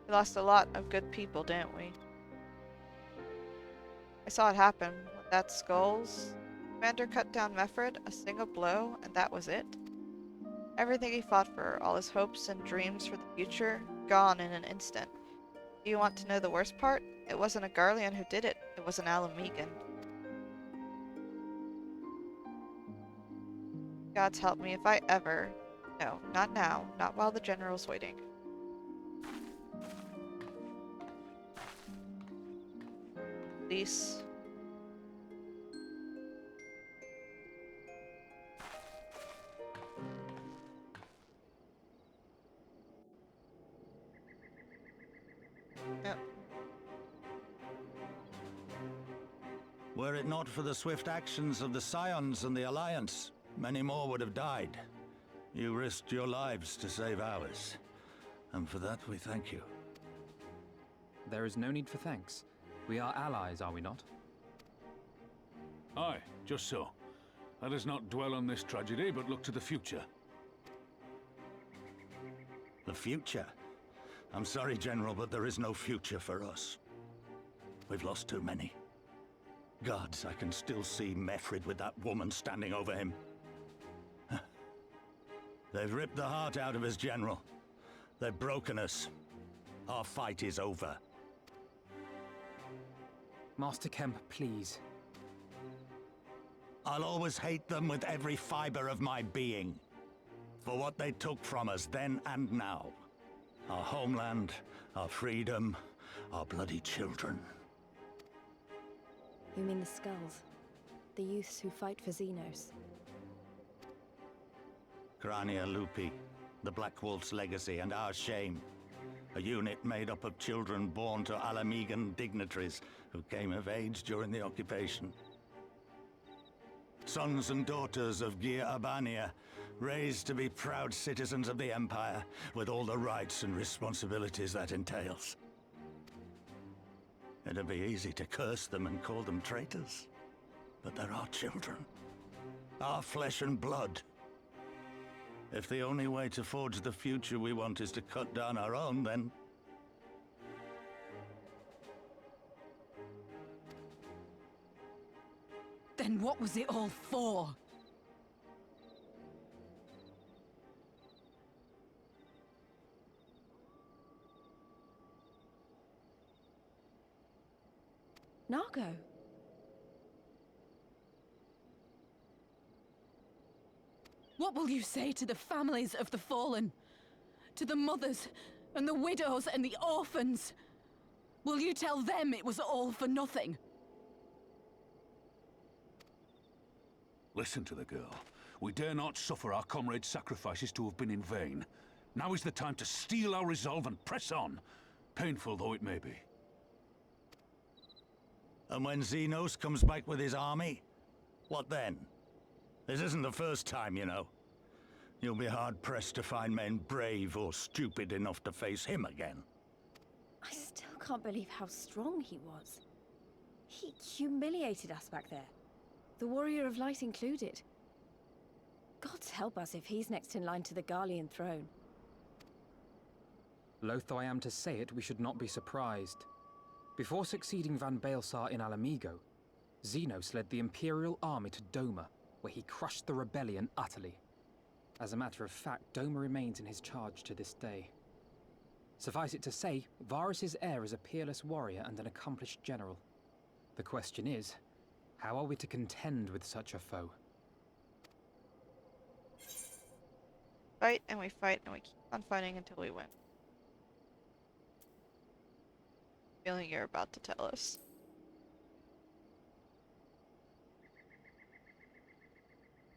We lost a lot of good people, didn't we? I saw it happen with that skulls. Commander cut down Mefred, a single blow, and that was it. Everything he fought for, all his hopes and dreams for the future, gone in an instant. Do you want to know the worst part? It wasn't a Garlean who did it. It was an Alamegan. Gods help me if I ever... No, not now. Not while the general's waiting. Please. Yep. Were it not for the swift actions of the Scions and the Alliance, many more would have died. You risked your lives to save ours, and for that we thank you. There is no need for thanks. We are allies, are we not? Aye, just so. Let us not dwell on this tragedy, but look to the future. The future? I'm sorry, General, but there is no future for us. We've lost too many. Gods, I can still see Mefred with that woman standing over him. They've ripped the heart out of us, General. They've broken us. Our fight is over. Master Kemp, please. I'll always hate them with every fiber of my being. For what they took from us then and now. Our homeland, our freedom, our bloody children. You mean the Skulls? The youths who fight for Xenos? Grania Lupi, the Black Wolf's legacy and our shame. A unit made up of children born to Alamegan dignitaries who came of age during the occupation. Sons and daughters of Gir Abania, raised to be proud citizens of the Empire, with all the rights and responsibilities that entails. It'd be easy to curse them and call them traitors, but they're our children. Our flesh and blood. If the only way to forge the future we want is to cut down our own, then... Then what was it all for? Nargo? What will you say to the families of the fallen? To the mothers, and the widows, and the orphans? Will you tell them it was all for nothing? Listen to the girl. We dare not suffer our comrades' sacrifices to have been in vain. Now is the time to steel our resolve and press on, painful though it may be. And when Xenos comes back with his army, what then? This isn't the first time, you know. You'll be hard-pressed to find men brave or stupid enough to face him again. I still can't believe how strong he was. He humiliated us back there. The Warrior of Light included. Gods help us if he's next in line to the Garlean throne. Loath though I am to say it, we should not be surprised. Before succeeding Van Baelsar in Alamigo, Xenos led the Imperial army to Doma, where he crushed the rebellion utterly. As a matter of fact, Doma remains in his charge to this day. Suffice it to say, Varus's heir is a peerless warrior and an accomplished general. The question is, How are we to contend with such a foe? Fight and we fight and we keep on fighting until we win. Feeling you're about to tell us.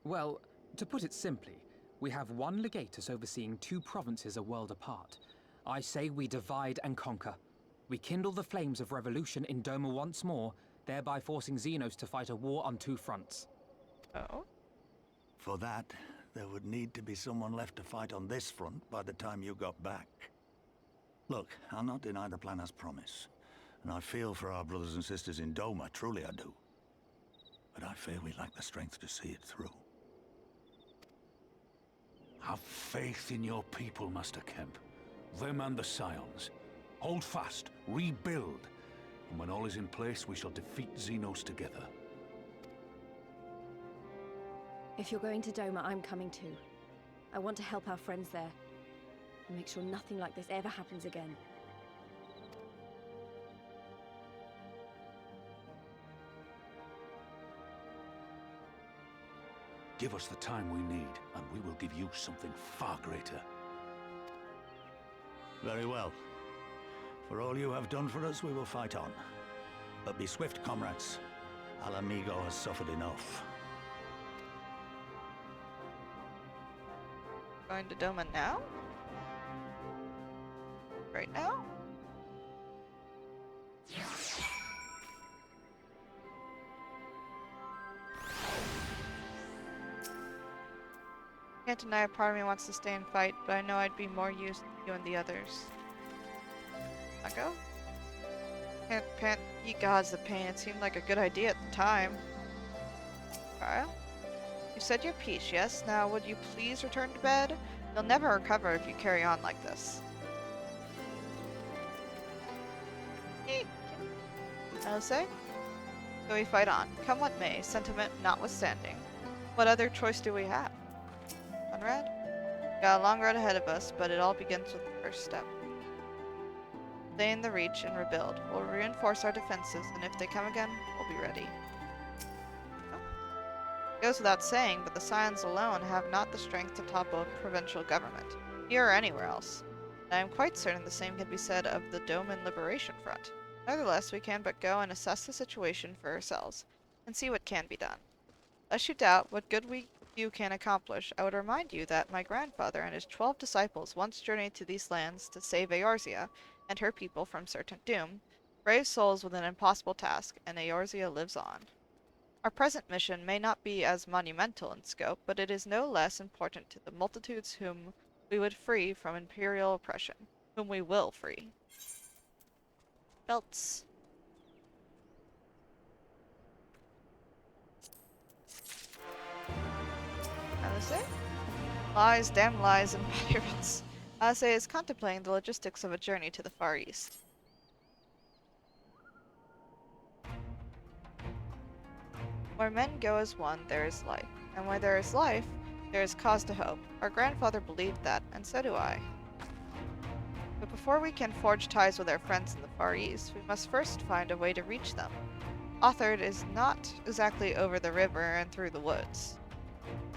Well, to put it simply, we have one legatus overseeing 2 provinces a world apart. I say we divide and conquer. We kindle the flames of revolution in Doma once more, thereby forcing Xenos to fight a war on 2 fronts. Oh? For that, there would need to be someone left to fight on this front by the time you got back. Look, I'll not deny the plan as promised. And I feel for our brothers and sisters in Doma, truly I do. But I fear we lack the strength to see it through. Have faith in your people, Master Kemp. Them and the Scions. Hold fast, rebuild. And when all is in place, we shall defeat Xenos together. If you're going to Doma, I'm coming too. I want to help our friends there. And make sure nothing like this ever happens again. Give us the time we need, and we will give you something far greater. Very well. For all you have done for us, we will fight on. But be swift, comrades. Alamigo has suffered enough. Going to Doma now? Right now? Can't deny a part of me wants to stay and fight, but I know I'd be more use than you and the others. I go? Can't ye gods the pain. It seemed like a good idea at the time. Kyle? You said your piece, yes? Now would you please return to bed? You'll never recover if you carry on like this. I'll say? So we fight on. Come what may, sentiment notwithstanding. What other choice do we have? Conrad? Got a long road ahead of us, but it all begins with the first step. Stay in the Reach and rebuild. We'll reinforce our defenses, and if they come again, we'll be ready. Goes without saying, but the Scions alone have not the strength to topple a provincial government, here or anywhere else. And I am quite certain the same can be said of the Doman Liberation Front. Nevertheless, we can but go and assess the situation for ourselves, and see what can be done. Lest you doubt what good you can accomplish, I would remind you that my grandfather and his 12 disciples once journeyed to these lands to save Eorzea and her people from certain doom, brave souls with an impossible task, and Eorzea lives on. Our present mission may not be as monumental in scope, but it is no less important to the multitudes whom we would free from imperial oppression, whom we will free. Belts. Alise? Lies, damn lies, and pirates. Alise is contemplating the logistics of a journey to the Far East. Where men go as one, there is life. And where there is life, there is cause to hope. Our grandfather believed that, and so do I. But before we can forge ties with our friends in the Far East, we must first find a way to reach them. Othard is not exactly over the river and through the woods.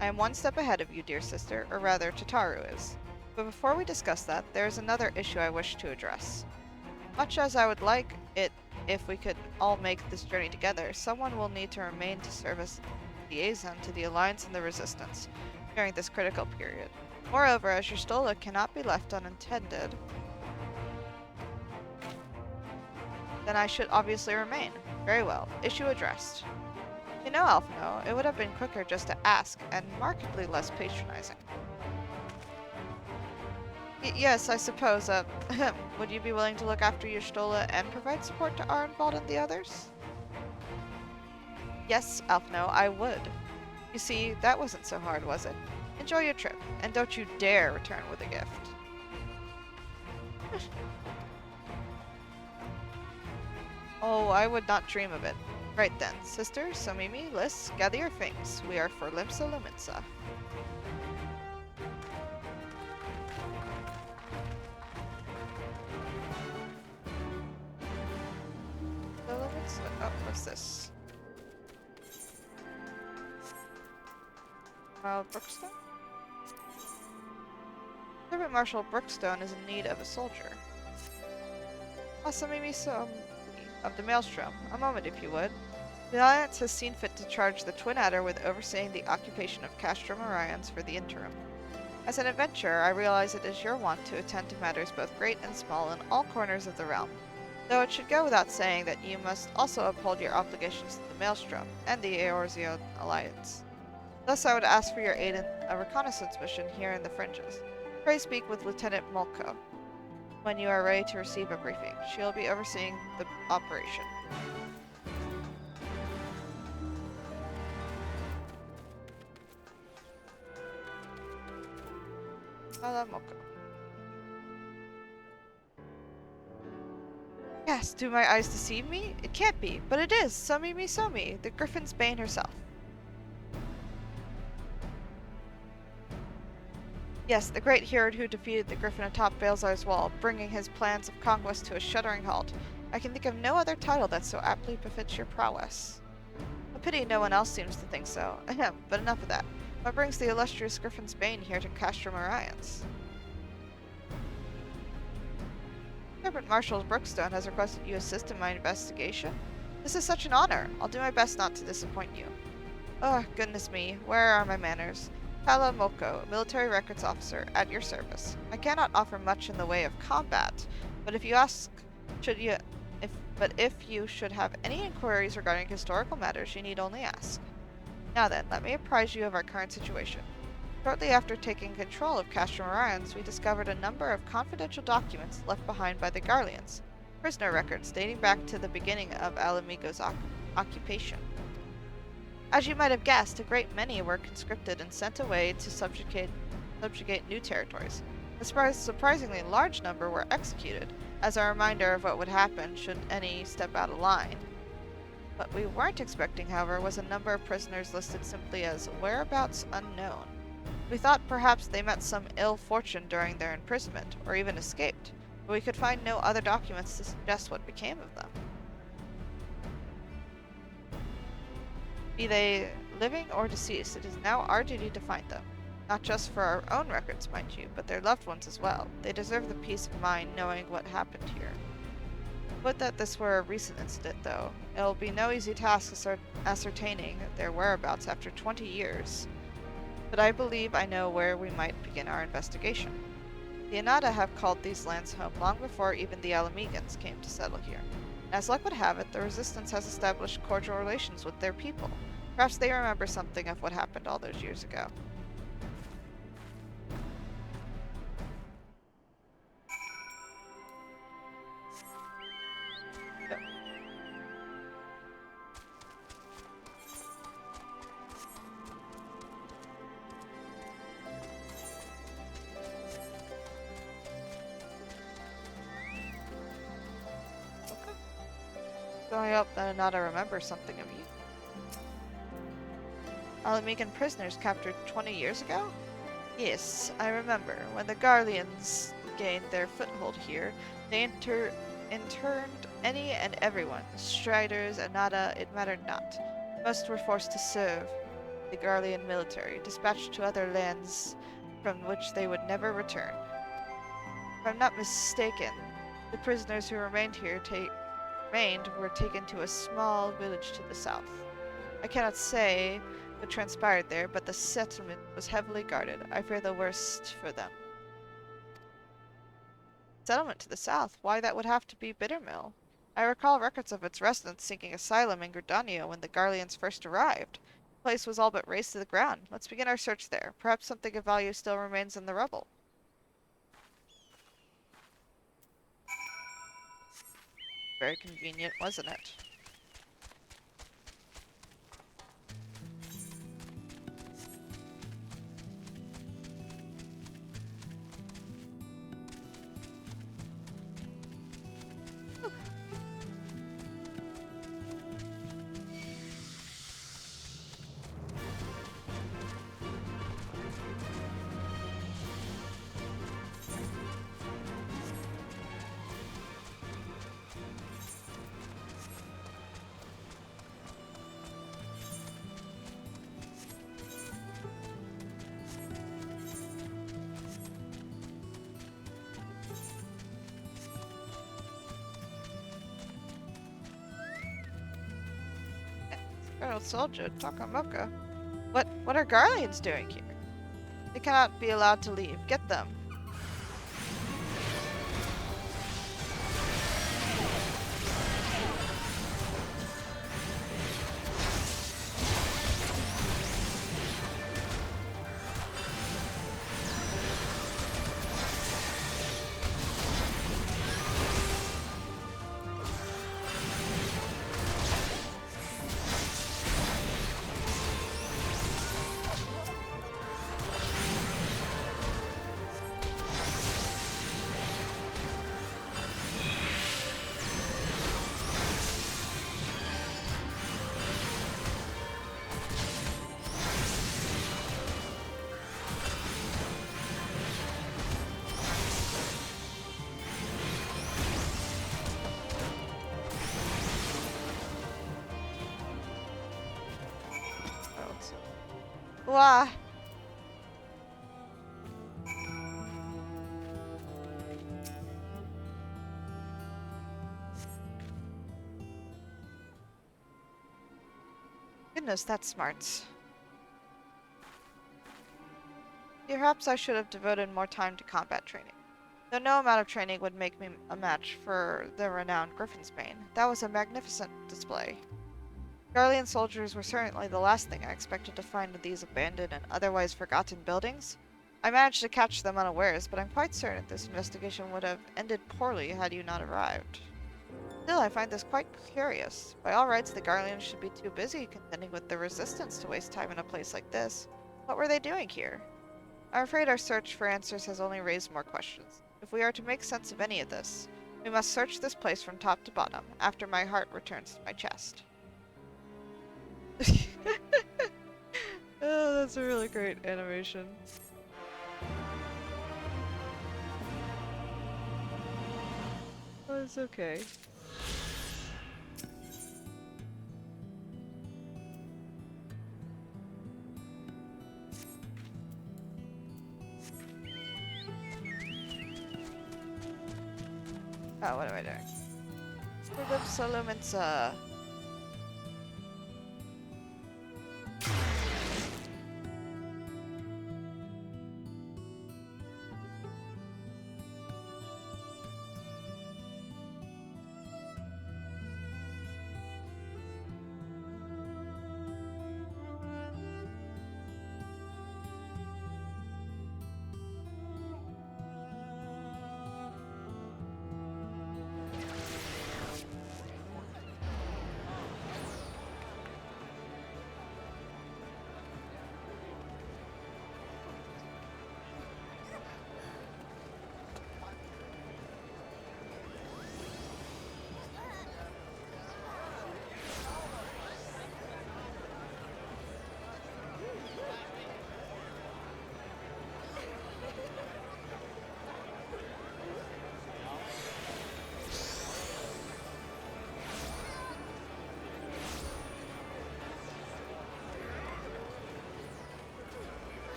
I am one step ahead of you, dear sister, or rather, Tataru is. But before we discuss that, there is another issue I wish to address. Much as I would like it if we could all make this journey together, someone will need to remain to serve as liaison to the Alliance and the Resistance during this critical period. Moreover, as your Stola cannot be left unattended, then I should obviously remain. Very well. Issue addressed. You know, Alphino, it would have been quicker just to ask, and markedly less patronizing. Yes, I suppose, would you be willing to look after your Stola and provide support to Arnvald and the others? Yes, Alphino, I would. You see, that wasn't so hard, was it? Enjoy your trip, and don't you dare return with a gift. Oh, I would not dream of it. Right then, sister, Somimi, Liz, gather your things. We are for Limsa Luminsa. Oh, what's this? Brookstone? Servant Marshal Brookstone is in need of a soldier. Somimi of the Maelstrom. A moment, if you would. The Alliance has seen fit to charge the Twin Adder with overseeing the occupation of Castrum Orions for the interim. As an adventurer, I realize it is your wont to attend to matters both great and small in all corners of the realm, though it should go without saying that you must also uphold your obligations to the Maelstrom and the Eorzean Alliance. Thus I would ask for your aid in a reconnaissance mission here in the fringes. Pray speak with Lieutenant Molko when you are ready to receive a briefing. She will be overseeing the operation. Molko. Yes, do my eyes deceive me? It can't be, but it is. Somimi, the Griffin's Bane herself. Yes, the great hero who defeated the Griffin atop Baelzar's wall, bringing his plans of conquest to a shuddering halt. I can think of no other title that so aptly befits your prowess. A pity no one else seems to think so. Ahem, but enough of that. What brings the illustrious Griffin's Bane here to Castrum Orions? Servant Marshal Brookstone has requested you assist in my investigation. This is such an honor. I'll do my best not to disappoint you. Oh, goodness me, where are my manners? Tala Moko, military records officer, at your service. I cannot offer much in the way of combat, but if you should have any inquiries regarding historical matters, you need only ask. Now then, let me apprise you of our current situation. Shortly after taking control of Castrum Orions, we discovered a number of confidential documents left behind by the Garleans, prisoner records dating back to the beginning of Alamigo's occupation. As you might have guessed, a great many were conscripted and sent away to subjugate new territories. A surprisingly large number were executed, as a reminder of what would happen should any step out of line. What we weren't expecting, however, was a number of prisoners listed simply as whereabouts unknown. We thought perhaps they met some ill fortune during their imprisonment, or even escaped, but we could find no other documents to suggest what became of them. Be they living or deceased, it is now our duty to find them. Not just for our own records, mind you, but their loved ones as well. They deserve the peace of mind knowing what happened here. Would that this were a recent incident, though. It will be no easy task ascertaining their whereabouts after 20 years. But I believe I know where we might begin our investigation. The Anada have called these lands home long before even the Alamegans came to settle here. And as luck would have it, the Resistance has established cordial relations with their people. Perhaps they remember something of what happened all those years ago. I hope that Anada remembers something of you. Alamegan prisoners captured 20 years ago? Yes, I remember. When the Garleans gained their foothold here, they interned any and everyone. Striders, Anada, it mattered not. Most were forced to serve the Garlean military, dispatched to other lands from which they would never return. If I'm not mistaken, the prisoners who remained here were taken to a small village to the south. I cannot say what transpired there, but the settlement was heavily guarded. I fear the worst for them. Settlement to the south? Why, that would have to be Bittermill. I recall records of its residents seeking asylum in Gridania when the Garleans first arrived. The place was all but razed to the ground. Let's begin our search there. Perhaps something of value still remains in the rubble. Very convenient, wasn't it? Colonel Soldier, Takamoka. What are Garleans doing here? They cannot be allowed to leave. Get them. Wah. Goodness, that's smart. Perhaps I should have devoted more time to combat training. Though no amount of training would make me a match for the renowned Griffin's Bane. That was a magnificent display. Garlean soldiers were certainly the last thing I expected to find in these abandoned and otherwise forgotten buildings. I managed to catch them unawares, but I'm quite certain this investigation would have ended poorly had you not arrived. Still, I find this quite curious. By all rights, the Garleans should be too busy contending with the resistance to waste time in a place like this. What were they doing here? I'm afraid our search for answers has only raised more questions. If we are to make sense of any of this, we must search this place from top to bottom, after my heart returns to my chest. Oh, that's a really great animation. Oh, it's okay. Oh, what am I doing? Salominsa.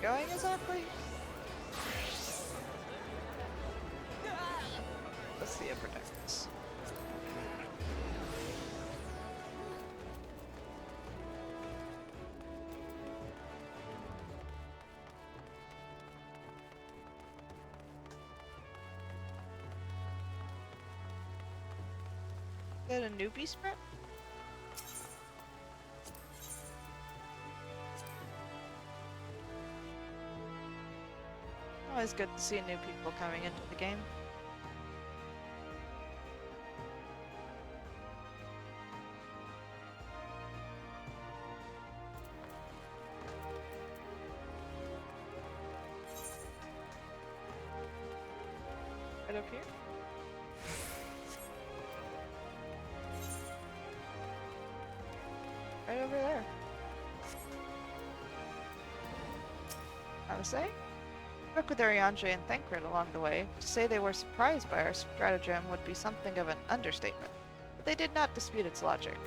Going exactly? Let's see it protects. Is that a newbie sprint? Always good to see new people coming into the game. Right up here? Right over there. I was saying? Spoke with Ariandre and Thancred along the way. To say they were surprised by our stratagem would be something of an understatement, but they did not dispute its logic.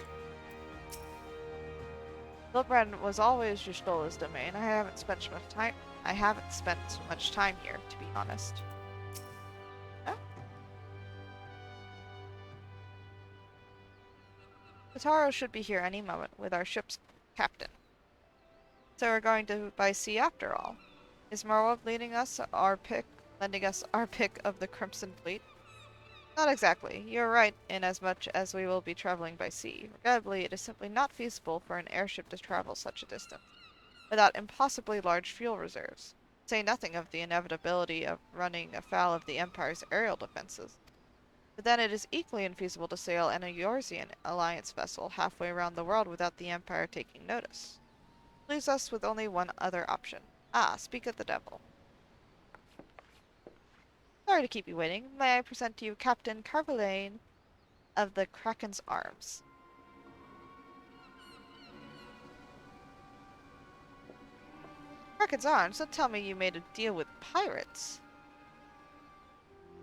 Vilbrand was always Y'shtola's domain. I haven't spent much time here, to be honest. Huh? Kotaro should be here any moment with our ship's captain. So we're going to by sea after all. Is Marwab lending us our pick of the Crimson Fleet? Not exactly. You're right in as much as we will be traveling by sea. Regrettably, it is simply not feasible for an airship to travel such a distance without impossibly large fuel reserves, say nothing of the inevitability of running afoul of the Empire's aerial defenses. But then it is equally infeasible to sail an Eorzean alliance vessel halfway around the world without the Empire taking notice. Leaves us with only one other option. Ah, speak of the devil. Sorry to keep you waiting. May I present to you Captain Carvalane of the Kraken's Arms. Kraken's Arms? Don't tell me you made a deal with pirates.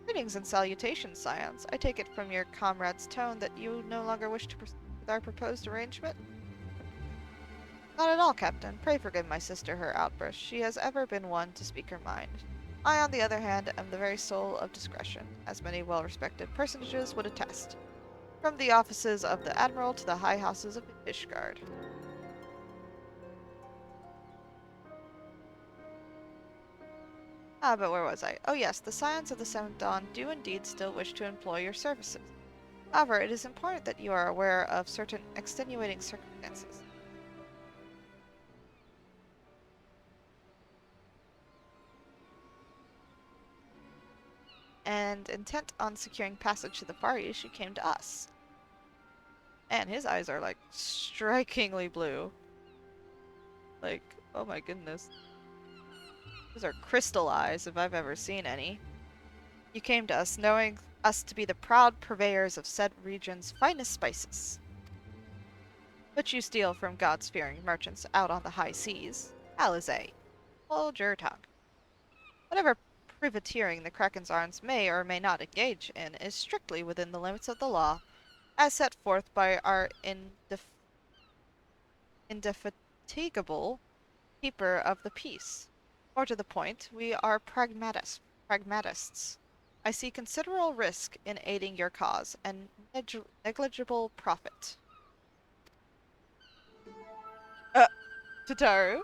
Greetings and salutations, scions. I take it from your comrade's tone that you no longer wish to proceed with our proposed arrangement? Not at all, Captain. Pray forgive my sister her outburst. She has ever been one to speak her mind. I, on the other hand, am the very soul of discretion, as many well-respected personages would attest, from the offices of the Admiral to the high houses of Ishgard. Ah, but where was I? Oh yes, the Scions of the Seventh Dawn do indeed still wish to employ your services. However, it is important that you are aware of certain extenuating circumstances. And intent on securing passage to the Far East, you came to us. And his eyes are, like, strikingly blue. Like, oh my goodness. Those are crystal eyes, if I've ever seen any. You came to us knowing us to be the proud purveyors of said region's finest spices, which you steal from God-fearing merchants out on the high seas. Alizé, hold your tongue. Whatever privateering the Kraken's Arms may or may not engage in is strictly within the limits of the law, as set forth by our indefatigable keeper of the peace. More to the point, we are pragmatists. I see considerable risk in aiding your cause, and negligible profit. Tataru?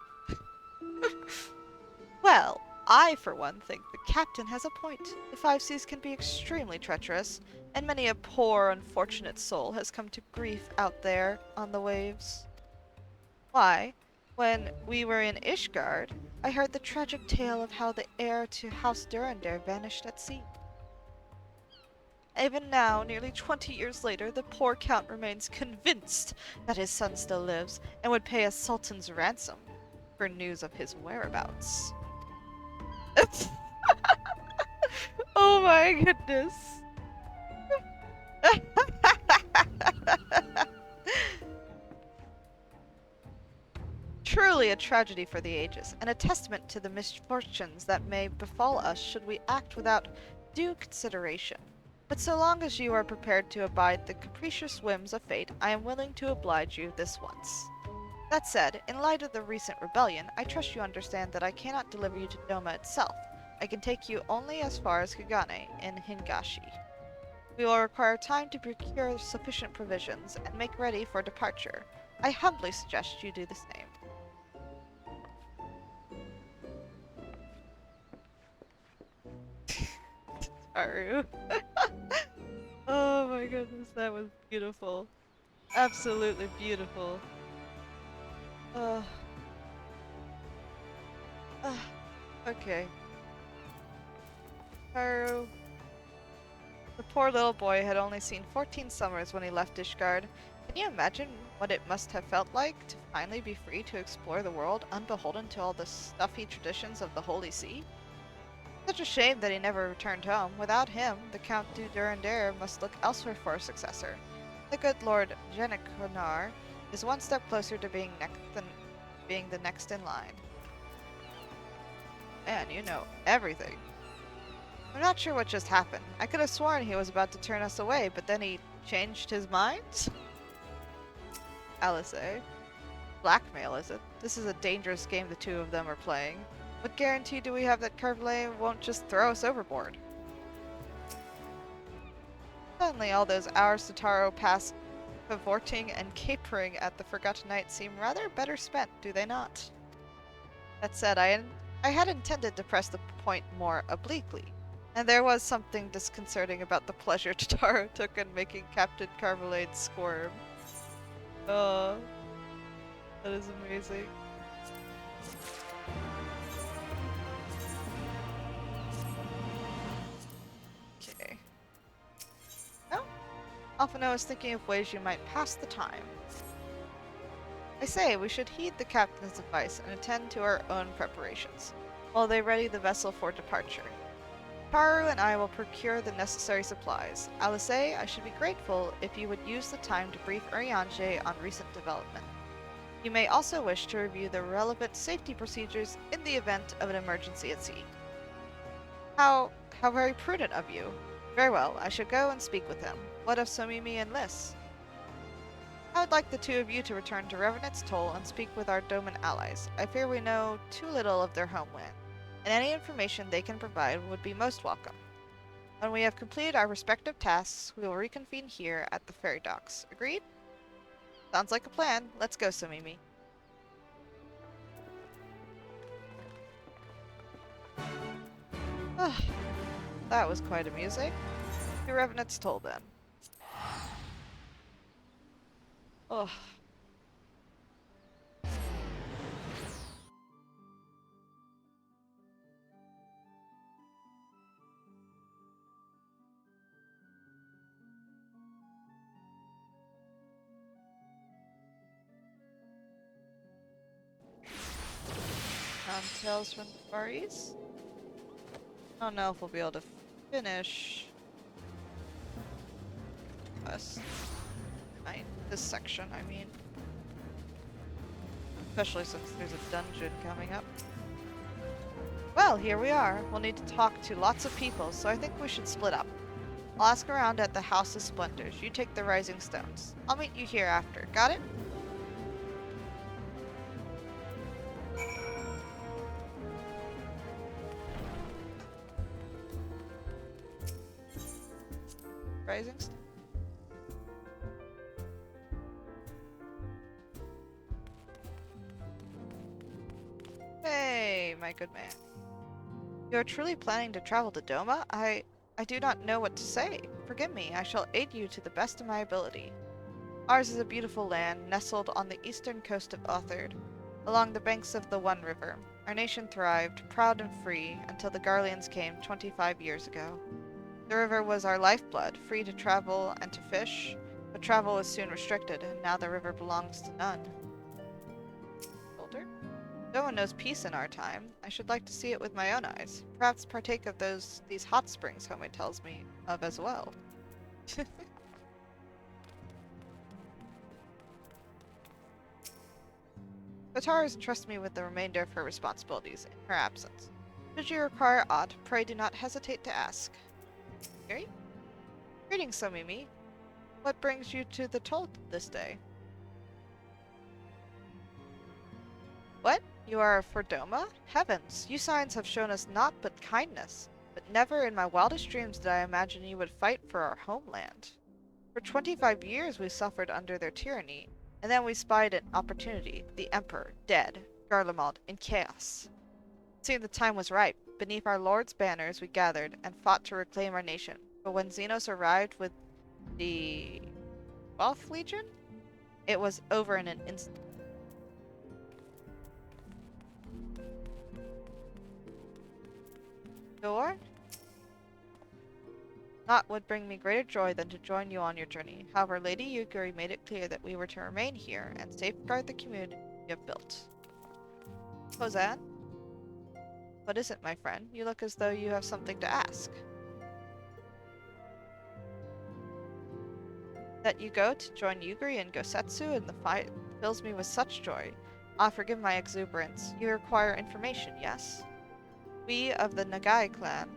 Well, I, for one, think the captain has a point. The Five Seas can be extremely treacherous, and many a poor, unfortunate soul has come to grief out there on the waves. Why, when we were in Ishgard, I heard the tragic tale of how the heir to House Durandare vanished at sea. Even now, nearly 20 years later, the poor count remains convinced that his son still lives, and would pay a sultan's ransom for news of his whereabouts. Oh my goodness. Truly a tragedy for the ages, and a testament to the misfortunes that may befall us should we act without due consideration. But so long as you are prepared to abide the capricious whims of fate, I am willing to oblige you this once. That said, in light of the recent rebellion, I trust you understand that I cannot deliver you to Doma itself. I can take you only as far as Kagane in Hingashi. We will require time to procure sufficient provisions and make ready for departure. I humbly suggest you do the same. Aru. Oh my goodness, that was beautiful. Absolutely beautiful. Okay. Aru. The poor little boy had only seen 14 summers when he left Ishgard. Can you imagine what it must have felt like to finally be free to explore the world, unbeholden to all the stuffy traditions of the Holy See? Such a shame that he never returned home. Without him, the Count du Durandare must look elsewhere for a successor. The good Lord Genikonar is one step closer to being the next in line. Man, you know everything. I'm not sure what just happened. I could have sworn he was about to turn us away, but then he changed his mind? Alice. blackmail, is it? This is a dangerous game the two of them are playing. What guarantee do we have that Carvelet won't just throw us overboard? Suddenly, all those hours Totaro passed cavorting and capering at the Forgotten Night seem rather better spent, do they not? That said, I had intended to press the point more obliquely, and there was something disconcerting about the pleasure Totaro took in making Captain Carvelet squirm. Oh, that is amazing. Okay. Oh, often I was thinking of ways you might pass the time. I say, we should heed the captain's advice and attend to our own preparations, while they ready the vessel for departure. Taru and I will procure the necessary supplies. Alice, I should be grateful if you would use the time to brief Urianger on recent development. You may also wish to review the relevant safety procedures in the event of an emergency at sea. How very prudent of you. Very well, I shall go and speak with him. What of Somimi and Liss? I would like the two of you to return to Revenant's Toll and speak with our Doman allies. I fear we know too little of their homeland, and any information they can provide would be most welcome. When we have completed our respective tasks, we will reconvene here at the ferry docks. Agreed? Sounds like a plan. Let's go, Somimi. That was quite amusing. To Revenant's Toll, then. Oh. Tales from the Far East? I don't know if we'll be able to finish this section, I mean. Especially since there's a dungeon coming up. Well, here we are. We'll need to talk to lots of people, so I think we should split up. I'll ask around at the House of Splendors. You take the Rising Stones. I'll meet you here after. Got it? Rising Stones. Hey, my good man. You're truly planning to travel to Doma? I do not know what to say. Forgive me, I shall aid you to the best of my ability. Ours is a beautiful land, nestled on the eastern coast of Othard, along the banks of the One River. Our nation thrived, proud and free, until the Garleans came 25 years ago. The river was our lifeblood, free to travel and to fish, but travel was soon restricted, and now the river belongs to none. Older? No one knows peace in our time. I should like to see it with my own eyes. Perhaps partake of these hot springs Home tells me of as well. Katara has entrusted me with the remainder of her responsibilities in her absence. Should you require aught, pray do not hesitate to ask. Gary? Greetings, Somimi. What brings you to the Toll this day? What? You are for Doma? Heavens, you signs have shown us naught but kindness, but never in my wildest dreams did I imagine you would fight for our homeland. For 25 years we suffered under their tyranny, and then we spied an opportunity, the Emperor, dead, Garlemald, in chaos. It seemed the time was ripe. Beneath our lord's banners we gathered and fought to reclaim our nation, but when Xenos arrived with the 12th Legion, it was over in an instant. Door? Naught would bring me greater joy than to join you on your journey. However, Lady Yuguri made it clear that we were to remain here and safeguard the community we have built. Hosan? What is it, my friend? You look as though you have something to ask. That you go to join Yuguri and Gosetsu in the fight fills me with such joy. Ah, forgive my exuberance. You require information, yes? We of the Nagai clan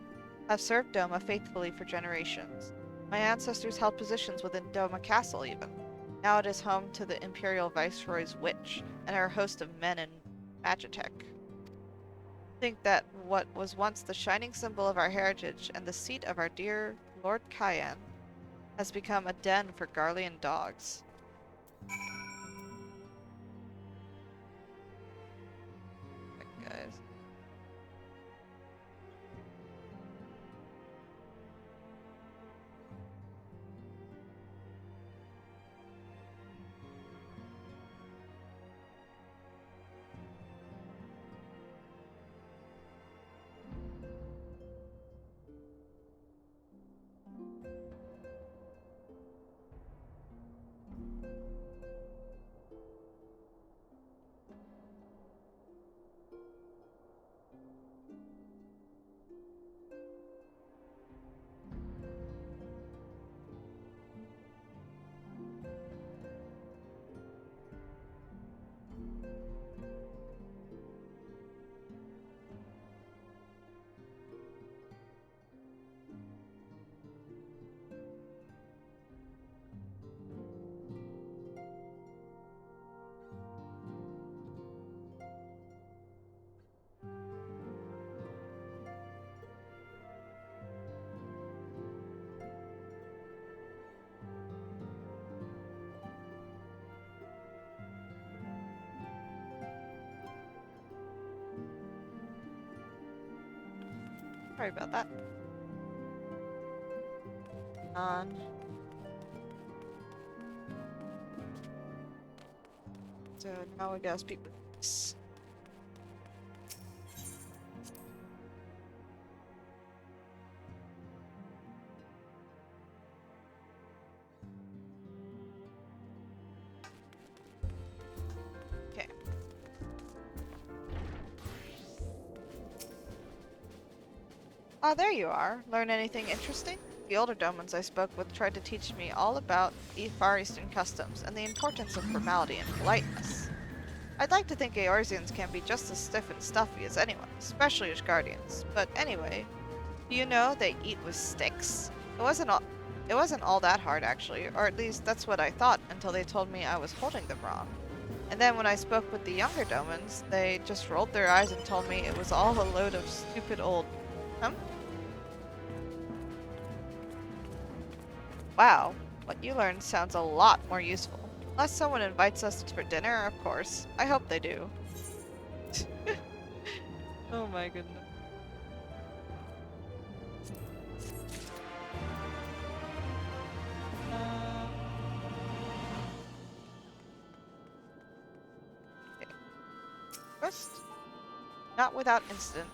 have served Doma faithfully for generations. My ancestors held positions within Doma Castle even. Now it is home to the Imperial Viceroy's witch, and our host of men in Magitech. Think that what was once the shining symbol of our heritage and the seat of our dear Lord Cayenne has become a den for Garlean dogs. Right, guys. Sorry about that. So now we gotta speak with this. Okay. Ah, there you are. Learn anything interesting? The older Domans I spoke with tried to teach me all about Far Eastern customs and the importance of formality and politeness. I'd like to think Eorzeans can be just as stiff and stuffy as anyone, especially as guardians. But anyway, do you know they eat with sticks? It wasn't all that hard actually, or at least that's what I thought until they told me I was holding them wrong. And then when I spoke with the younger Domans, they just rolled their eyes and told me it was all a load of stupid old... Wow, what you learned sounds a lot more useful. Unless someone invites us for dinner, of course. I hope they do. Oh my goodness. Okay. First, not without incident.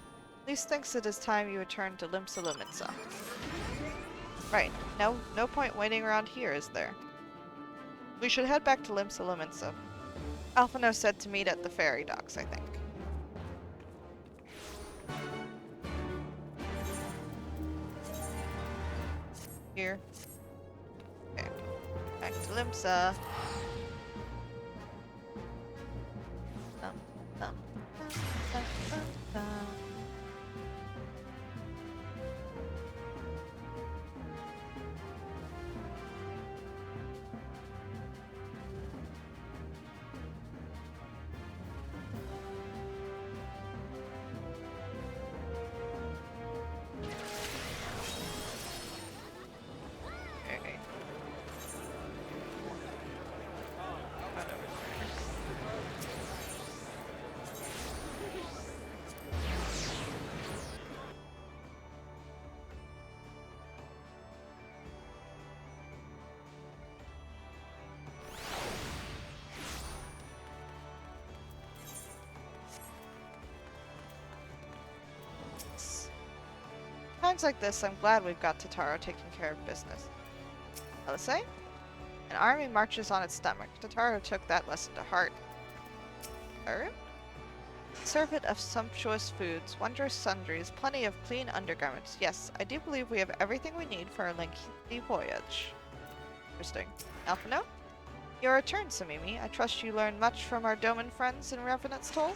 Least thinks it is time you return to Limsa Luminsa. Right. No point waiting around here, is there? We should head back to Limsa Luminsa. Alphino said to meet at the ferry docks, I think. Here. Okay. Back to Limsa. Times like this, I'm glad we've got Tataro taking care of business. Elisei? An army marches on its stomach. Tataro took that lesson to heart. Serve it of sumptuous foods, wondrous sundries, plenty of clean undergarments. Yes, I do believe we have everything we need for a lengthy voyage. Interesting. Alphino? Your return, Somimi. I trust you learned much from our Doman friends in Revenant's Toll?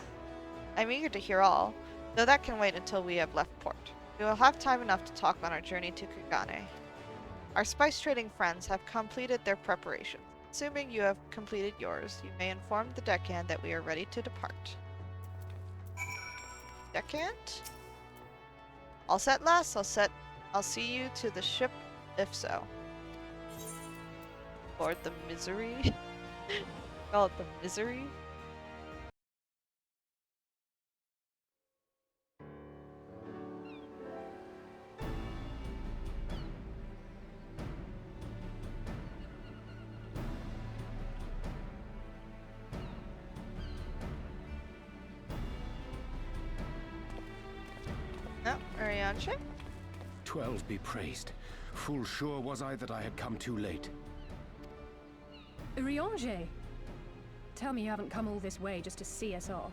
I'm eager to hear all, though that can wait until we have left port. We will have time enough to talk on our journey to Kugane. Our spice trading friends have completed their preparations. Assuming you have completed yours, you may inform the deckhand that we are ready to depart. Deckhand? All set, lass? I'll see you to the ship, if so. Lord the Misery? Call it the Misery? No, Arianche? 12 be praised. Full sure was I that I had come too late. Urianger! Tell me you haven't come all this way just to see us off.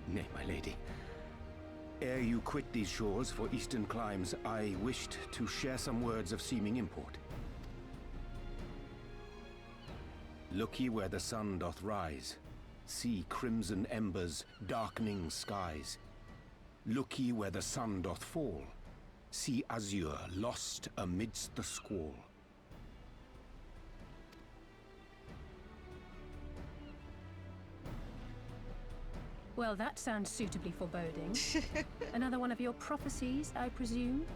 Nay, my lady. Ere you quit these shores for eastern climes, I wished to share some words of seeming import. Look ye where the sun doth rise. See crimson embers, darkening skies. Look ye where the sun doth fall. See azure lost amidst the squall. Well, that sounds suitably foreboding. Another one of your prophecies, I presume?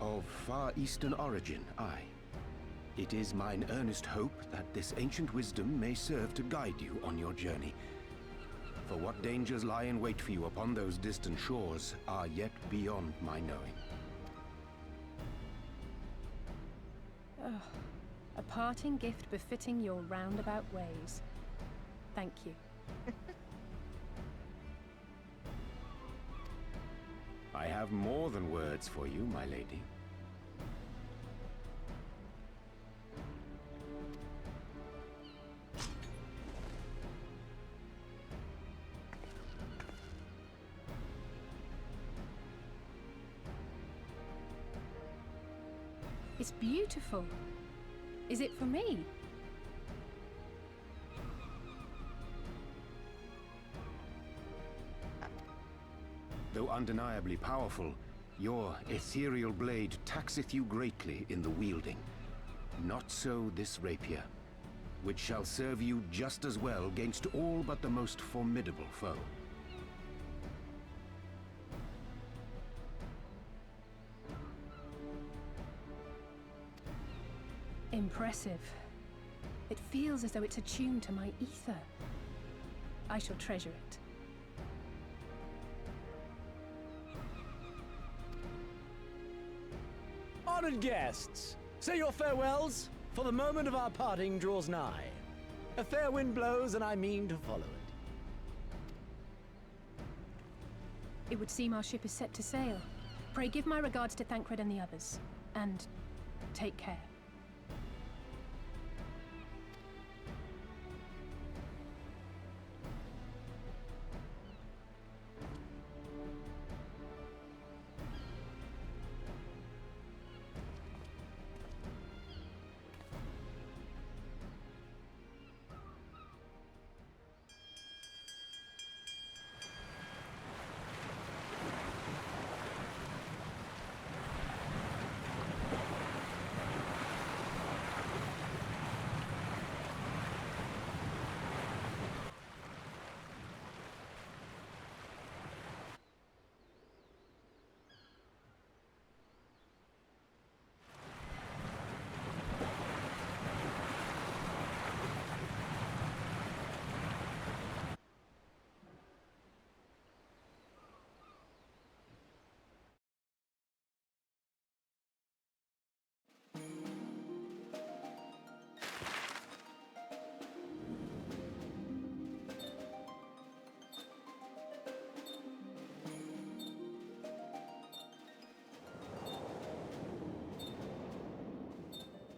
Of far eastern origin, aye. It is mine earnest hope that this ancient wisdom may serve to guide you on your journey. For what dangers lie in wait for you upon those distant shores are yet beyond my knowing. Oh, a parting gift befitting your roundabout ways. Thank you. I have more than words for you, my lady. It's beautiful. Is it for me? Though undeniably powerful, your ethereal blade taxeth you greatly in the wielding. Not so this rapier, which shall serve you just as well against all but the most formidable foe. Impressive. It feels as though it's attuned to my ether. I shall treasure it. Honored guests, say your farewells, for the moment of our parting draws nigh. A fair wind blows, and I mean to follow it. It would seem our ship is set to sail. Pray give my regards to Thancred and the others. And take care.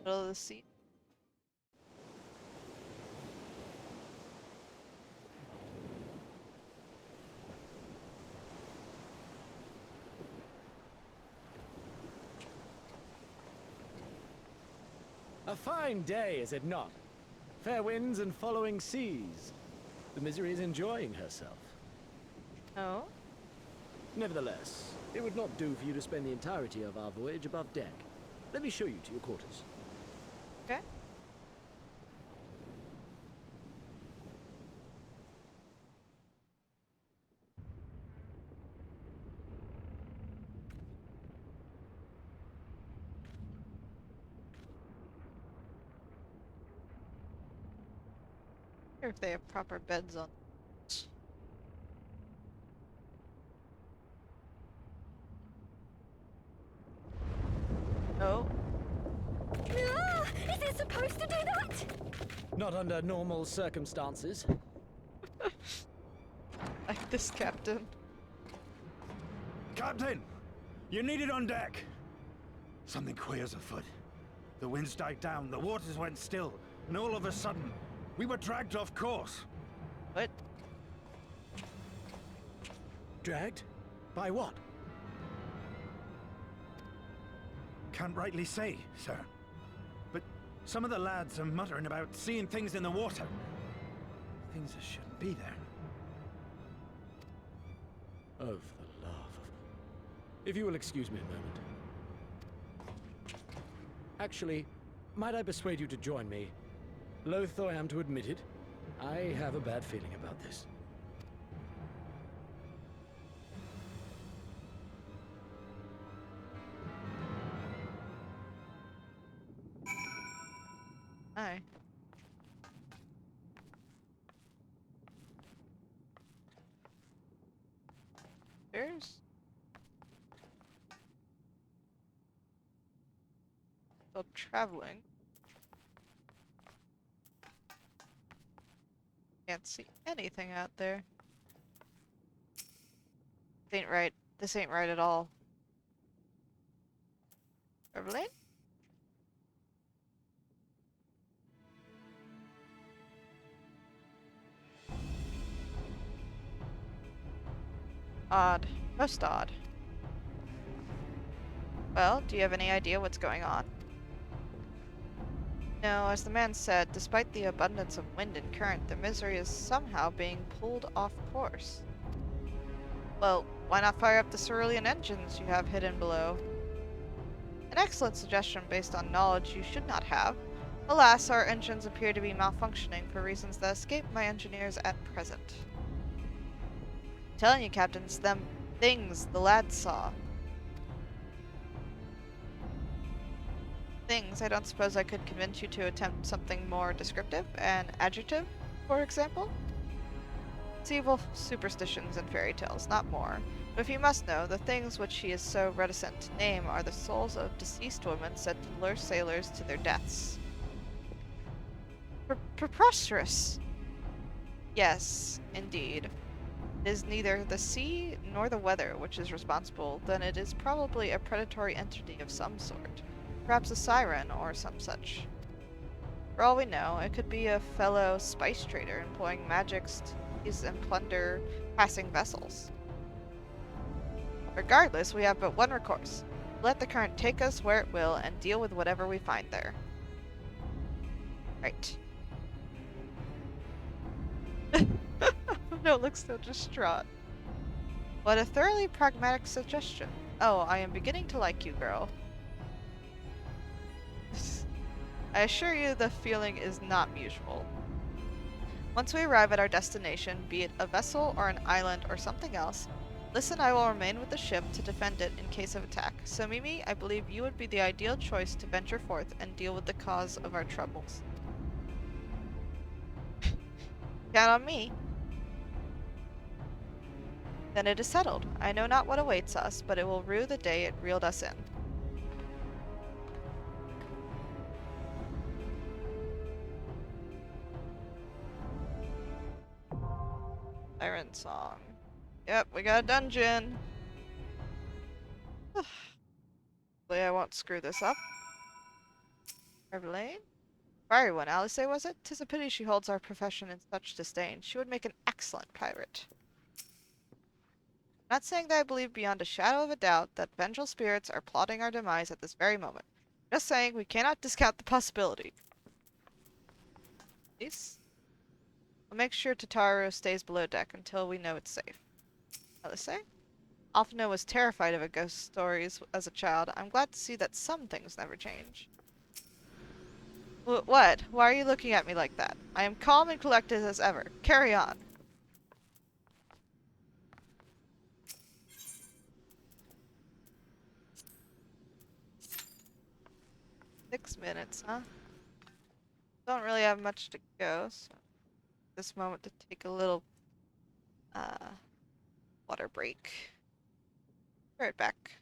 Middle of the seat. A fine day, is it not? Fair winds and following seas. The Misery is enjoying herself. Oh? Nevertheless, It would not do for you to spend the entirety of our voyage above deck. Let me show you to your quarters. Okay. Or if they have proper beds on. Oh. Ah, is it supposed to do that? Not under normal circumstances. Like this, Captain. Captain! You're needed on deck! Something queer's afoot. The winds died down, the waters went still, and all of a sudden, we were dragged off course. What? Dragged? By what? Can't rightly say, sir. But some of the lads are muttering about seeing things in the water. Things that shouldn't be there. Oh, for the love of... If you will excuse me a moment. Actually, might I persuade you to join me? Loath though I am to admit it, I have a bad feeling about this. Aye. There's... Still traveling. Can't see anything out there. This ain't right. This ain't right at all. Evelyn? Odd. Most odd. Well, do you have any idea what's going on? No, as the man said, despite the abundance of wind and current, the Misery is somehow being pulled off course. Well, why not fire up the cerulean engines you have hidden below? An excellent suggestion based on knowledge you should not have. Alas, our engines appear to be malfunctioning for reasons that escape my engineers at present. I'm telling you, captains, them things the lads saw. Things, I don't suppose I could convince you to attempt something more descriptive, an adjective, for example? It's evil superstitions and fairy tales, not more. But if you must know, the things which he is so reticent to name are the souls of deceased women said to lure sailors to their deaths. Preposterous! Yes, indeed. It is neither the sea nor the weather which is responsible, then it is probably a predatory entity of some sort. Perhaps a siren or some such. For all we know, it could be a fellow spice trader employing magics to seize and plunder passing vessels. Regardless, we have but one recourse. Let the current take us where it will and deal with whatever we find there. Right. No, it looks so distraught. What a thoroughly pragmatic suggestion. Oh, I am beginning to like you, girl. I assure you the feeling is not mutual. Once we arrive at our destination, be it a vessel or an island or something else, listen, I will remain with the ship to defend it in case of attack. So Mimi, I believe you would be the ideal choice to venture forth and deal with the cause of our troubles. Count on me. Then it is settled. I know not what awaits us, but it will rue the day it reeled us in. Siren song. Yep, we got a dungeon. Hopefully I won't screw this up. Evelyn? Fiery one, Alice, was it? 'Tis a pity she holds our profession in such disdain. She would make an excellent pirate. Not saying that I believe beyond a shadow of a doubt that vengeful spirits are plotting our demise at this very moment. Just saying we cannot discount the possibility. Please? We'll make sure Tataru stays below deck until we know it's safe. Alice? Alphino was terrified of ghost stories as a child. I'm glad to see that some things never change. What? Why are you looking at me like that? I am calm and collected as ever. Carry on. $6 minutes, huh? Don't really have much to go, so this moment to take a little water break. Be right back.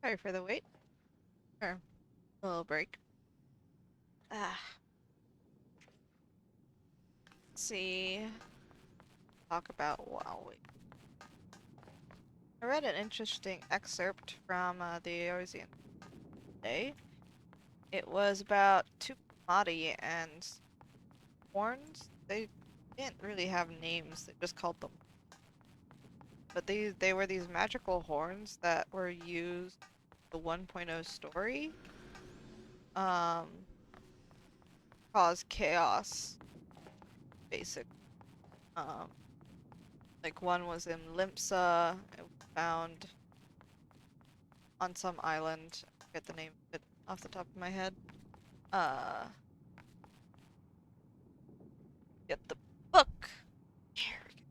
Sorry for the wait. Or a little break. Let's see. Talk about WoW. I read an interesting excerpt from the Eorzean Day. It was about two commodity and horns. They didn't really have names, they just called them. But they were these magical horns that were used in the 1.0 story. Cause chaos, basically. Like one was in Limpsa, it was found on some island. I forget the name of it off the top of my head. Get the book. Here we go.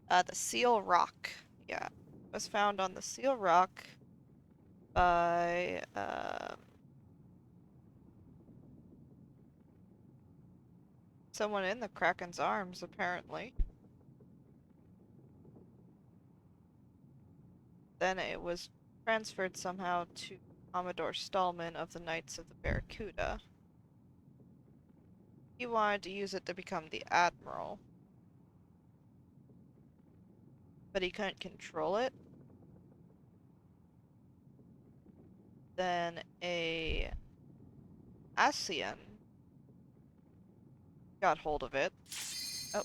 The Seal Rock. Yeah, it was found on the Seal Rock by someone in the Kraken's arms, apparently. then it was transferred somehow to Commodore Stallman of the Knights of the Barracuda. He wanted to use it to become the Admiral, but he couldn't control it. Then a Asian got hold of it. Oh.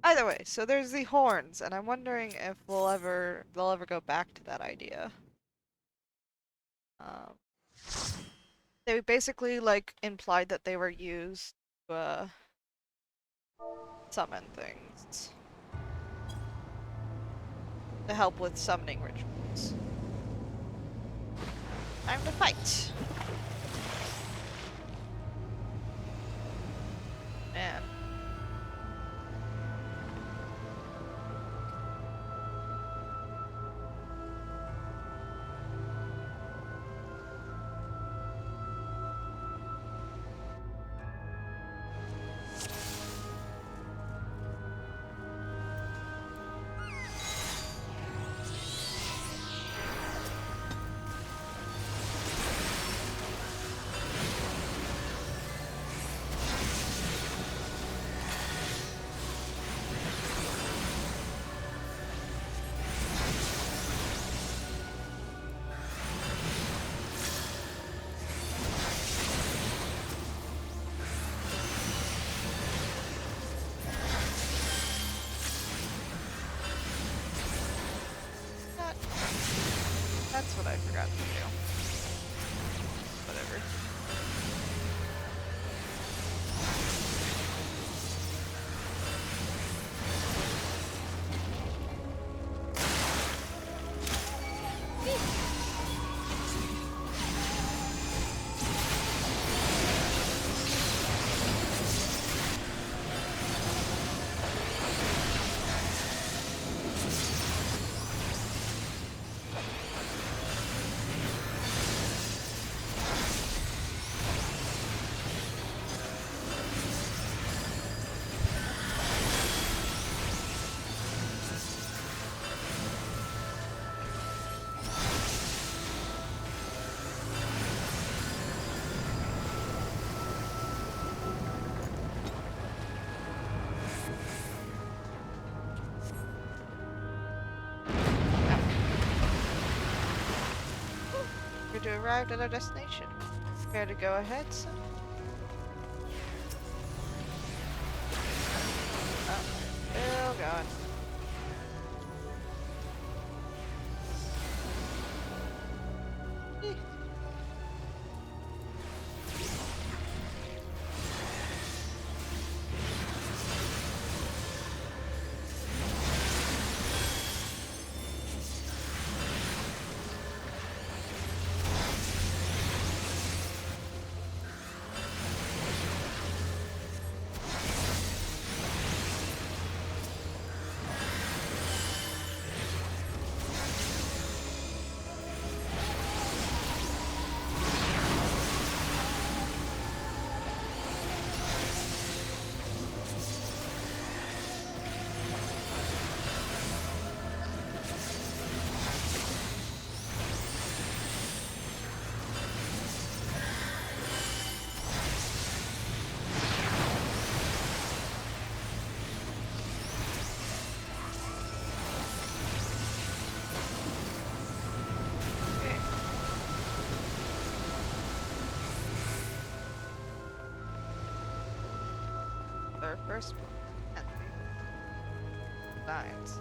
Either way, so there's the horns, and I'm wondering if they'll ever go back to that idea. They basically like implied that they were used to summon things, to help with summoning rituals. Time to fight. Man. That's what I forgot to do. Whatever. To arrive at our destination. Care to go ahead, son? Oh, still going. Our first one. Nines.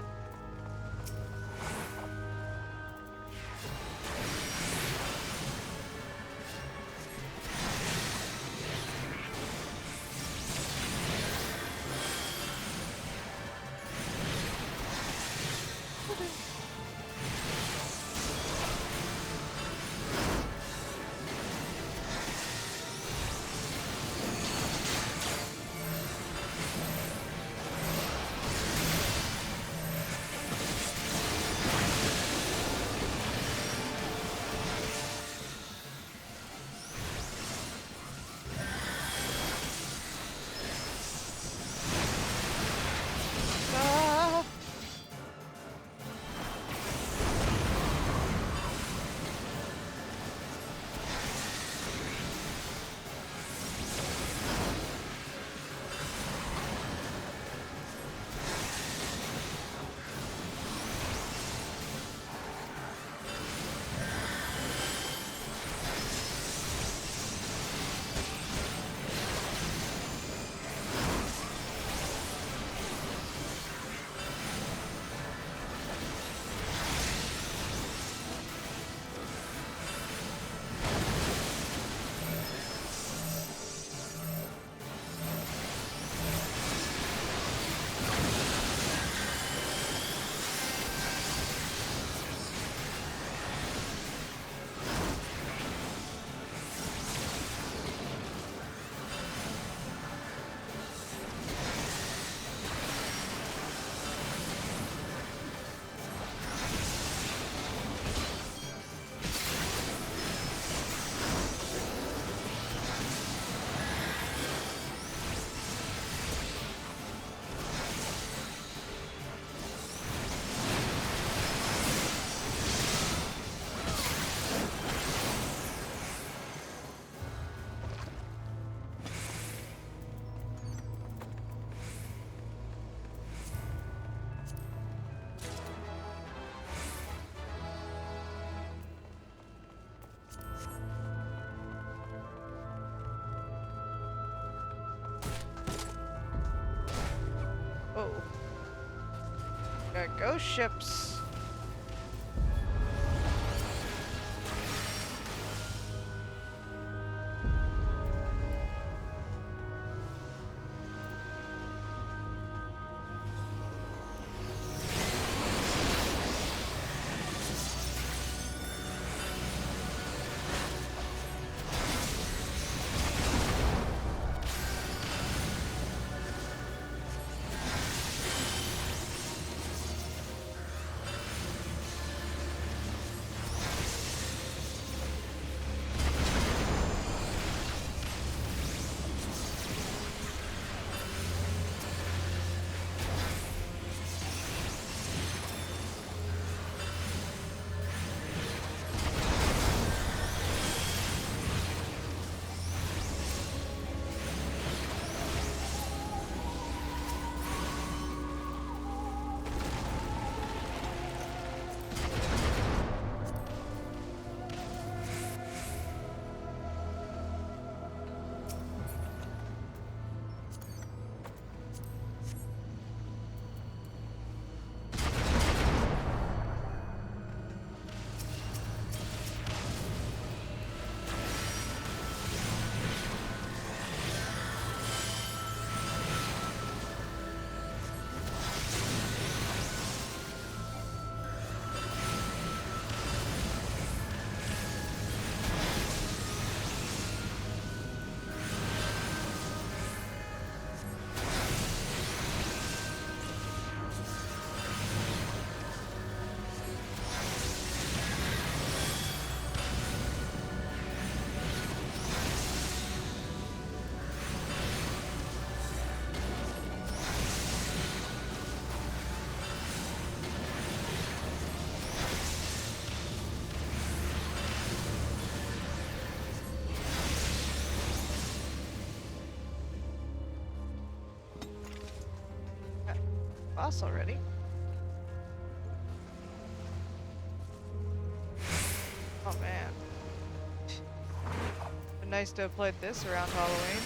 Ghost ships. Boss already. Oh man. Been nice to have played this around Halloween.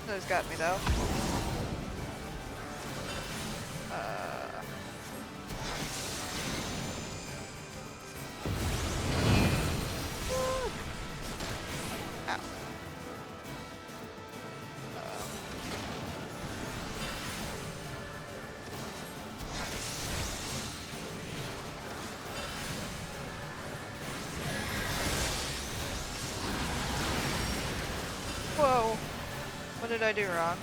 Those got me though. Ow. Whoa. What did I do wrong?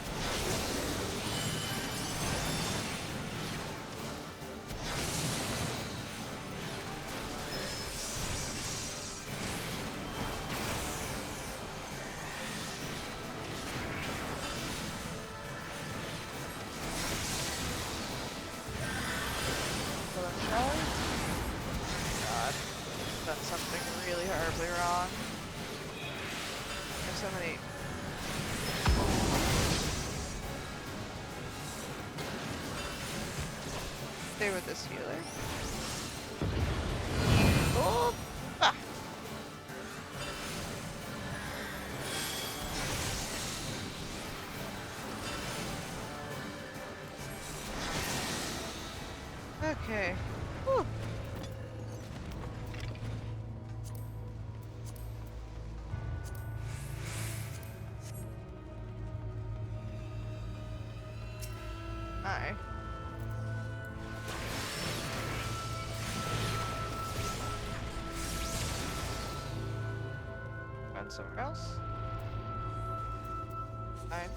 God, done something really horribly wrong. There's so many. Stay with this healer. Oh! Ah! Okay. Whew. Alright. find somewhere else. Find.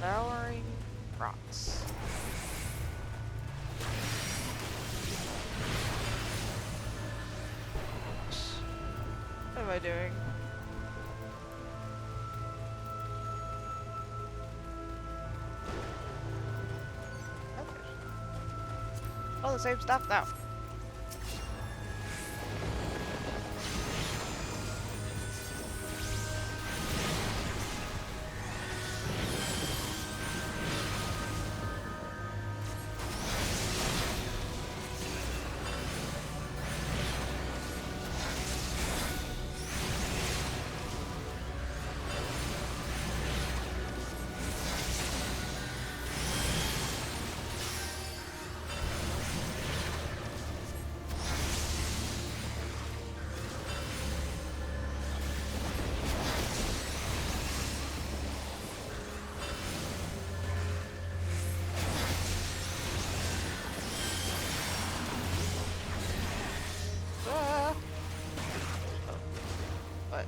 Flowering rocks. What am I doing? Okay. All the same stuff now. What?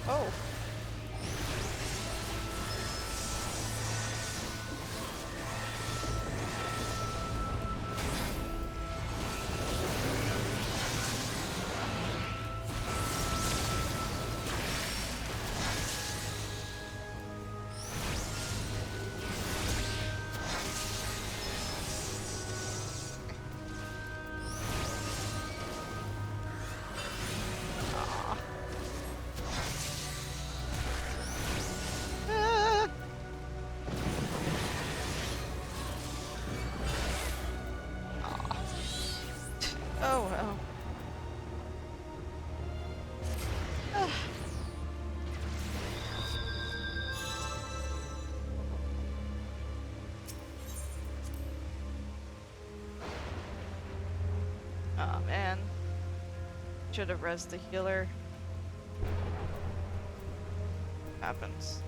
Oh. Oh well. Oh man. Should have rezzed the healer. Happens.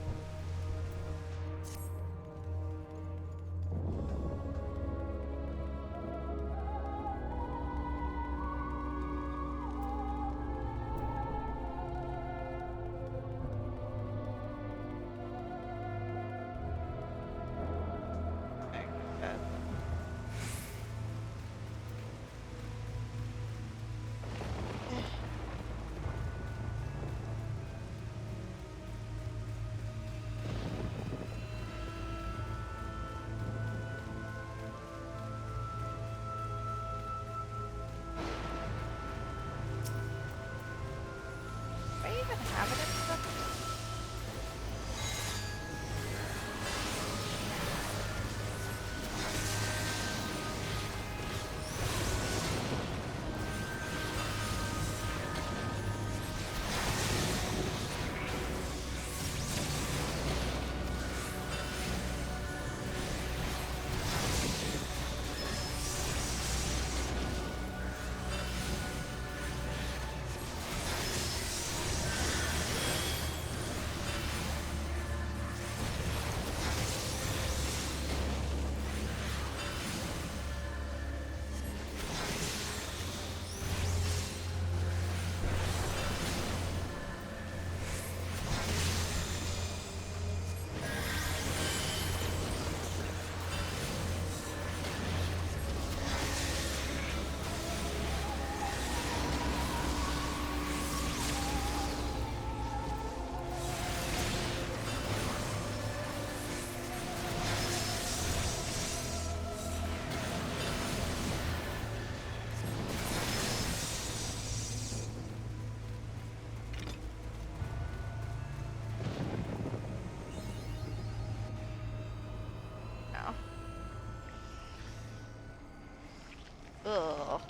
Ugh.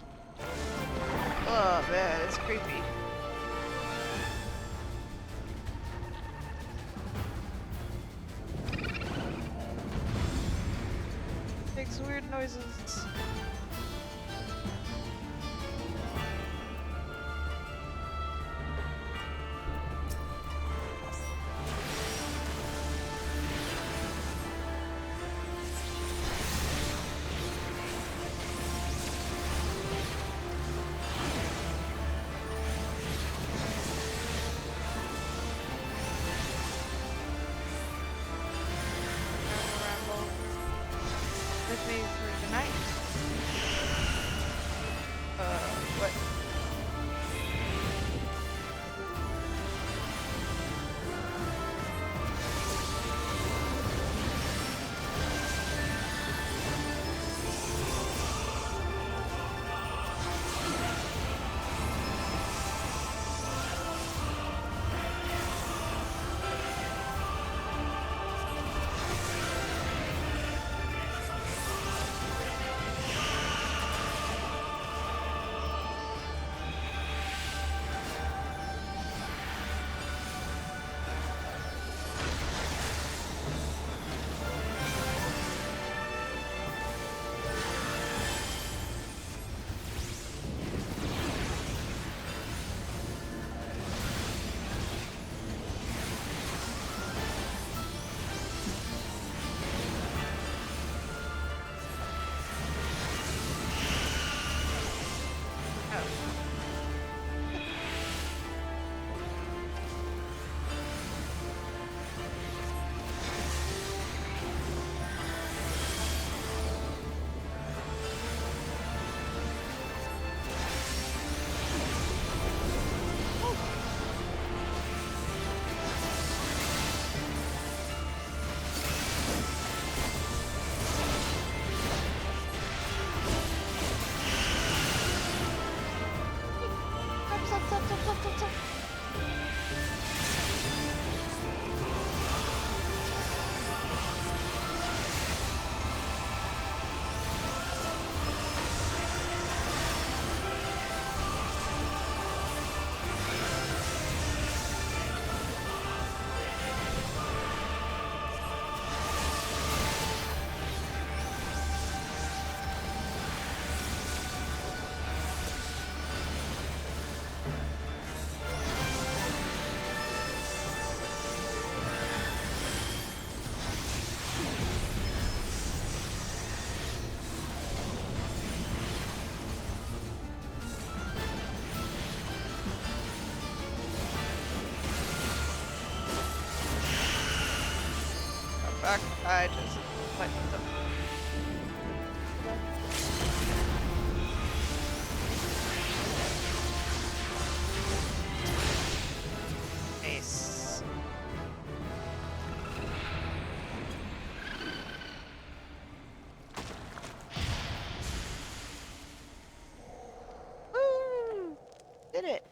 Oh man, it's creepy. Makes weird noises. With me through the night. What? Back, I just went with them. Nice. Woo! Did it.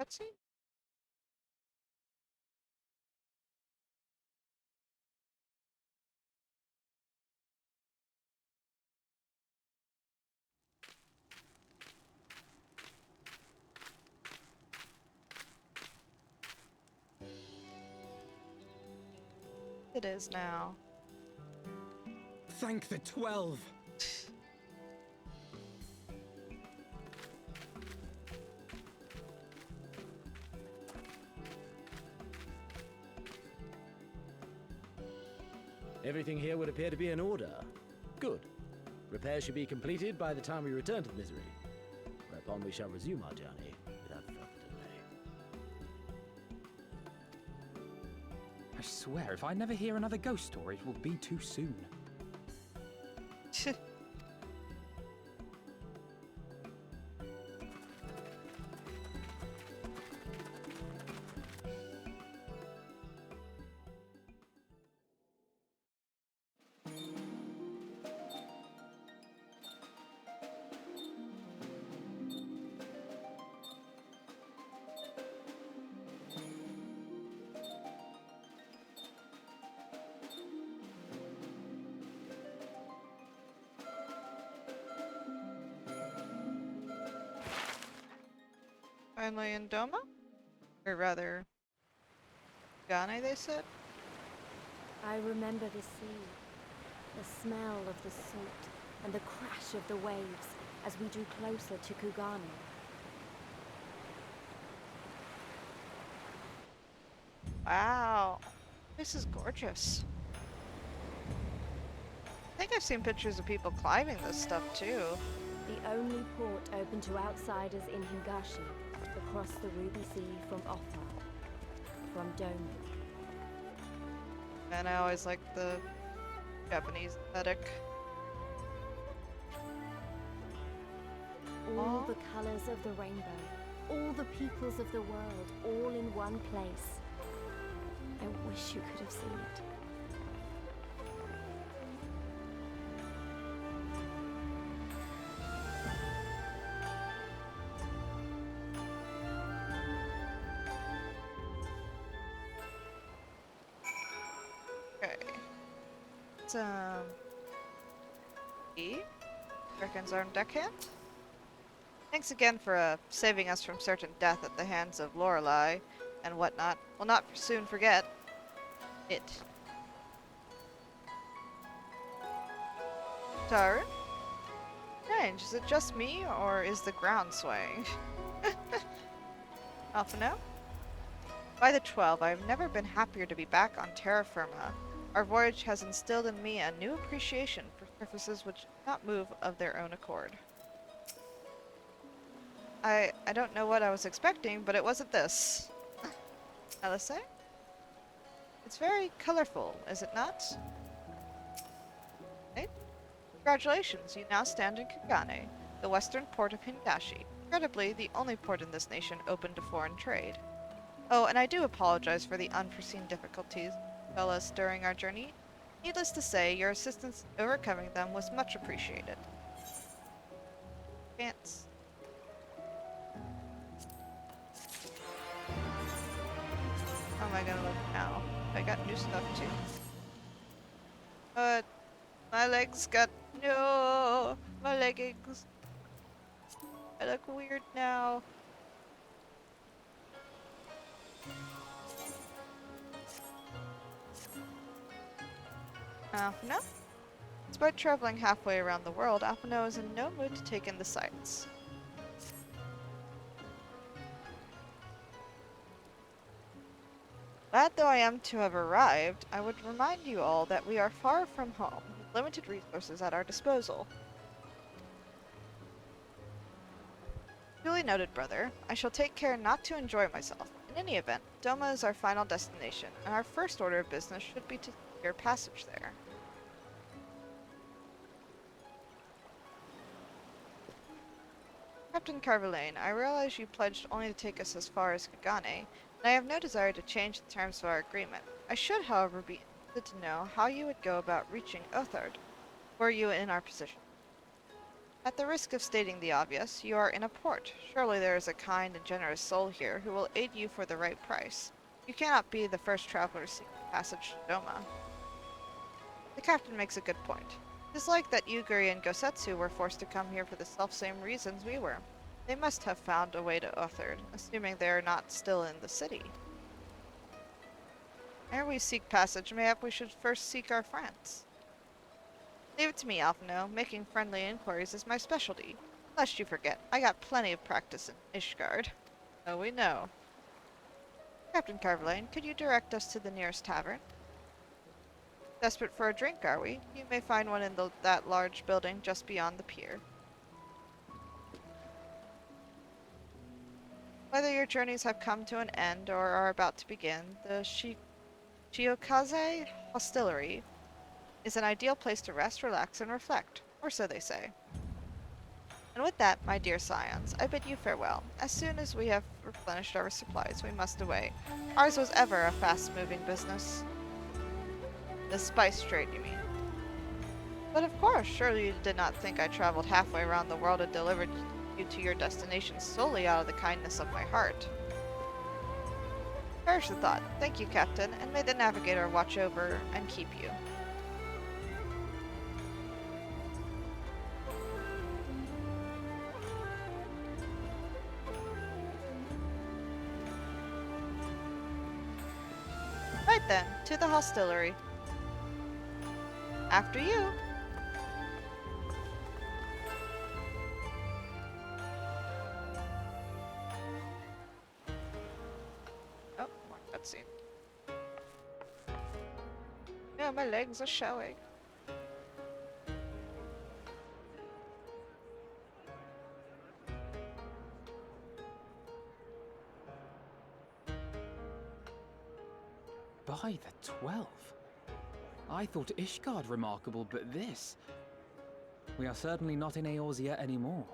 Cutscene? It is now. Thank the 12. Everything here would appear to be in order. Good. Repairs should be completed by the time we return to the Misery. Whereupon on we shall resume our journey without further delay. I swear, if I never hear another ghost story, it will be too soon. Finally in Doma? Or rather, Gane, they said? I remember the sea, the smell of the salt, and the crash of the waves as we drew closer to Kugane. Wow. This is gorgeous. I think I've seen pictures of people climbing this stuff too. The only port open to outsiders in Higashi, across the Ruby Sea from Offa, from Doma. And I always liked the Japanese aesthetic. All the colors of the rainbow, all the peoples of the world, all in one place. I wish you could have seen it. Okay. It's, E? Reckon's armed deckhand? Thanks again for, saving us from certain death at the hands of Lorelei and whatnot. We'll not soon forget it. Taryn? Strange, is it just me, or is the ground swaying? Alphino? By the 12, I have never been happier to be back on terra firma. Our voyage has instilled in me a new appreciation for surfaces which do not move of their own accord. I don't know what I was expecting, but it wasn't this. LSA? It's very colorful, is it not? Right? Congratulations, you now stand in Kugane, the western port of Higashi. Incredibly, the only port in this nation open to foreign trade. Oh, and I do apologize for the unforeseen difficulties befell us during our journey. Needless to say, your assistance in overcoming them was much appreciated. Pants. How am I gonna look now? I got new stuff too. But my legs got no, my leggings. I look weird now. No. Despite traveling halfway around the world, Alphino is in no mood to take in the sights. Glad though I am to have arrived, I would remind you all that we are far from home, with limited resources at our disposal. Duly noted, brother. I shall take care not to enjoy myself. In any event, Doma is our final destination, and our first order of business should be to secure passage there. Captain Carvalane, I realize you pledged only to take us as far as Kagane, and I have no desire to change the terms of our agreement. I should, however, be interested to know how you would go about reaching Othard, were you in our position. At the risk of stating the obvious, you are in a port. Surely there is a kind and generous soul here who will aid you for the right price. You cannot be the first traveler seeking passage to Doma. The captain makes a good point. It is like that Yuguri and Gosetsu were forced to come here for the self-same reasons we were. They must have found a way to Othard, assuming they are not still in the city. Ere we seek passage, mayhap we should first seek our friends. Leave it to me, Alphino. Making friendly inquiries is my specialty. Lest you forget, I got plenty of practice in Ishgard. Oh, we know. Captain Carvalane, could you direct us to the nearest tavern? Desperate for a drink, are we? You may find one in that large building just beyond the pier. Whether your journeys have come to an end or are about to begin, the Shiokaze Hostelry is an ideal place to rest, relax, and reflect, or so they say. And with that, my dear scions, I bid you farewell. As soon as we have replenished our supplies, we must away. Ours was ever a fast-moving business. The spice trade, you mean? But of course, surely you did not think I traveled halfway around the world and delivered you to your destination solely out of the kindness of my heart. Perish the thought. Thank you, Captain, and may the Navigator watch over and keep you. Right then, to the hostelry. After you. Oh, more cutscene. Yeah, my legs are showing. By the 12. I thought Ishgard remarkable, but this... We are certainly not in Eorzea anymore.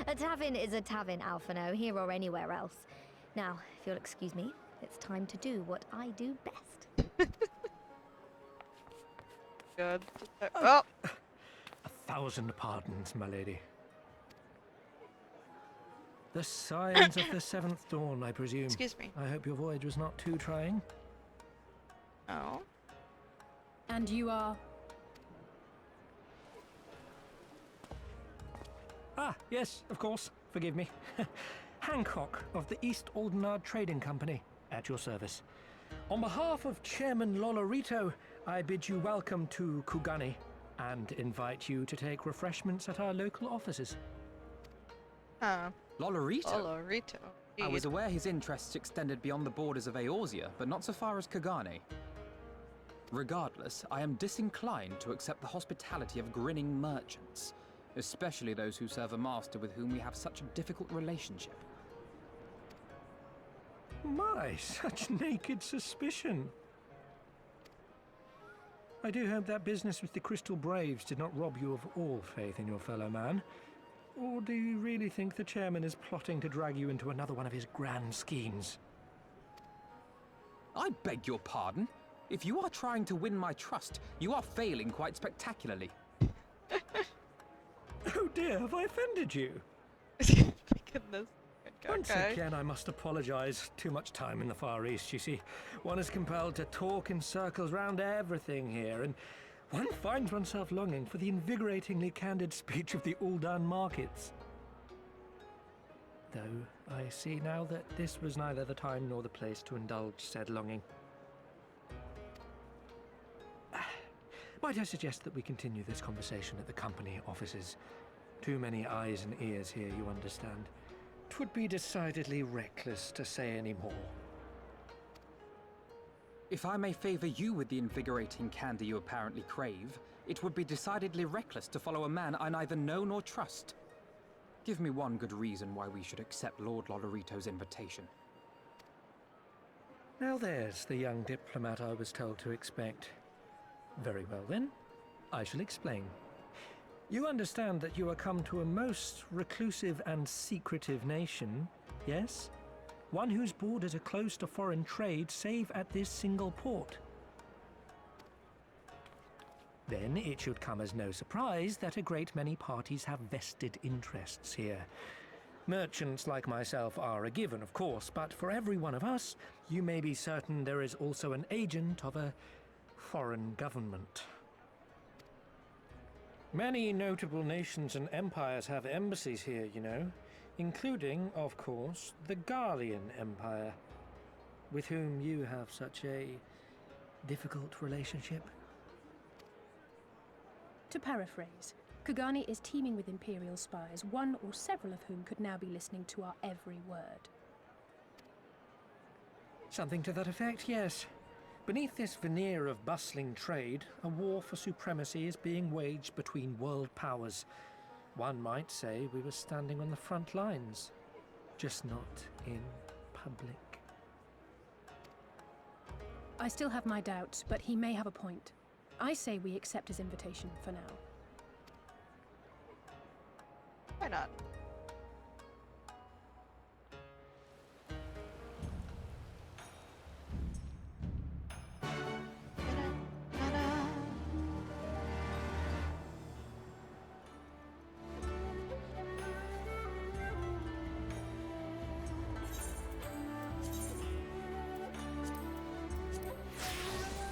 A tavern is a tavern, Alphino, here or anywhere else. Now, if you'll excuse me, it's time to do what I do best. Good. Oh! 1,000 pardons, my lady. The signs of the seventh dawn, I presume. Excuse me. I hope your voyage was not too trying. Oh. And you are? Ah, yes, of course. Forgive me. Hancock of the East Aldenard Trading Company, at your service. On behalf of Chairman Lolorito, I bid you welcome to Kugani and invite you to take refreshments at our local offices. Lolorito? Lolorito. I was aware his interests extended beyond the borders of Eorzea, but not so far as Kugane. Regardless, I am disinclined to accept the hospitality of grinning merchants, especially those who serve a master with whom we have such a difficult relationship. My, such naked suspicion. I do hope that business with the Crystal Braves did not rob you of all faith in your fellow man. Or do you really think the chairman is plotting to drag you into another one of his grand schemes? I beg your pardon? If you are trying to win my trust, you are failing quite spectacularly. Oh dear, have I offended you? Goodness. Once again, I must apologize. Too much time in the Far East, you see. One is compelled to talk in circles round everything here, and one finds oneself longing for the invigoratingly candid speech of the Uldan markets. Though I see now that this was neither the time nor the place to indulge said longing. Might I suggest that we continue this conversation at the company offices? Too many eyes and ears here, you understand. 'Twould be decidedly reckless to say any more. If I may favor you with the invigorating candy you apparently crave, it would be decidedly reckless to follow a man I neither know nor trust. Give me one good reason why we should accept Lord Lolorito's invitation. Now there's the young diplomat I was told to expect. Very well then, I shall explain. You understand that you are come to a most reclusive and secretive nation, yes? One whose borders are closed to foreign trade save at this single port. Then it should come as no surprise that a great many parties have vested interests here. Merchants like myself are a given, of course, but for every one of us, you may be certain there is also an agent of a foreign government. Many notable nations and empires have embassies here, you know, including, of course, the Garlean Empire, with whom you have such a difficult relationship. To paraphrase, Kugani is teeming with Imperial spies, one or several of whom could now be listening to our every word. Something to that effect, yes. Beneath this veneer of bustling trade, a war for supremacy is being waged between world powers. One might say we were standing on the front lines. just not in public. I still have my doubts, but he may have a point. I say we accept his invitation for now. Why not?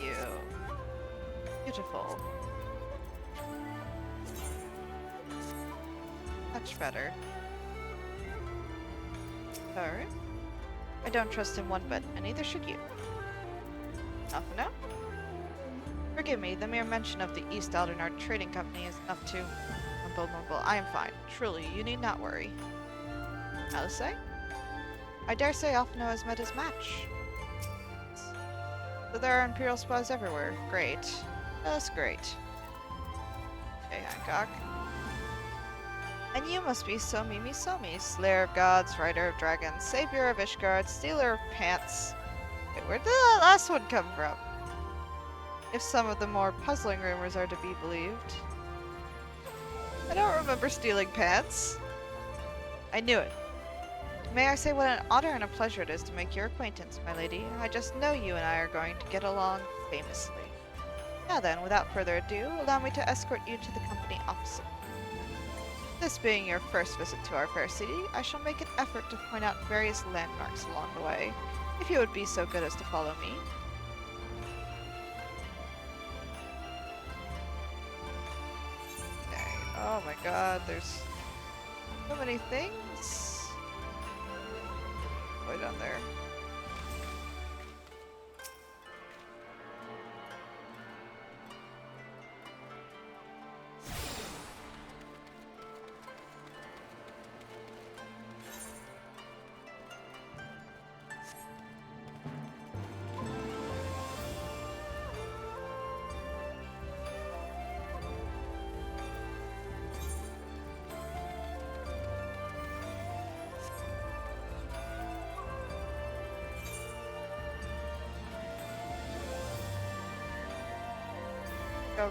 You. Beautiful. Much better. Alright. I don't trust him one bit, and neither should you. Alphino? Forgive me, the mere mention of the East Aldernard Trading Company is enough to... Mumble. I am fine. Truly, you need not worry. Alice? I dare say Alphino has met his match. So there are Imperial spies everywhere. Great. That's great. Hey, Hancock. And you must be Somimi, Slayer of gods, rider of dragons, savior of Ishgard, stealer of pants. Wait, where did that last one come from? If some of the more puzzling rumors are to be believed. I don't remember stealing pants. I knew it. May I say what an honor and a pleasure it is to make your acquaintance, my lady. I just know you and I are going to get along famously. Now then, without further ado, allow me to escort you to the company opposite. This being your first visit to our fair city, I shall make an effort to point out various landmarks along the way, if you would be so good as to follow me. Okay. Oh my god, there's so many things. Way down there.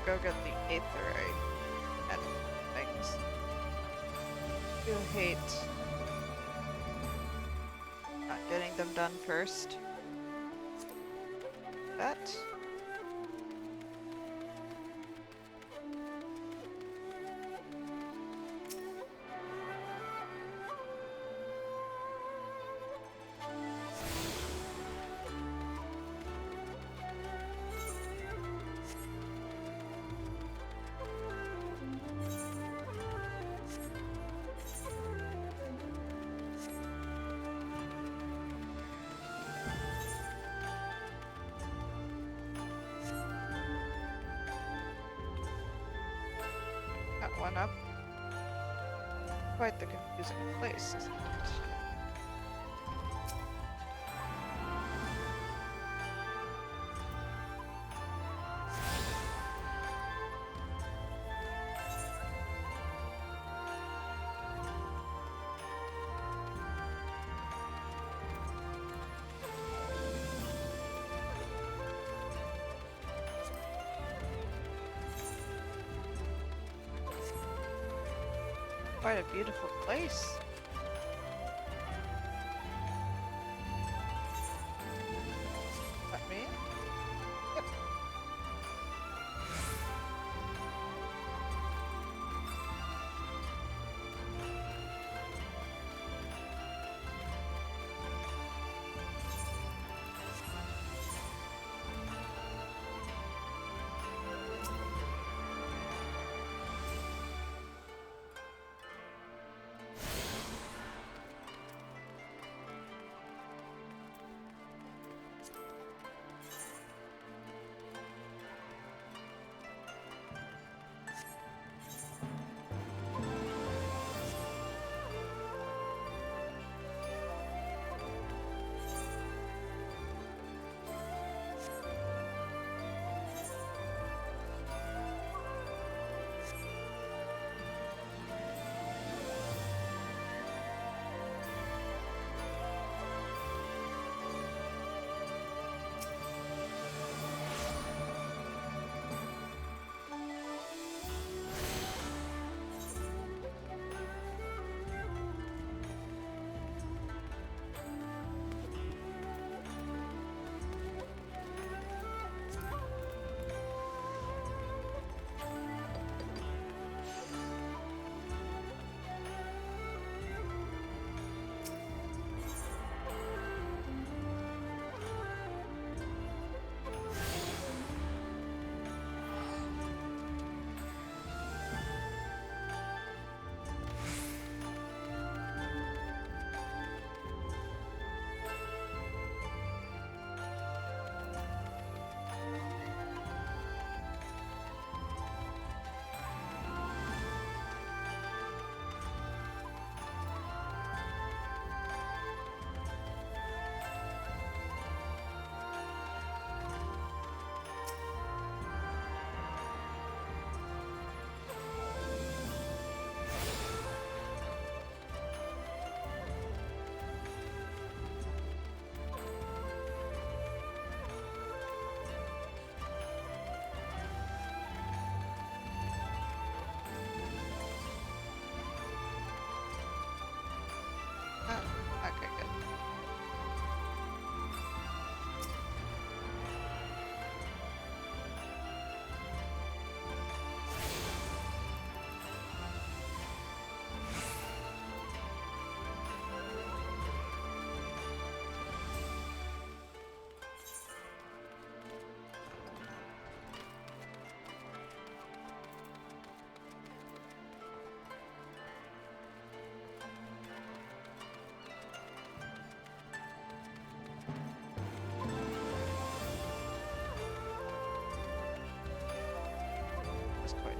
Go get the aetherite and things. You hate not getting them done first. That. Got one up. Quite the confusing place, isn't it? Quite a beautiful place. Let me in? Yep.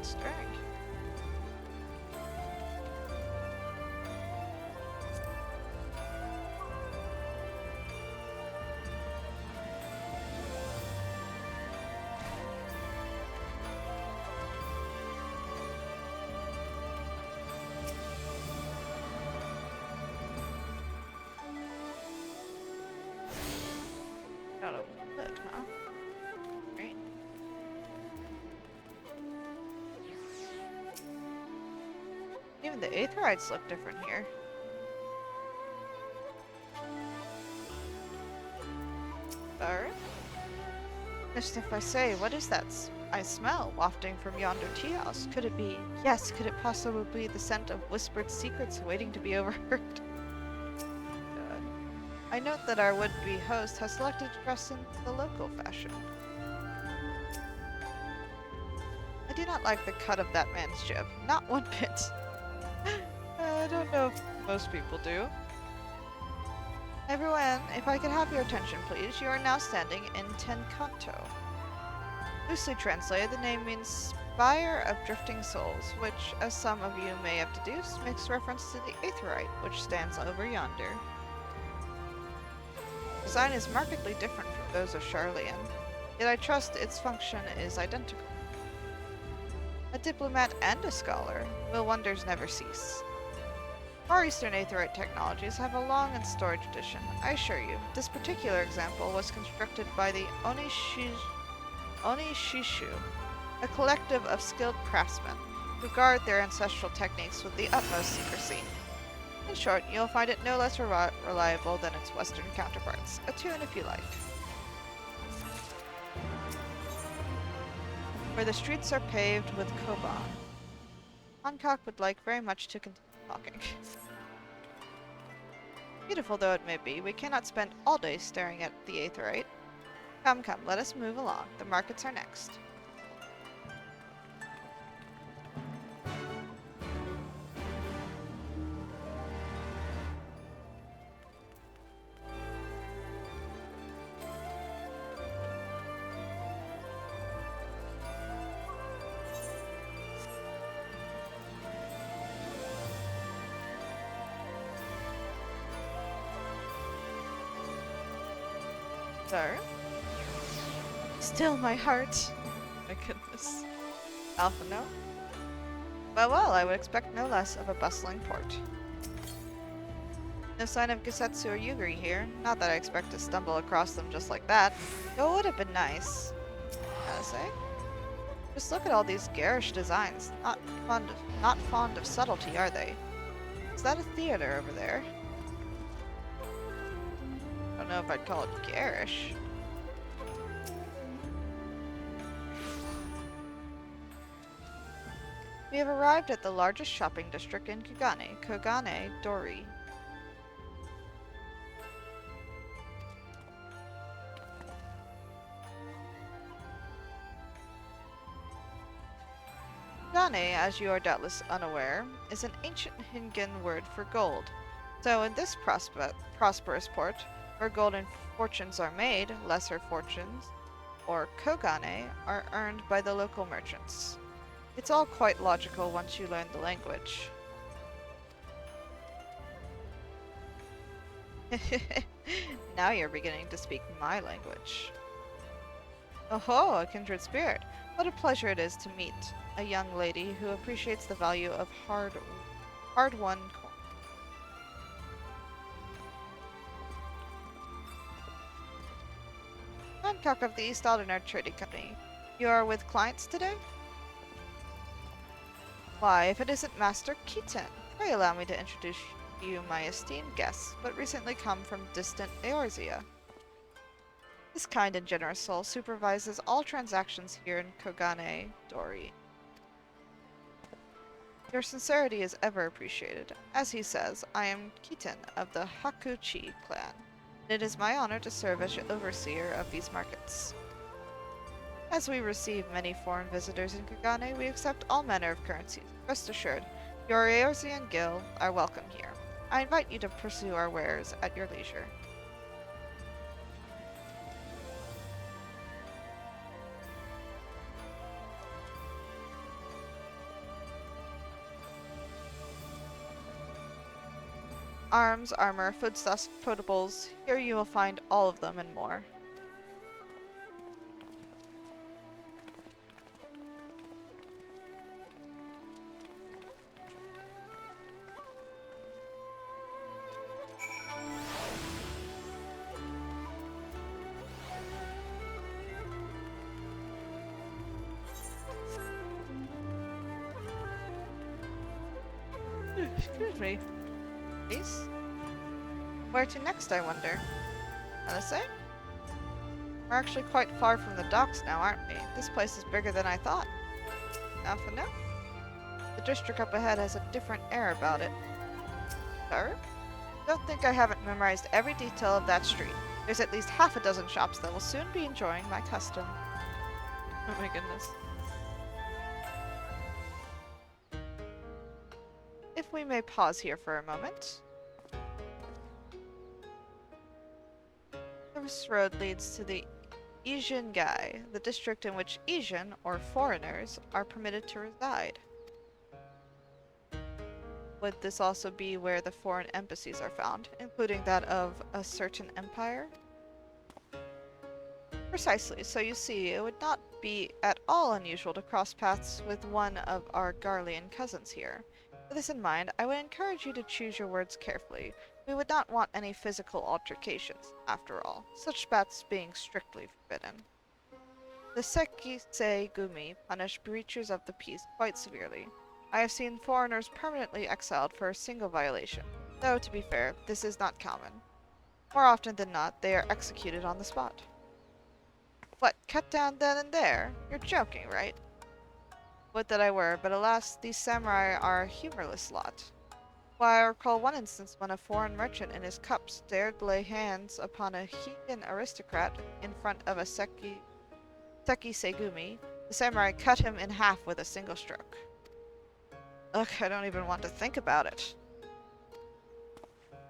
stirring. Got a lid, huh? Great. Even the Aetherites look different here. Alright. Just if I say, what is that I smell wafting from yonder tea house? Could it be, yes, could it possibly be the scent of whispered secrets waiting to be overheard? God. I note that our would-be host has selected to dress in the local fashion. I do not like the cut of that man's jib. Not one bit. I don't know if most people do. Everyone, if I could have your attention, please. You are now standing in Tenkanto. Loosely translated, the name means Spire of Drifting Souls, which, as some of you may have deduced, makes reference to the Aetherite, which stands over yonder. Design is markedly different from those of Charlian, yet I trust its function is identical. A diplomat and a scholar, will wonders never cease? Far Eastern Aetherite technologies have a long and storied tradition, I assure you. This particular example was constructed by the Onishishu, a collective of skilled craftsmen who guard their ancestral techniques with the utmost secrecy. In short, you'll find it no less reliable than its Western counterparts. A tune if you like. Where the streets are paved with Koban. Hancock would like very much to continue talking. Beautiful though it may be, we cannot spend all day staring at the Aetherite. Come, come, let us move along. The markets are next. Sir? Still my heart. My goodness. Alpha, no? Well, well, I would expect no less of a bustling port. No sign of Gisetsu or Yugiri here. Not that I expect to stumble across them just like that. Though it would have been nice. Gotta say. Just look at all these garish designs. Not fond of subtlety, are they? Is that a theater over there? I don't know if I'd call it garish. We have arrived at the largest shopping district in Kogane Dori. Kogane, as you are doubtless unaware, is an ancient Hingan word for gold. So in this prosperous port, where golden fortunes are made, lesser fortunes, or kogane, are earned by the local merchants. It's all quite logical once you learn the language. Now you're beginning to speak my language. Oh-ho, a kindred spirit. What a pleasure it is to meet a young lady who appreciates the value of hard-won coin. Hancock of the East Alderner Trading Company. You are with clients today? Why, if it isn't Master Keaton, pray allow me to introduce you my esteemed guests, but recently come from distant Eorzea. This kind and generous soul supervises all transactions here in Kogane Dori. Your sincerity is ever appreciated. As he says, I am Keaton of the Hakuchi clan. It is my honor to serve as your overseer of these markets. As we receive many foreign visitors in Kogane, we accept all manner of currencies. Rest assured, your Eorzean guild are welcome here. I invite you to pursue our wares at your leisure. Arms, armor, foodstuffs, potables. Here you will find all of them and more. Excuse me. Please? Where to next, I wonder? Say? We're actually quite far from the docks now, aren't we? This place is bigger than I thought. Alpha, the district up ahead has a different air about it. Sir? Don't think I haven't memorized every detail of that street. There's at least half a dozen shops that will soon be enjoying my custom. Oh my goodness. If we may pause here for a moment. This road leads to the Gai, the district in which Asian, or foreigners, are permitted to reside. Would this also be where the foreign embassies are found, including that of a certain empire? Precisely, so you see, it would not be at all unusual to cross paths with one of our Garlean cousins here. With this in mind, I would encourage you to choose your words carefully. We would not want any physical altercations, after all, such spats being strictly forbidden. The Sekisei Gumi punish breachers of the peace quite severely. I have seen foreigners permanently exiled for a single violation, though, to be fair, this is not common. More often than not, they are executed on the spot. What, cut down then and there? You're joking, right? Would that I were, but alas, these samurai are a humorless lot. Why, I recall one instance when a foreign merchant in his cups dared lay hands upon a heathen aristocrat in front of a Seki Segumi. The samurai cut him in half with a single stroke. Ugh, I don't even want to think about it.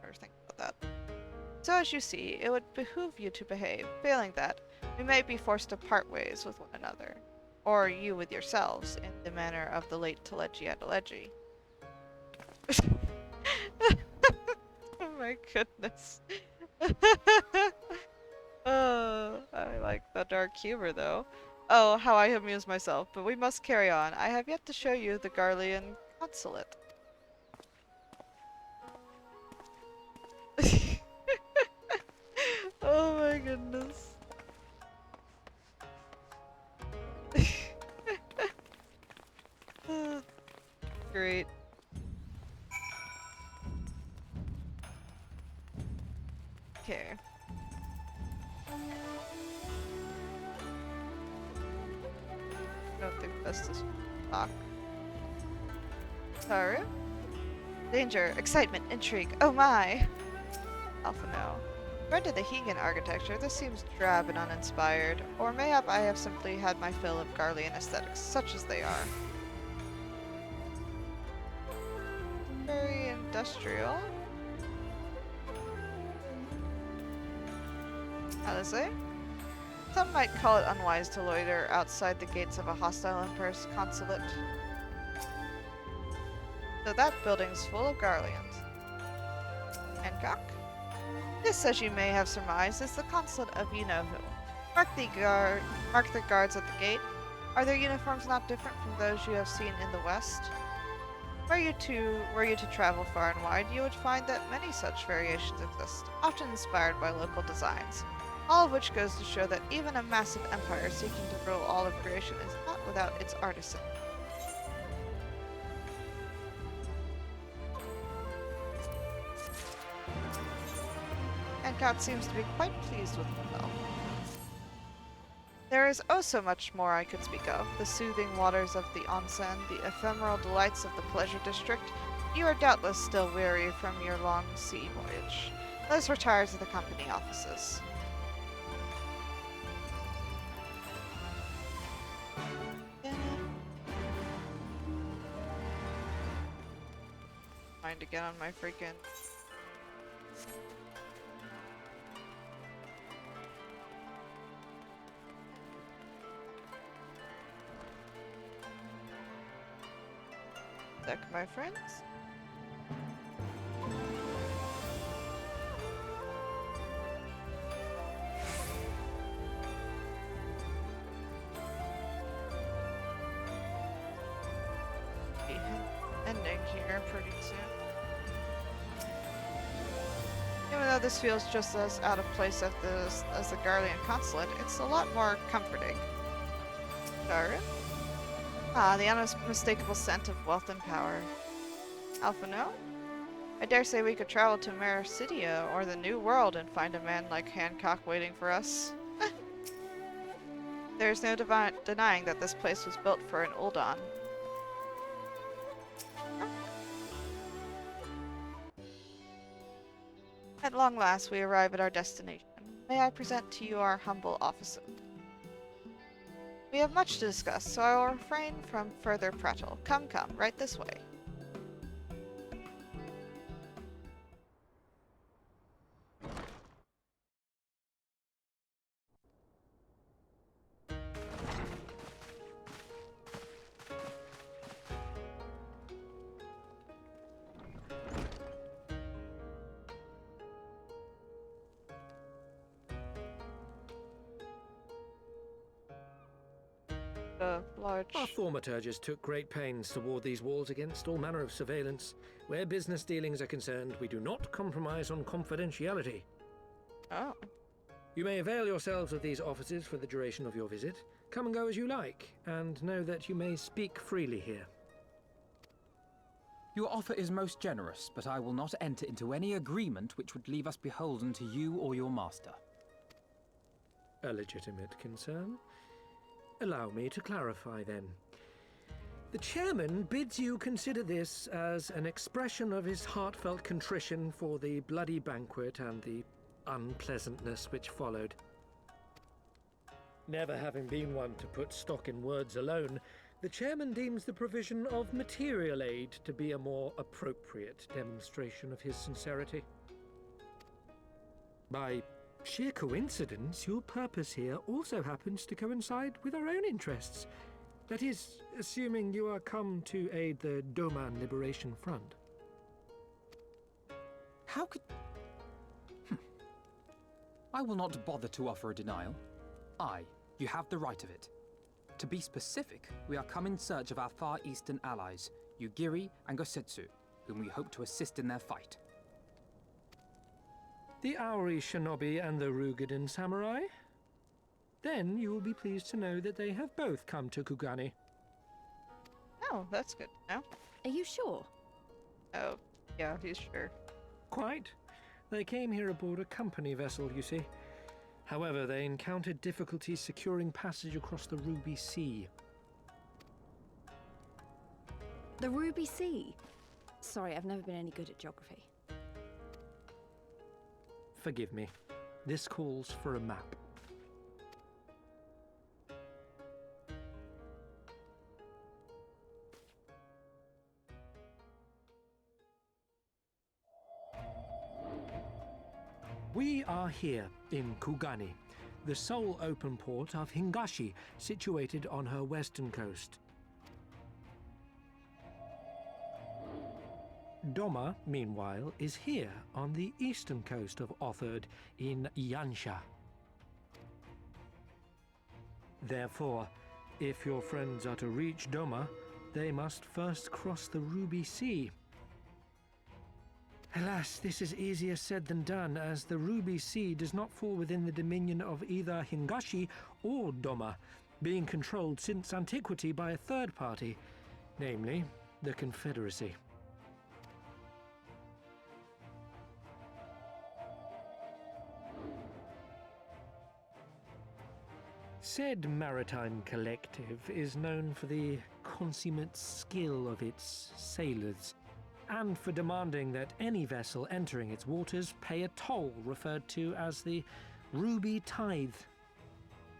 Or think about that. So as you see, it would behoove you to behave. Failing that, we may be forced to part ways with one another. Or you with yourselves, in the manner of the late Teleji Adeleji. Oh my goodness. Oh, I like the dark humor though. Oh, how I amuse myself, but we must carry on. I have yet to show you the Garlean consulate. Oh my goodness. Great. Okay. I don't think this is fuck. Saru? Danger, excitement, intrigue. Oh my! Alpha no. Compared to the Hegan architecture, this seems drab and uninspired. Or mayhap I have simply had my fill of Garlean aesthetics, such as they are. Very industrial. How to say? Some might call it unwise to loiter outside the gates of a hostile emperor's consulate. So that building's full of Garleans. Hancock? This, as you may have surmised, is the consulate of you-know-who. Mark the guards at the gate. Are their uniforms not different from those you have seen in the West? Were you to travel far and wide, you would find that many such variations exist, often inspired by local designs. All of which goes to show that even a massive empire seeking to rule all of creation is not without its artisan. Hancock seems to be quite pleased with himself. There is oh so much more I could speak of. The soothing waters of the onsen, the ephemeral delights of the pleasure district. You are doubtless still weary from your long sea voyage. Let us retire to the company offices. Trying to get on my freaking... deck, my friends. ending here pretty soon. Even though this feels just as out of place as the Garlean consulate, it's a lot more comforting. Darren? Ah, the unmistakable scent of wealth and power. Alphino? I dare say we could travel to Mericidia or the New World and find a man like Hancock waiting for us. There's no denying that this place was built for an Uldan. At long last, we arrive at our destination. May I present to you our humble officer? We have much to discuss, so I will refrain from further prattle. Come, right this way. Our thaumaturges took great pains to ward these walls against all manner of surveillance. Where business dealings are concerned, we do not compromise on confidentiality. Oh. You may avail yourselves of these offices for the duration of your visit. Come and go as you like, and know that you may speak freely here. Your offer is most generous, but I will not enter into any agreement which would leave us beholden to you or your master. A legitimate concern. Allow me to clarify, then. The chairman bids you consider this as an expression of his heartfelt contrition for the bloody banquet and the unpleasantness which followed. Never having been one to put stock in words alone, the chairman deems the provision of material aid to be a more appropriate demonstration of his sincerity. By sheer coincidence, your purpose here also happens to coincide with our own interests. That is, assuming you are come to aid the Doman Liberation Front. How could... I will not bother to offer a denial. You have the right of it. To be specific, we are come in search of our Far Eastern allies, Yugiri and Gosetsu, whom we hope to assist in their fight. The Auri Shinobi and the Rugadan Samurai? Then you will be pleased to know that they have both come to Kugani. Oh, that's good to know. Are you sure? Oh, yeah, he's sure. Quite. They came here aboard a company vessel, you see. However, they encountered difficulties securing passage across the Ruby Sea. The Ruby Sea? Sorry, I've never been any good at geography. Forgive me. This calls for a map. We are here in Kugani, the sole open port of Hingashi, situated on her western coast. Doma, meanwhile, is here on the eastern coast of Otherd in Yansha. Therefore, if your friends are to reach Doma, they must first cross the Ruby Sea. Alas, this is easier said than done, as the Ruby Sea does not fall within the dominion of either Hingashi or Doma, being controlled since antiquity by a third party, namely the Confederacy. Said maritime collective is known for the consummate skill of its sailors, and for demanding that any vessel entering its waters pay a toll referred to as the Ruby Tithe.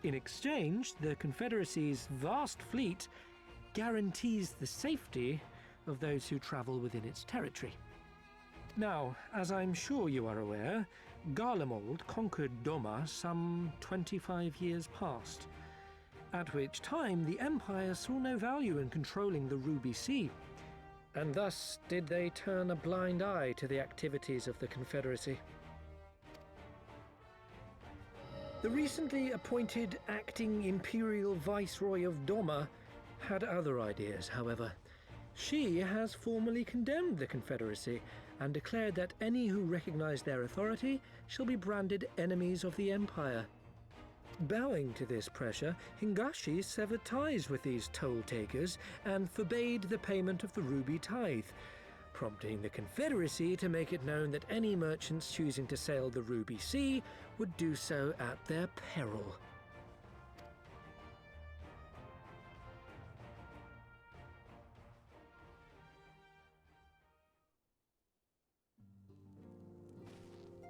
In exchange, the Confederacy's vast fleet guarantees the safety of those who travel within its territory. Now, as I'm sure you are aware, Garlemald conquered Doma some 25 years past, at which time the Empire saw no value in controlling the Ruby Sea, and thus did they turn a blind eye to the activities of the Confederacy. The recently appointed acting Imperial Viceroy of Doma had other ideas, however. She has formally condemned the Confederacy and declared that any who recognize their authority shall be branded enemies of the Empire. Bowing to this pressure, Hingashi severed ties with these toll-takers and forbade the payment of the ruby tithe, prompting the Confederacy to make it known that any merchants choosing to sail the Ruby Sea would do so at their peril.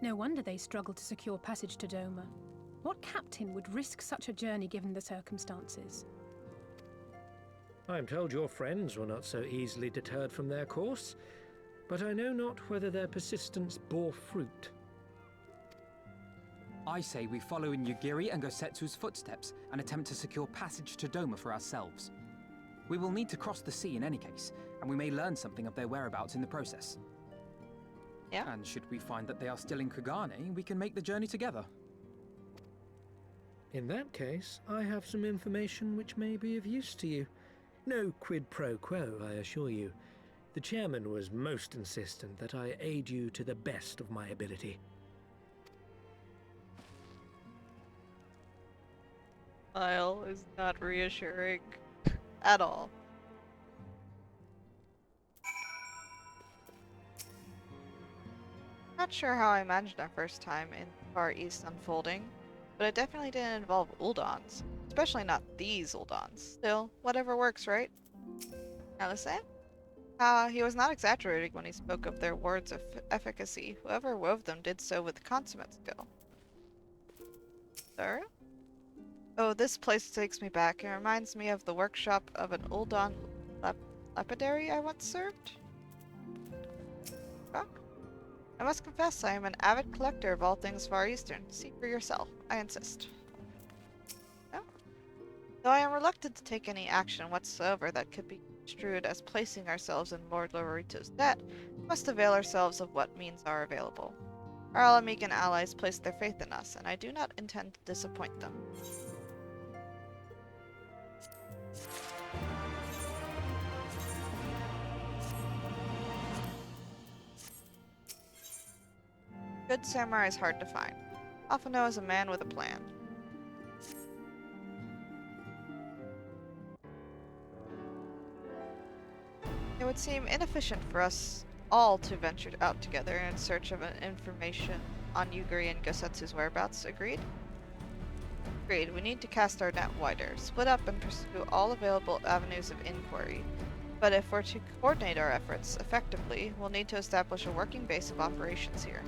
No wonder they struggled to secure passage to Doma. What captain would risk such a journey given the circumstances? I am told your friends were not so easily deterred from their course, but I know not whether their persistence bore fruit. I say we follow in Yugiri and Gosetsu's footsteps and attempt to secure passage to Doma for ourselves. We will need to cross the sea in any case, and we may learn something of their whereabouts in the process. Yeah. And should we find that they are still in Kugane, we can make the journey together. In that case, I have some information which may be of use to you. No quid pro quo, I assure you. The chairman was most insistent that I aid you to the best of my ability. Smile is not reassuring at all. Not sure how I imagined our first time in Far East unfolding, but it definitely didn't involve Uldans. Especially not these Uldans. Still, whatever works, right? Alice? He was not exaggerating when he spoke of their words of efficacy. Whoever wove them did so with consummate skill. Sir? Oh, this place takes me back. It reminds me of the workshop of an Uldan lapidary I once served. Huh? I must confess, I am an avid collector of all things Far Eastern. See for yourself. I insist. No? Though I am reluctant to take any action whatsoever that could be construed as placing ourselves in Lord Lorito's debt, we must avail ourselves of what means are available. Our Alamigan allies place their faith in us, and I do not intend to disappoint them. Good samurai is hard to find. Afano is a man with a plan. It would seem inefficient for us all to venture out together in search of information on Yugiri and Gosetsu's whereabouts. Agreed? Agreed. We need to cast our net wider, split up and pursue all available avenues of inquiry. But if we're to coordinate our efforts effectively, we'll need to establish a working base of operations here.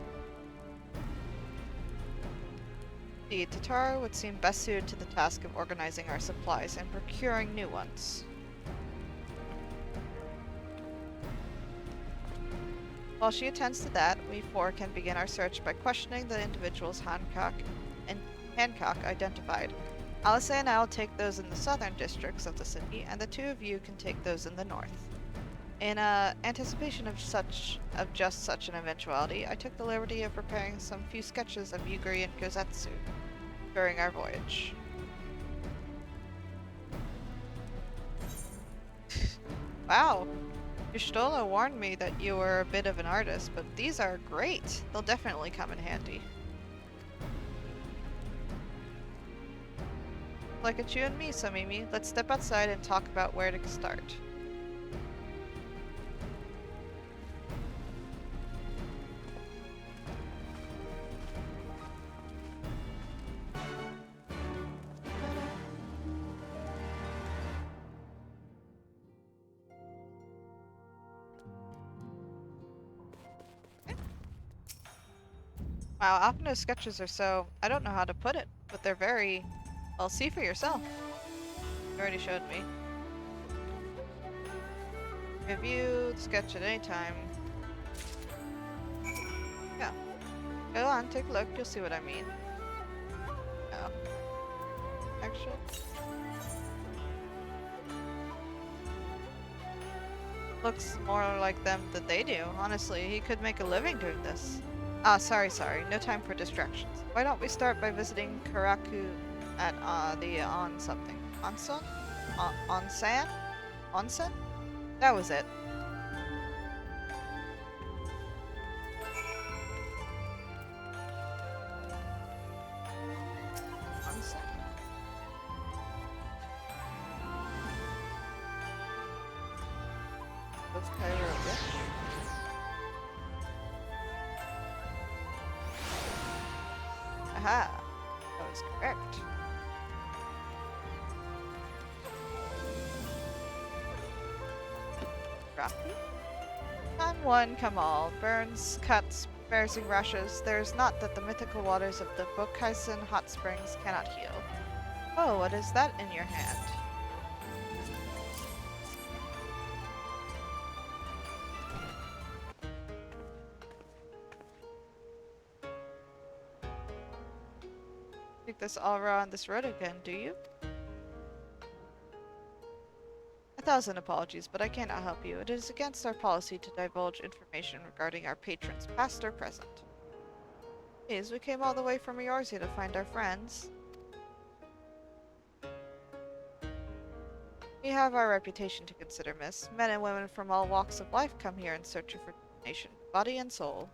Indeed, Tatara would seem best suited to the task of organizing our supplies and procuring new ones. While she attends to that, we four can begin our search by questioning the individuals Hancock identified. Alice and I will take those in the southern districts of the city, and the two of you can take those in the north. In anticipation of just such an eventuality, I took the liberty of preparing some few sketches of Yugiri and Gosetsu during our voyage. Wow! Yushtola warned me that you were a bit of an artist, but these are great. They'll definitely come in handy. Like it's you and me, Somimi. Let's step outside and talk about where to start. Wow, Afino's sketches are so... I don't know how to put it, but they're very... Well, see for yourself. You already showed me. Review the sketch at any time. Yeah. Go on, take a look, you'll see what I mean. Oh. Actually... Looks more like them than they do. Honestly, he could make a living doing this. Ah, sorry. No time for distractions. Why don't we start by visiting Karaku at the on something? Onsen? Onsen? Onsen? That was it. One second. Let's play real quick. Aha! That was correct. Rocky? Time one, come all. Burns, cuts, embarrassing rushes. There is not that the mythical waters of the Bokhaisen hot springs cannot heal. Oh, what is that in your hand? Take this all raw on this road again, do you? 1,000 apologies, but I cannot help you. It is against our policy to divulge information regarding our patrons, past or present. Please, we came all the way from Eorzea to find our friends. We have our reputation to consider, miss. Men and women from all walks of life come here in search of information, body and soul.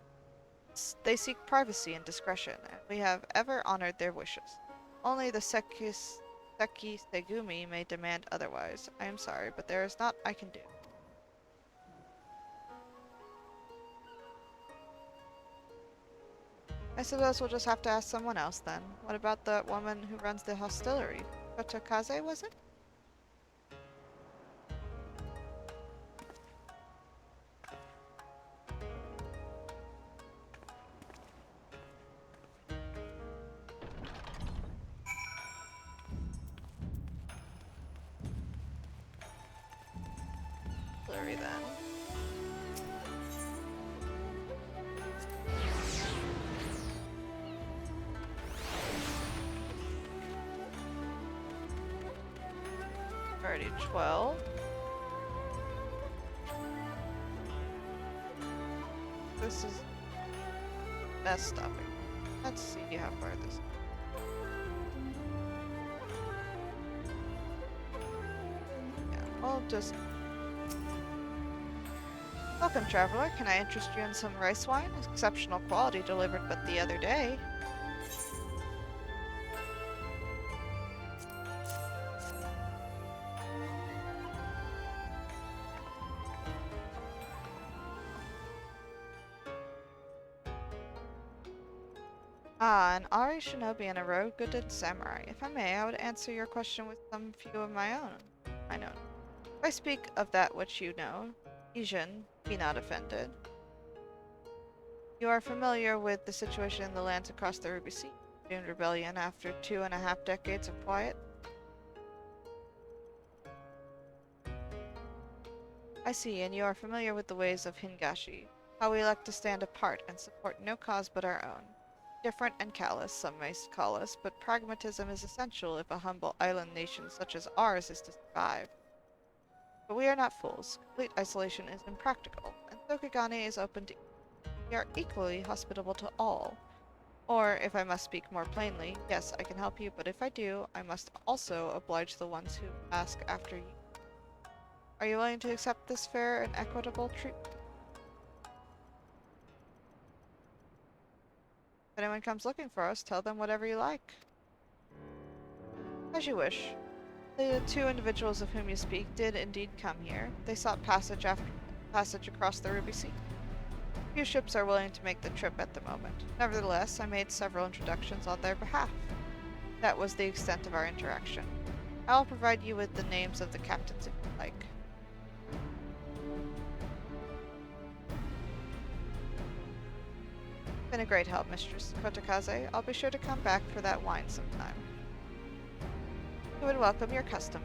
They seek privacy and discretion, and we have ever honored their wishes. Only the Seki Segumi may demand otherwise. I am sorry, but there is naught I can do. I suppose we'll just have to ask someone else then. What about the woman who runs the hostelry? Kotakaze, was it? Hostelry then. Already 12. This is best stopping. Let's see how far this is. Yeah, I'll just... Welcome, traveler. Can I interest you in some rice wine? Exceptional quality delivered but the other day. Ah, an Ari shinobi and a rogue good samurai. If I may, I would answer your question with some few of my own. I know. If I speak of that which you know, Ijin, be not offended. You are familiar with the situation in the lands across the Ruby Sea. Doomed rebellion after 2.5 decades of quiet. I see, and you are familiar with the ways of Hingashi. How we elect to stand apart and support no cause but our own. Different and callous, some may call us, but pragmatism is essential if a humble island nation such as ours is to survive. But we are not fools. Complete isolation is impractical, and Tokigane is open to... We are equally hospitable to all. Or, if I must speak more plainly, yes, I can help you, but if I do, I must also oblige the ones who ask after you. Are you willing to accept this fair and equitable treatment? If anyone comes looking for us, tell them whatever you like. As you wish. The two individuals of whom you speak did indeed come here. They sought passage across the Ruby Sea. Few ships are willing to make the trip at the moment. Nevertheless, I made several introductions on their behalf. That was the extent of our interaction. I will provide you with the names of the captains if you like. Been a great help, Mistress Kotakaze. I'll be sure to come back for that wine sometime. You would welcome your custom.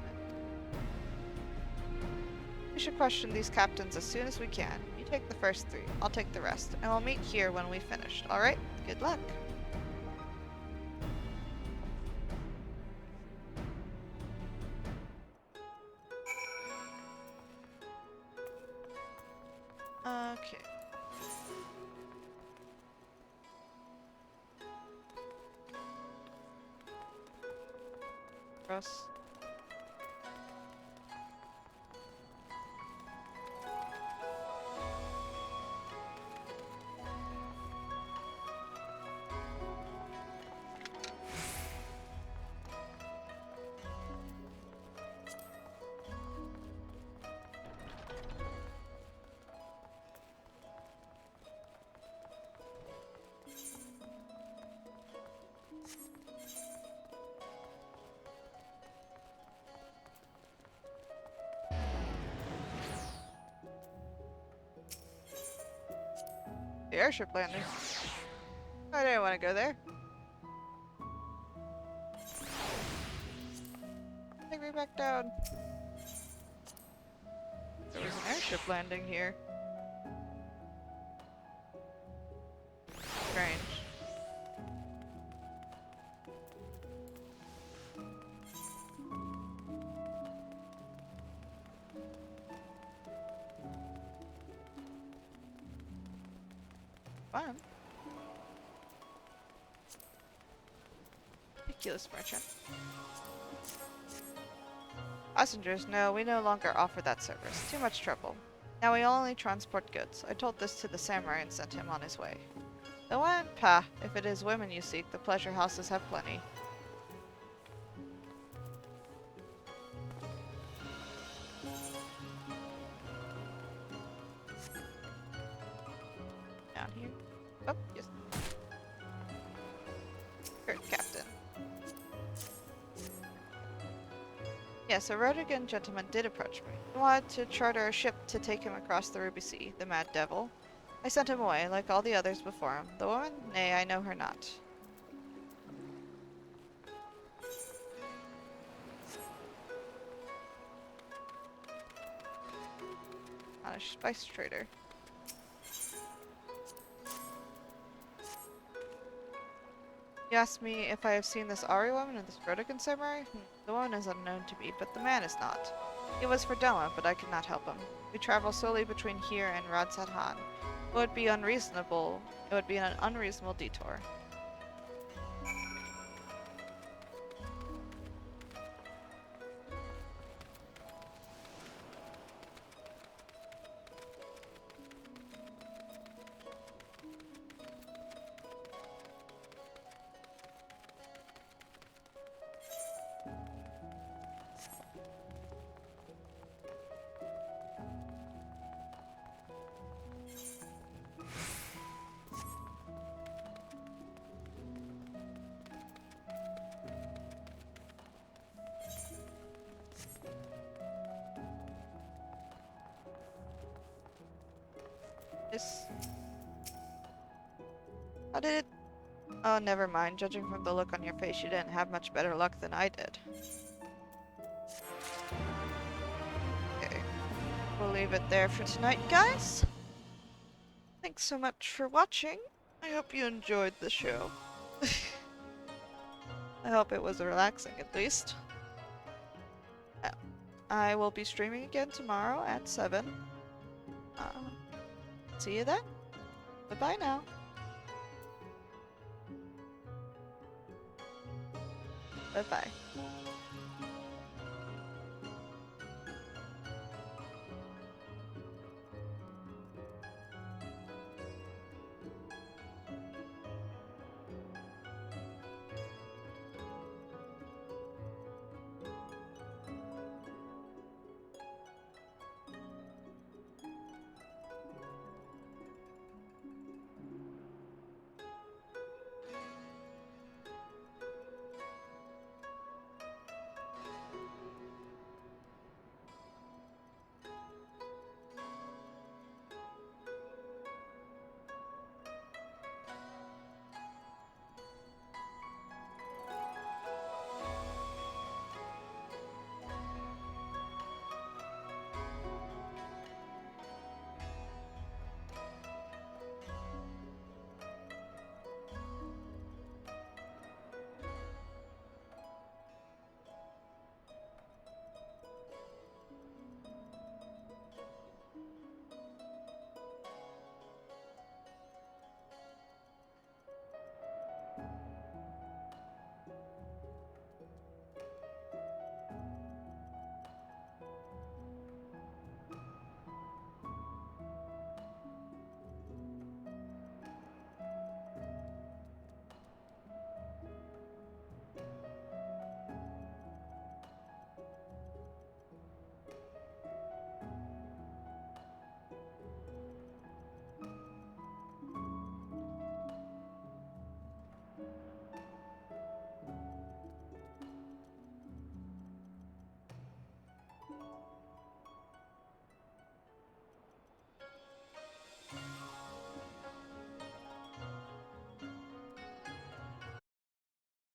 We should question these captains as soon as we can. You take the first 3, I'll take the rest, and we'll meet here when we've finished. Alright? Good luck. Okay. Gross. airship landing. I didn't want to go there. Take me back down. There was an airship landing here. Strange. Fun. Ridiculous merchant. Passengers, no, we no longer offer that service. Too much trouble. Now we only transport goods. I told this to the samurai and sent him on his way. The one? Pah. If it is women you seek, the pleasure houses have plenty. Down here. Oh, yes. Good captain. Yes, a Rodigan gentleman did approach me. He wanted to charter a ship to take him across the Ruby Sea, the mad devil. I sent him away, like all the others before him. The woman? Nay, I know her not. Not a spice trader. You asked me if I have seen this Ari woman and this Rodigan samurai? The woman is unknown to me, but the man is not. He was for Doma, but I could not help him. We travel solely between here and Radsat-Han. It would be unreasonable. It would be an unreasonable detour. How did it... Oh, never mind. Judging from the look on your face, you didn't have much better luck than I did. Okay. We'll leave it there for tonight, guys. Thanks so much for watching. I hope you enjoyed the show. I hope it was relaxing, at least. I will be streaming again tomorrow at 7. See you then. Bye-bye now. Bye-bye.